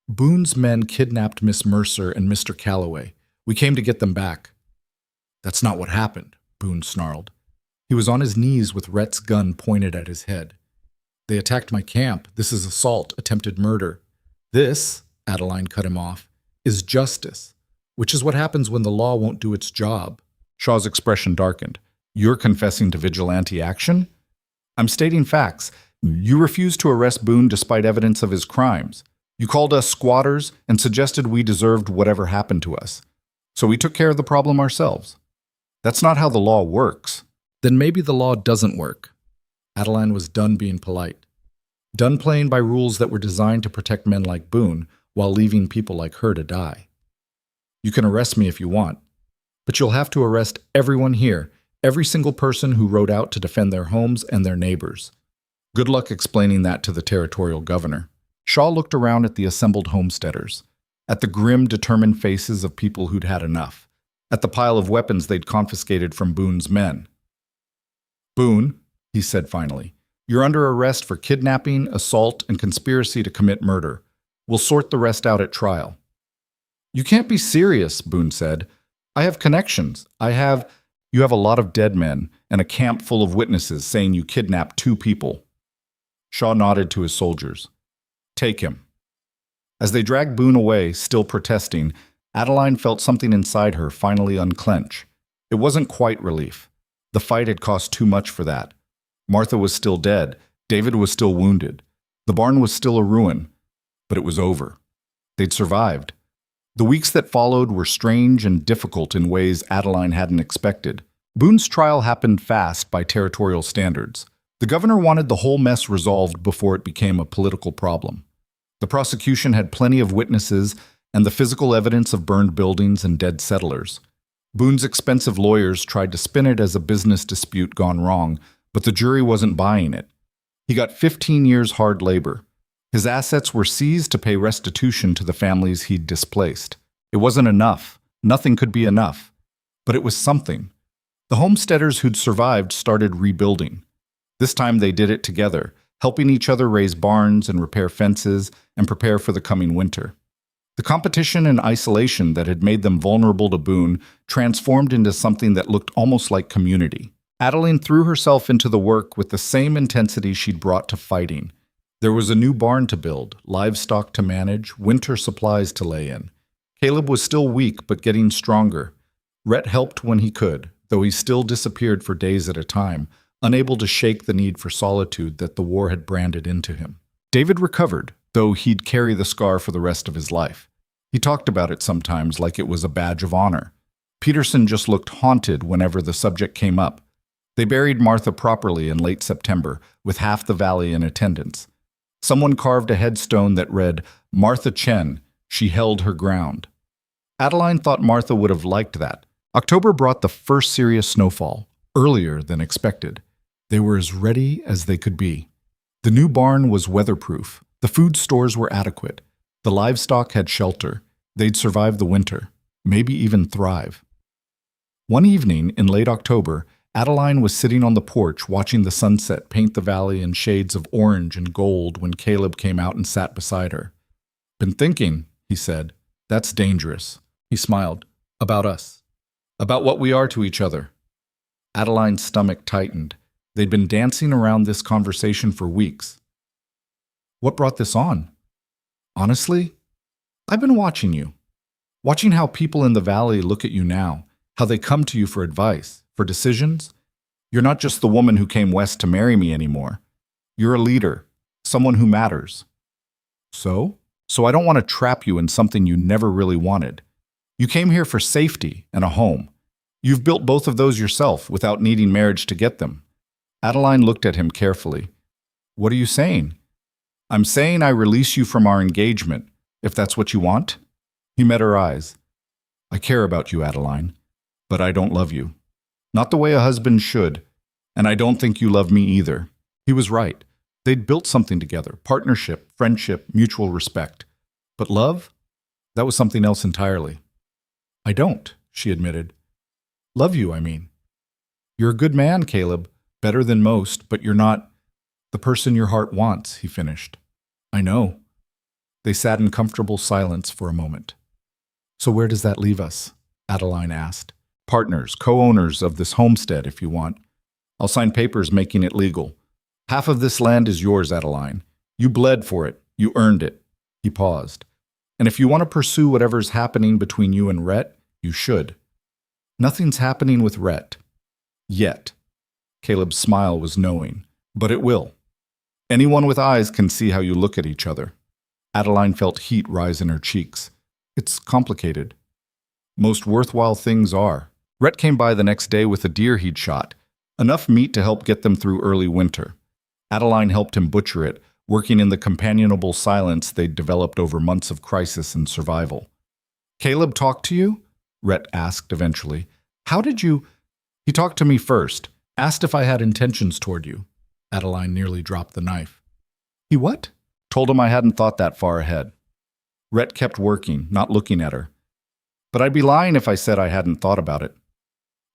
"Boone's men kidnapped Miss Mercer and Mr. Calloway. We came to get them back." "That's not what happened," Boone snarled. He was on his knees with Rhett's gun pointed at his head. "They attacked my camp. This is assault, attempted murder." "This," Adeline cut him off, "is justice, which is what happens when the law won't do its job." Shaw's expression darkened. "You're confessing to vigilante action?" "I'm stating facts. You refused to arrest Boone despite evidence of his crimes. You called us squatters and suggested we deserved whatever happened to us. So we took care of the problem ourselves. That's not how the law works." "Then maybe the law doesn't work." Adeline was done being polite. Done playing by rules that were designed to protect men like Boone while leaving people like her to die. "You can arrest me if you want, but you'll have to arrest everyone here, every single person who rode out to defend their homes and their neighbors. Good luck explaining that to the territorial governor." Shaw looked around at the assembled homesteaders, at the grim, determined faces of people who'd had enough, at the pile of weapons they'd confiscated from Boone's men. "Boone," he said finally, "you're under arrest for kidnapping, assault, and conspiracy to commit murder. We'll sort the rest out at trial." "You can't be serious," Boone said. "I have connections. You have a lot of dead men and a camp full of witnesses saying you kidnapped 2 people. Shaw nodded to his soldiers. "Take him." As they dragged Boone away, still protesting, Adeline felt something inside her finally unclench. It wasn't quite relief. The fight had cost too much for that. Martha was still dead. David was still wounded. The barn was still a ruin. But it was over. They'd survived. The weeks that followed were strange and difficult in ways Adeline hadn't expected. Boone's trial happened fast by territorial standards. The governor wanted the whole mess resolved before it became a political problem. The prosecution had plenty of witnesses and the physical evidence of burned buildings and dead settlers. Boone's expensive lawyers tried to spin it as a business dispute gone wrong, but the jury wasn't buying it. He got 15 years hard labor. His assets were seized to pay restitution to the families he'd displaced. It wasn't enough. Nothing could be enough. But it was something. The homesteaders who'd survived started rebuilding. This time they did it together, helping each other raise barns and repair fences and prepare for the coming winter. The competition and isolation that had made them vulnerable to Boone transformed into something that looked almost like community. Adeline threw herself into the work with the same intensity she'd brought to fighting. There was a new barn to build, livestock to manage, winter supplies to lay in. Caleb was still weak but getting stronger. Rhett helped when he could, though he still disappeared for days at a time, unable to shake the need for solitude that the war had branded into him. David recovered, though he'd carry the scar for the rest of his life. He talked about it sometimes like it was a badge of honor. Peterson just looked haunted whenever the subject came up. They buried Martha properly in late September, with half the valley in attendance. Someone carved a headstone that read, "Martha Chen, she held her ground." Adeline thought Martha would have liked that. October brought the first serious snowfall, earlier than expected. They were as ready as they could be. The new barn was weatherproof. The food stores were adequate. The livestock had shelter. They'd survive the winter, maybe even thrive. One evening in late October, Adeline was sitting on the porch watching the sunset paint the valley in shades of orange and gold when Caleb came out and sat beside her. "Been thinking," he said. "That's dangerous." He smiled. "About us. About what we are to each other." Adeline's stomach tightened. They'd been dancing around this conversation for weeks. "What brought this on?" "Honestly, I've been watching you. Watching how people in the valley look at you now, how they come to you for advice, for decisions. You're not just the woman who came west to marry me anymore. You're a leader, someone who matters. So I don't want to trap you in something you never really wanted. You came here for safety and a home. You've built both of those yourself without needing marriage to get them." Adeline looked at him carefully. "What are you saying?" "I'm saying I release you from our engagement, if that's what you want." He met her eyes. "I care about you, Adeline, but I don't love you. Not the way a husband should, and I don't think you love me either." He was right. They'd built something together, partnership, friendship, mutual respect. But love? That was something else entirely. "I don't," she admitted. "Love you, I mean. You're a good man, Caleb, better than most, but you're not the person your heart wants," he finished. "I know." They sat in comfortable silence for a moment. "So where does that leave us?" Adeline asked. "Partners, co-owners of this homestead, if you want. I'll sign papers making it legal. Half of this land is yours, Adeline. You bled for it. You earned it." He paused. "And if you want to pursue whatever's happening between you and Rhett, you should. Nothing's happening with Rhett. Yet." Caleb's smile was knowing. "But it will. Anyone with eyes can see how you look at each other." Adeline felt heat rise in her cheeks. "It's complicated." "Most worthwhile things are." Rhett came by the next day with a deer he'd shot, enough meat to help get them through early winter. Adeline helped him butcher it, working in the companionable silence they'd developed over months of crisis and survival. "Caleb talked to you?" Rhett asked eventually. "How did you—" "He talked to me first, asked if I had intentions toward you." Adeline nearly dropped the knife. "He what?" "Told him I hadn't thought that far ahead." Rhett kept working, not looking at her. "But I'd be lying if I said I hadn't thought about it."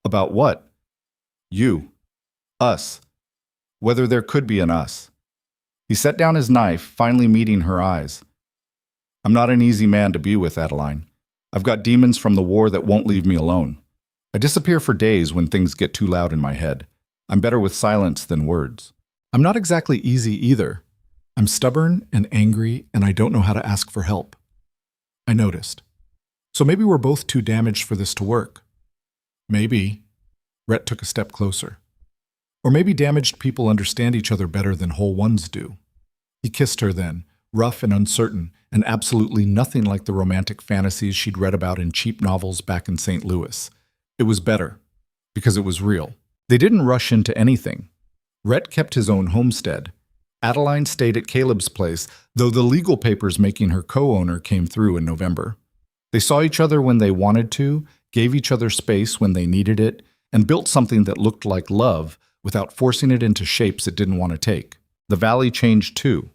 "About what?" "You. Us. Whether there could be an us." He set down his knife, finally meeting her eyes. "I'm not an easy man to be with, Adeline. I've got demons from the war that won't leave me alone. I disappear for days when things get too loud in my head. I'm better with silence than words. I'm not exactly easy either. I'm stubborn and angry, and I don't know how to ask for help." I noticed. "So maybe we're both too damaged for this to work." "Maybe." Rhett took a step closer. "Or maybe damaged people understand each other better than whole ones do." He kissed her then, rough and uncertain, and absolutely nothing like the romantic fantasies she'd read about in cheap novels back in St. Louis. It was better, because it was real. They didn't rush into anything. Rhett kept his own homestead. Adeline stayed at Caleb's place, though the legal papers making her co-owner came through in November. They saw each other when they wanted to, gave each other space when they needed it, and built something that looked like love without forcing it into shapes it didn't want to take. The valley changed too.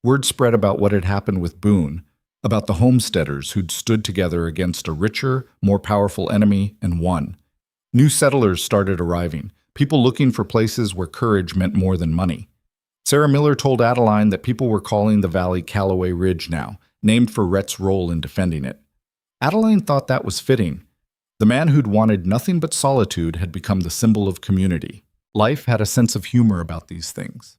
Word spread about what had happened with Boone, about the homesteaders who'd stood together against a richer, more powerful enemy and won. New settlers started arriving, people looking for places where courage meant more than money. Sarah Miller told Adeline that people were calling the valley Calloway Ridge now, named for Rhett's role in defending it. Adeline thought that was fitting. The man who'd wanted nothing but solitude had become the symbol of community. Life had a sense of humor about these things.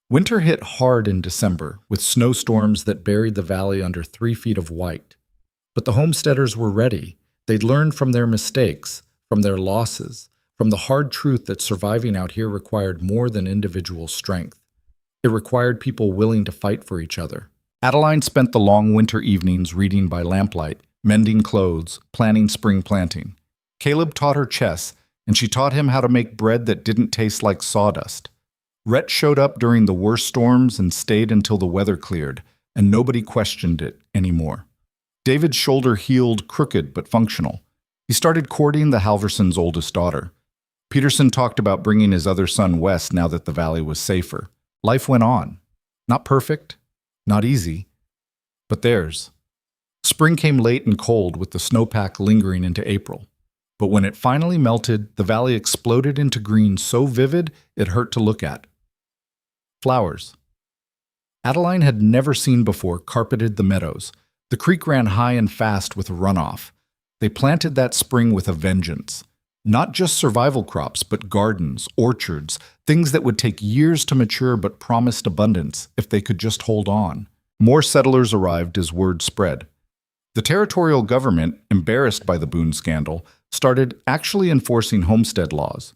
Winter hit hard in December, with snowstorms that buried the valley under 3 feet of white. But the homesteaders were ready. They'd learned from their mistakes, from their losses, from the hard truth that surviving out here required more than individual strength. It required people willing to fight for each other. Adeline spent the long winter evenings reading by lamplight, mending clothes, planning spring planting. Caleb taught her chess, and she taught him how to make bread that didn't taste like sawdust. Rhett showed up during the worst storms and stayed until the weather cleared, and nobody questioned it anymore. David's shoulder healed crooked but functional. He started courting the Halversons' oldest daughter. Peterson talked about bringing his other son west now that the valley was safer. Life went on. Not perfect, not easy, but theirs. Spring came late and cold, with the snowpack lingering into April. But when it finally melted, the valley exploded into green so vivid it hurt to look at. Flowers. Adeline had never seen before carpeted the meadows. The creek ran high and fast with a runoff. They planted that spring with a vengeance. Not just survival crops, but gardens, orchards, things that would take years to mature but promised abundance if they could just hold on. More settlers arrived as word spread. The territorial government, embarrassed by the Boone scandal, started actually enforcing homestead laws.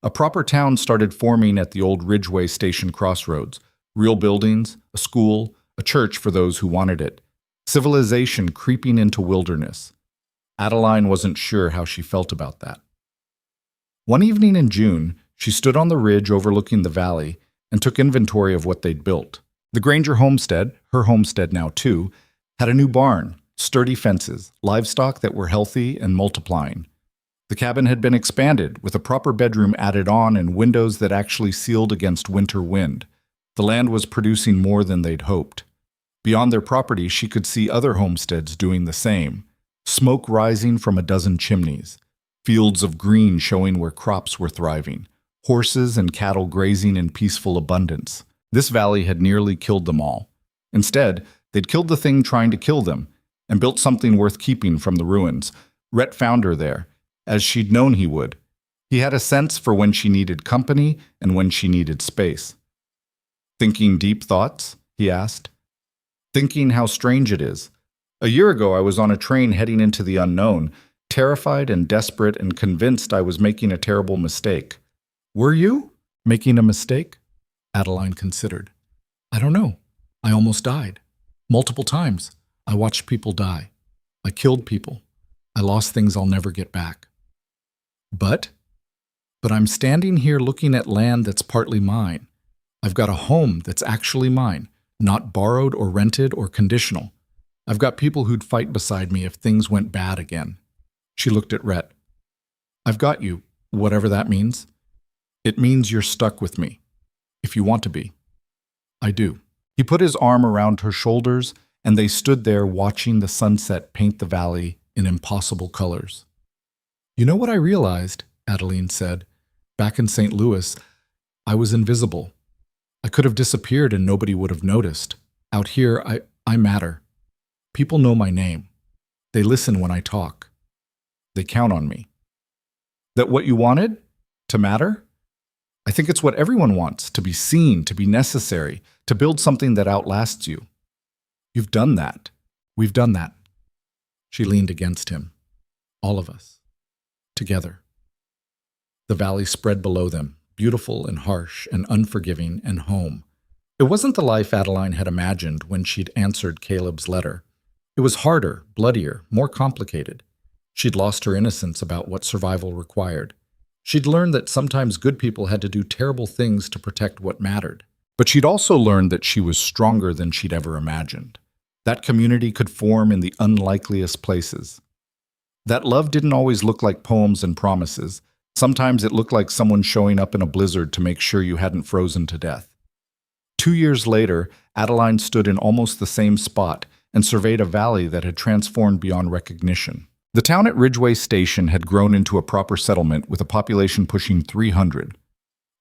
A proper town started forming at the old Ridgeway Station crossroads. Real buildings, a school, a church for those who wanted it. Civilization creeping into wilderness. Adeline wasn't sure how she felt about that. One evening in June, she stood on the ridge overlooking the valley and took inventory of what they'd built. The Granger homestead, her homestead now too, had a new barn, sturdy fences, livestock that were healthy and multiplying. The cabin had been expanded, with a proper bedroom added on and windows that actually sealed against winter wind. The land was producing more than they'd hoped. Beyond their property, she could see other homesteads doing the same. Smoke rising from a dozen chimneys. Fields of green showing where crops were thriving. Horses and cattle grazing in peaceful abundance. This valley had nearly killed them all. Instead, they'd killed the thing trying to kill them, and built something worth keeping from the ruins. Rhett found her there, as she'd known he would. He had a sense for when she needed company and when she needed space. "Thinking deep thoughts?" he asked. "Thinking how strange it is. A year ago I was on a train heading into the unknown, terrified and desperate and convinced I was making a terrible mistake." "Were you? Making a mistake?" Adeline considered. "I don't know. I almost died. Multiple times. I watched people die. I killed people. I lost things I'll never get back. But I'm standing here looking at land that's partly mine. I've got a home that's actually mine, not borrowed or rented or conditional. I've got people who'd fight beside me if things went bad again." She looked at Rhett. "I've got you, whatever that means. It means you're stuck with me, if you want to be." "I do." He put his arm around her shoulders, and they stood there watching the sunset paint the valley in impossible colors. "You know what I realized," Adeline said. "Back in St. Louis, I was invisible. I could have disappeared and nobody would have noticed. Out here, I matter. People know my name. They listen when I talk. They count on me." "That what you wanted? To matter?" "I think it's what everyone wants, to be seen, to be necessary, to build something that outlasts you. You've done that. We've done that." She leaned against him. "All of us. Together." The valley spread below them, beautiful and harsh and unforgiving and home. It wasn't the life Adeline had imagined when she'd answered Caleb's letter. It was harder, bloodier, more complicated. She'd lost her innocence about what survival required. She'd learned that sometimes good people had to do terrible things to protect what mattered. But she'd also learned that she was stronger than she'd ever imagined. That community could form in the unlikeliest places. That love didn't always look like poems and promises. Sometimes it looked like someone showing up in a blizzard to make sure you hadn't frozen to death. 2 years later, Adeline stood in almost the same spot and surveyed a valley that had transformed beyond recognition. The town at Ridgeway Station had grown into a proper settlement with a population pushing 300.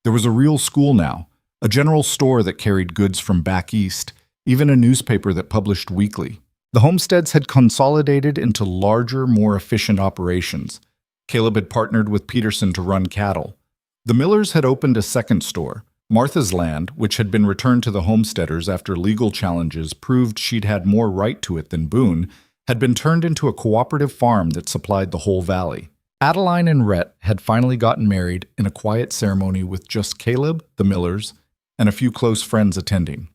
There was a real school now, a general store that carried goods from back east, even a newspaper that published weekly. The homesteads had consolidated into larger, more efficient operations. Caleb had partnered with Peterson to run cattle. The Millers had opened a second store. Martha's land, which had been returned to the homesteaders after legal challenges proved she'd had more right to it than Boone, had been turned into a cooperative farm that supplied the whole valley. Adeline and Rhett had finally gotten married in a quiet ceremony with just Caleb, the Millers, and a few close friends attending.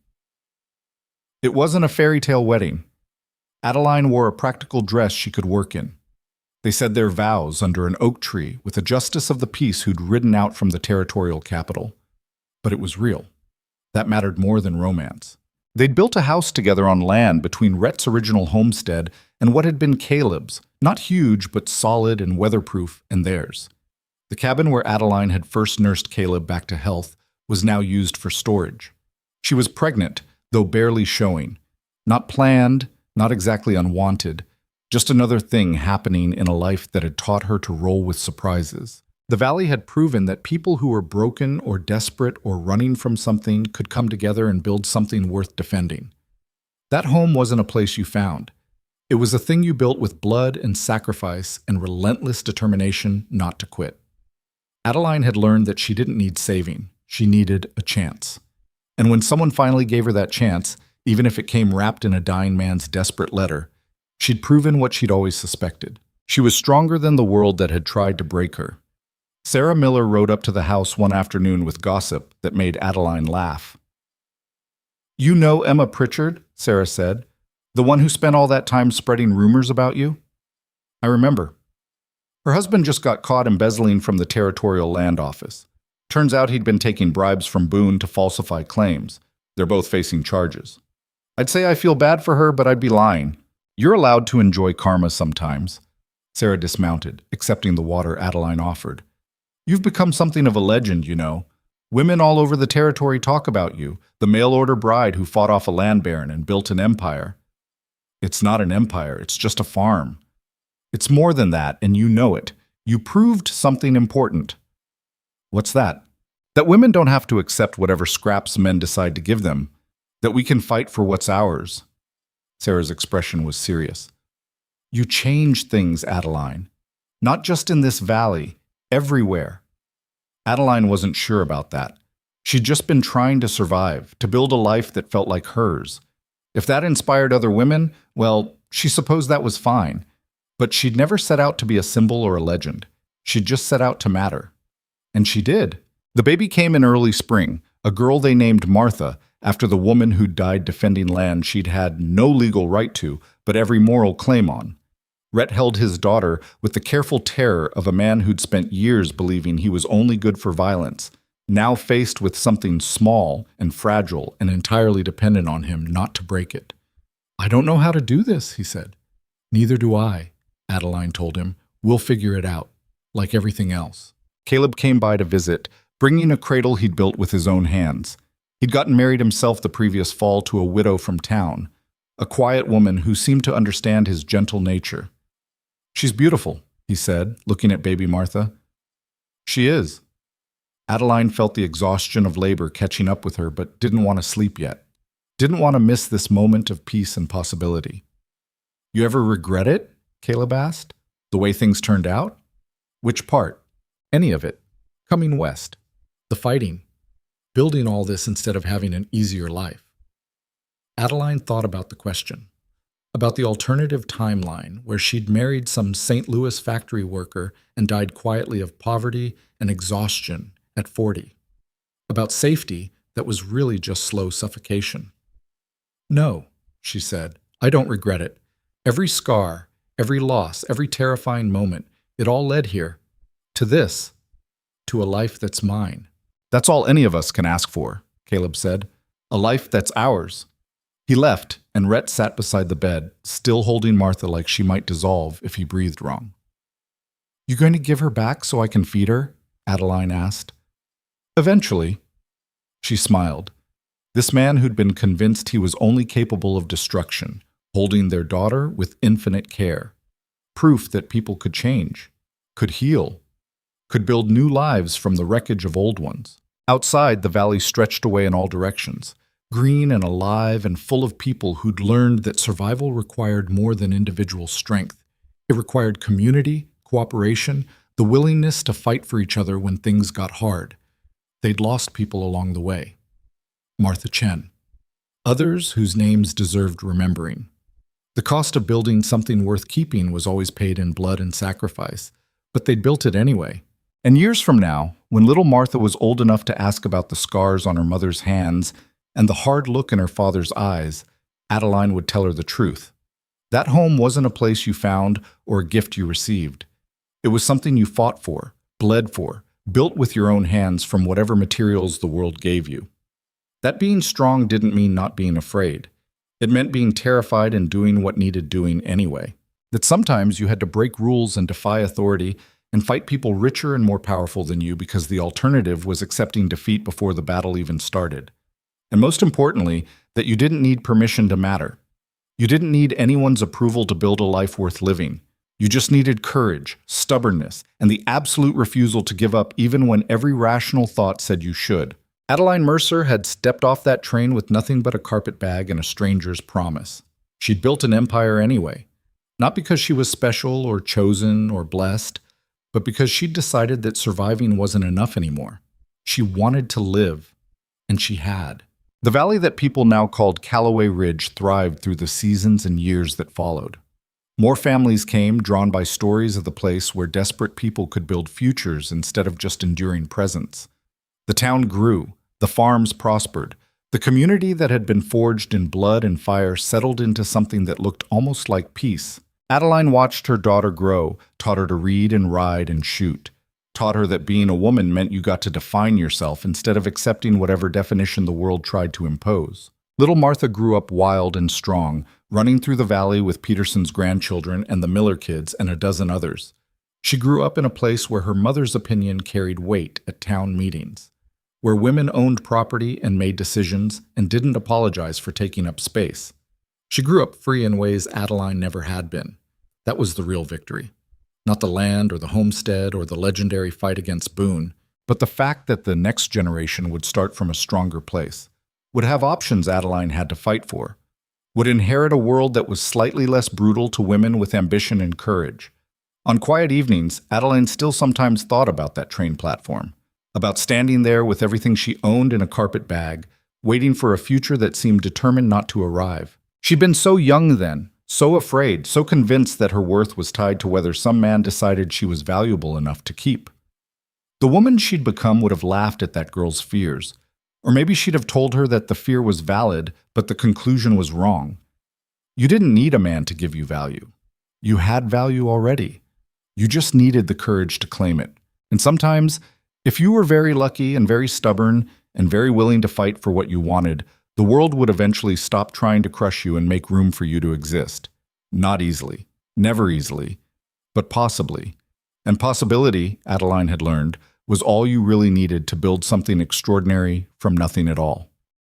It wasn't a fairy tale wedding. Adeline wore a practical dress she could work in. They said their vows under an oak tree with a justice of the peace who'd ridden out from the territorial capital. But it was real. That mattered more than romance. They'd built a house together on land between Rhett's original homestead and what had been Caleb's, not huge but solid and weatherproof, and theirs. The cabin where Adeline had first nursed Caleb back to health was now used for storage. She was pregnant, though barely showing. Not planned, not exactly unwanted, just another thing happening in a life that had taught her to roll with surprises. The valley had proven that people who were broken or desperate or running from something could come together and build something worth defending. That home wasn't a place you found. It was a thing you built with blood and sacrifice and relentless determination not to quit. Adeline had learned that she didn't need saving. She needed a chance. And when someone finally gave her that chance, even if it came wrapped in a dying man's desperate letter, she'd proven what she'd always suspected. She was stronger than the world that had tried to break her. Sarah Miller rode up to the house one afternoon with gossip that made Adeline laugh. "You know Emma Pritchard," Sarah said, "the one who spent all that time spreading rumors about you?" "I remember. Her husband just got caught embezzling from the Territorial Land Office. Turns out he'd been taking bribes from Boone to falsify claims. They're both facing charges. I'd say I feel bad for her, but I'd be lying. You're allowed to enjoy karma sometimes." Sarah dismounted, accepting the water Adeline offered. "You've become something of a legend, you know. Women all over the territory talk about you, the mail-order bride who fought off a land baron and built an empire." "It's not an empire, it's just a farm." "It's more than that, and you know it. You proved something important." "What's that?" "That women don't have to accept whatever scraps men decide to give them. That we can fight for what's ours." Sarah's expression was serious. "You changed things, Adeline. Not just in this valley. Everywhere." Adeline wasn't sure about that. She'd just been trying to survive, to build a life that felt like hers. If that inspired other women, well, she supposed that was fine. But she'd never set out to be a symbol or a legend. She'd just set out to matter. And she did. The baby came in early spring, a girl they named Martha, after the woman who'd died defending land she'd had no legal right to, but every moral claim on. Rhett held his daughter with the careful terror of a man who'd spent years believing he was only good for violence, now faced with something small and fragile and entirely dependent on him not to break it. "I don't know how to do this," he said. "Neither do I," Adeline told him. "We'll figure it out, like everything else." Caleb came by to visit, bringing a cradle he'd built with his own hands. He'd gotten married himself the previous fall to a widow from town, a quiet woman who seemed to understand his gentle nature. "She's beautiful," he said, looking at baby Martha. "She is." Adeline felt the exhaustion of labor catching up with her, but didn't want to sleep yet. Didn't want to miss this moment of peace and possibility. "You ever regret it?" Caleb asked. "The way things turned out?" "Which part?" "Any of it. Coming west. The fighting. Building all this instead of having an easier life." Adeline thought about the question. About the alternative timeline where she'd married some St. Louis factory worker and died quietly of poverty and exhaustion at 40. About safety that was really just slow suffocation. "No," she said, "I don't regret it. Every scar, every loss, every terrifying moment, it all led here. To this. To a life that's mine." "That's all any of us can ask for," Caleb said. "A life that's ours." He left, and Rhett sat beside the bed, still holding Martha like she might dissolve if he breathed wrong. "You going to give her back so I can feed her?" Adeline asked. "Eventually." She smiled. This man who'd been convinced he was only capable of destruction, holding their daughter with infinite care. Proof that people could change, could heal, could build new lives from the wreckage of old ones. Outside, the valley stretched away in all directions, green and alive and full of people who'd learned that survival required more than individual strength. It required community, cooperation, the willingness to fight for each other when things got hard. They'd lost people along the way. Martha Chen. Others whose names deserved remembering. The cost of building something worth keeping was always paid in blood and sacrifice, but they'd built it anyway. And years from now, when little Martha was old enough to ask about the scars on her mother's hands and the hard look in her father's eyes, Adeline would tell her the truth. That home wasn't a place you found or a gift you received. It was something you fought for, bled for, built with your own hands from whatever materials the world gave you. That being strong didn't mean not being afraid. It meant being terrified and doing what needed doing anyway. That sometimes you had to break rules and defy authority and fight people richer and more powerful than you because the alternative was accepting defeat before the battle even started. And most importantly, that you didn't need permission to matter. You didn't need anyone's approval to build a life worth living. You just needed courage, stubbornness, and the absolute refusal to give up even when every rational thought said you should. Adeline Mercer had stepped off that train with nothing but a carpet bag and a stranger's promise. She'd built an empire anyway, not because she was special or chosen or blessed, but because she'd decided that surviving wasn't enough anymore. She wanted to live, and she had. The valley that people now called Cowboy Ridge thrived through the seasons and years that followed. More families came, drawn by stories of the place where desperate people could build futures instead of just enduring presents. The town grew, the farms prospered. The community that had been forged in blood and fire settled into something that looked almost like peace. Adeline watched her daughter grow, taught her to read and ride and shoot, taught her that being a woman meant you got to define yourself instead of accepting whatever definition the world tried to impose. Little Martha grew up wild and strong, running through the valley with Peterson's grandchildren and the Miller kids and a dozen others. She grew up in a place where her mother's opinion carried weight at town meetings, where women owned property and made decisions and didn't apologize for taking up space. She grew up free in ways Adeline never had been. That was the real victory. Not the land or the homestead or the legendary fight against Boone, but the fact that the next generation would start from a stronger place, would have options Adeline had to fight for, would inherit a world that was slightly less brutal to women with ambition and courage. On quiet evenings, Adeline still sometimes thought about that train platform, about standing there with everything she owned in a carpet bag, waiting for a future that seemed determined not to arrive. She'd been so young then, so afraid, so convinced that her worth was tied to whether some man decided she was valuable enough to keep. The woman she'd become would have laughed at that girl's fears, or maybe she'd have told her that the fear was valid, but the conclusion was wrong. You didn't need a man to give you value. You had value already. You just needed the courage to claim it. And sometimes, if you were very lucky and very stubborn and very willing to fight for what you wanted, the world would eventually stop trying to crush you and make room for you to exist. Not easily, never easily, but possibly. And possibility, Adeline had learned, was all you really needed to build something extraordinary from nothing at all.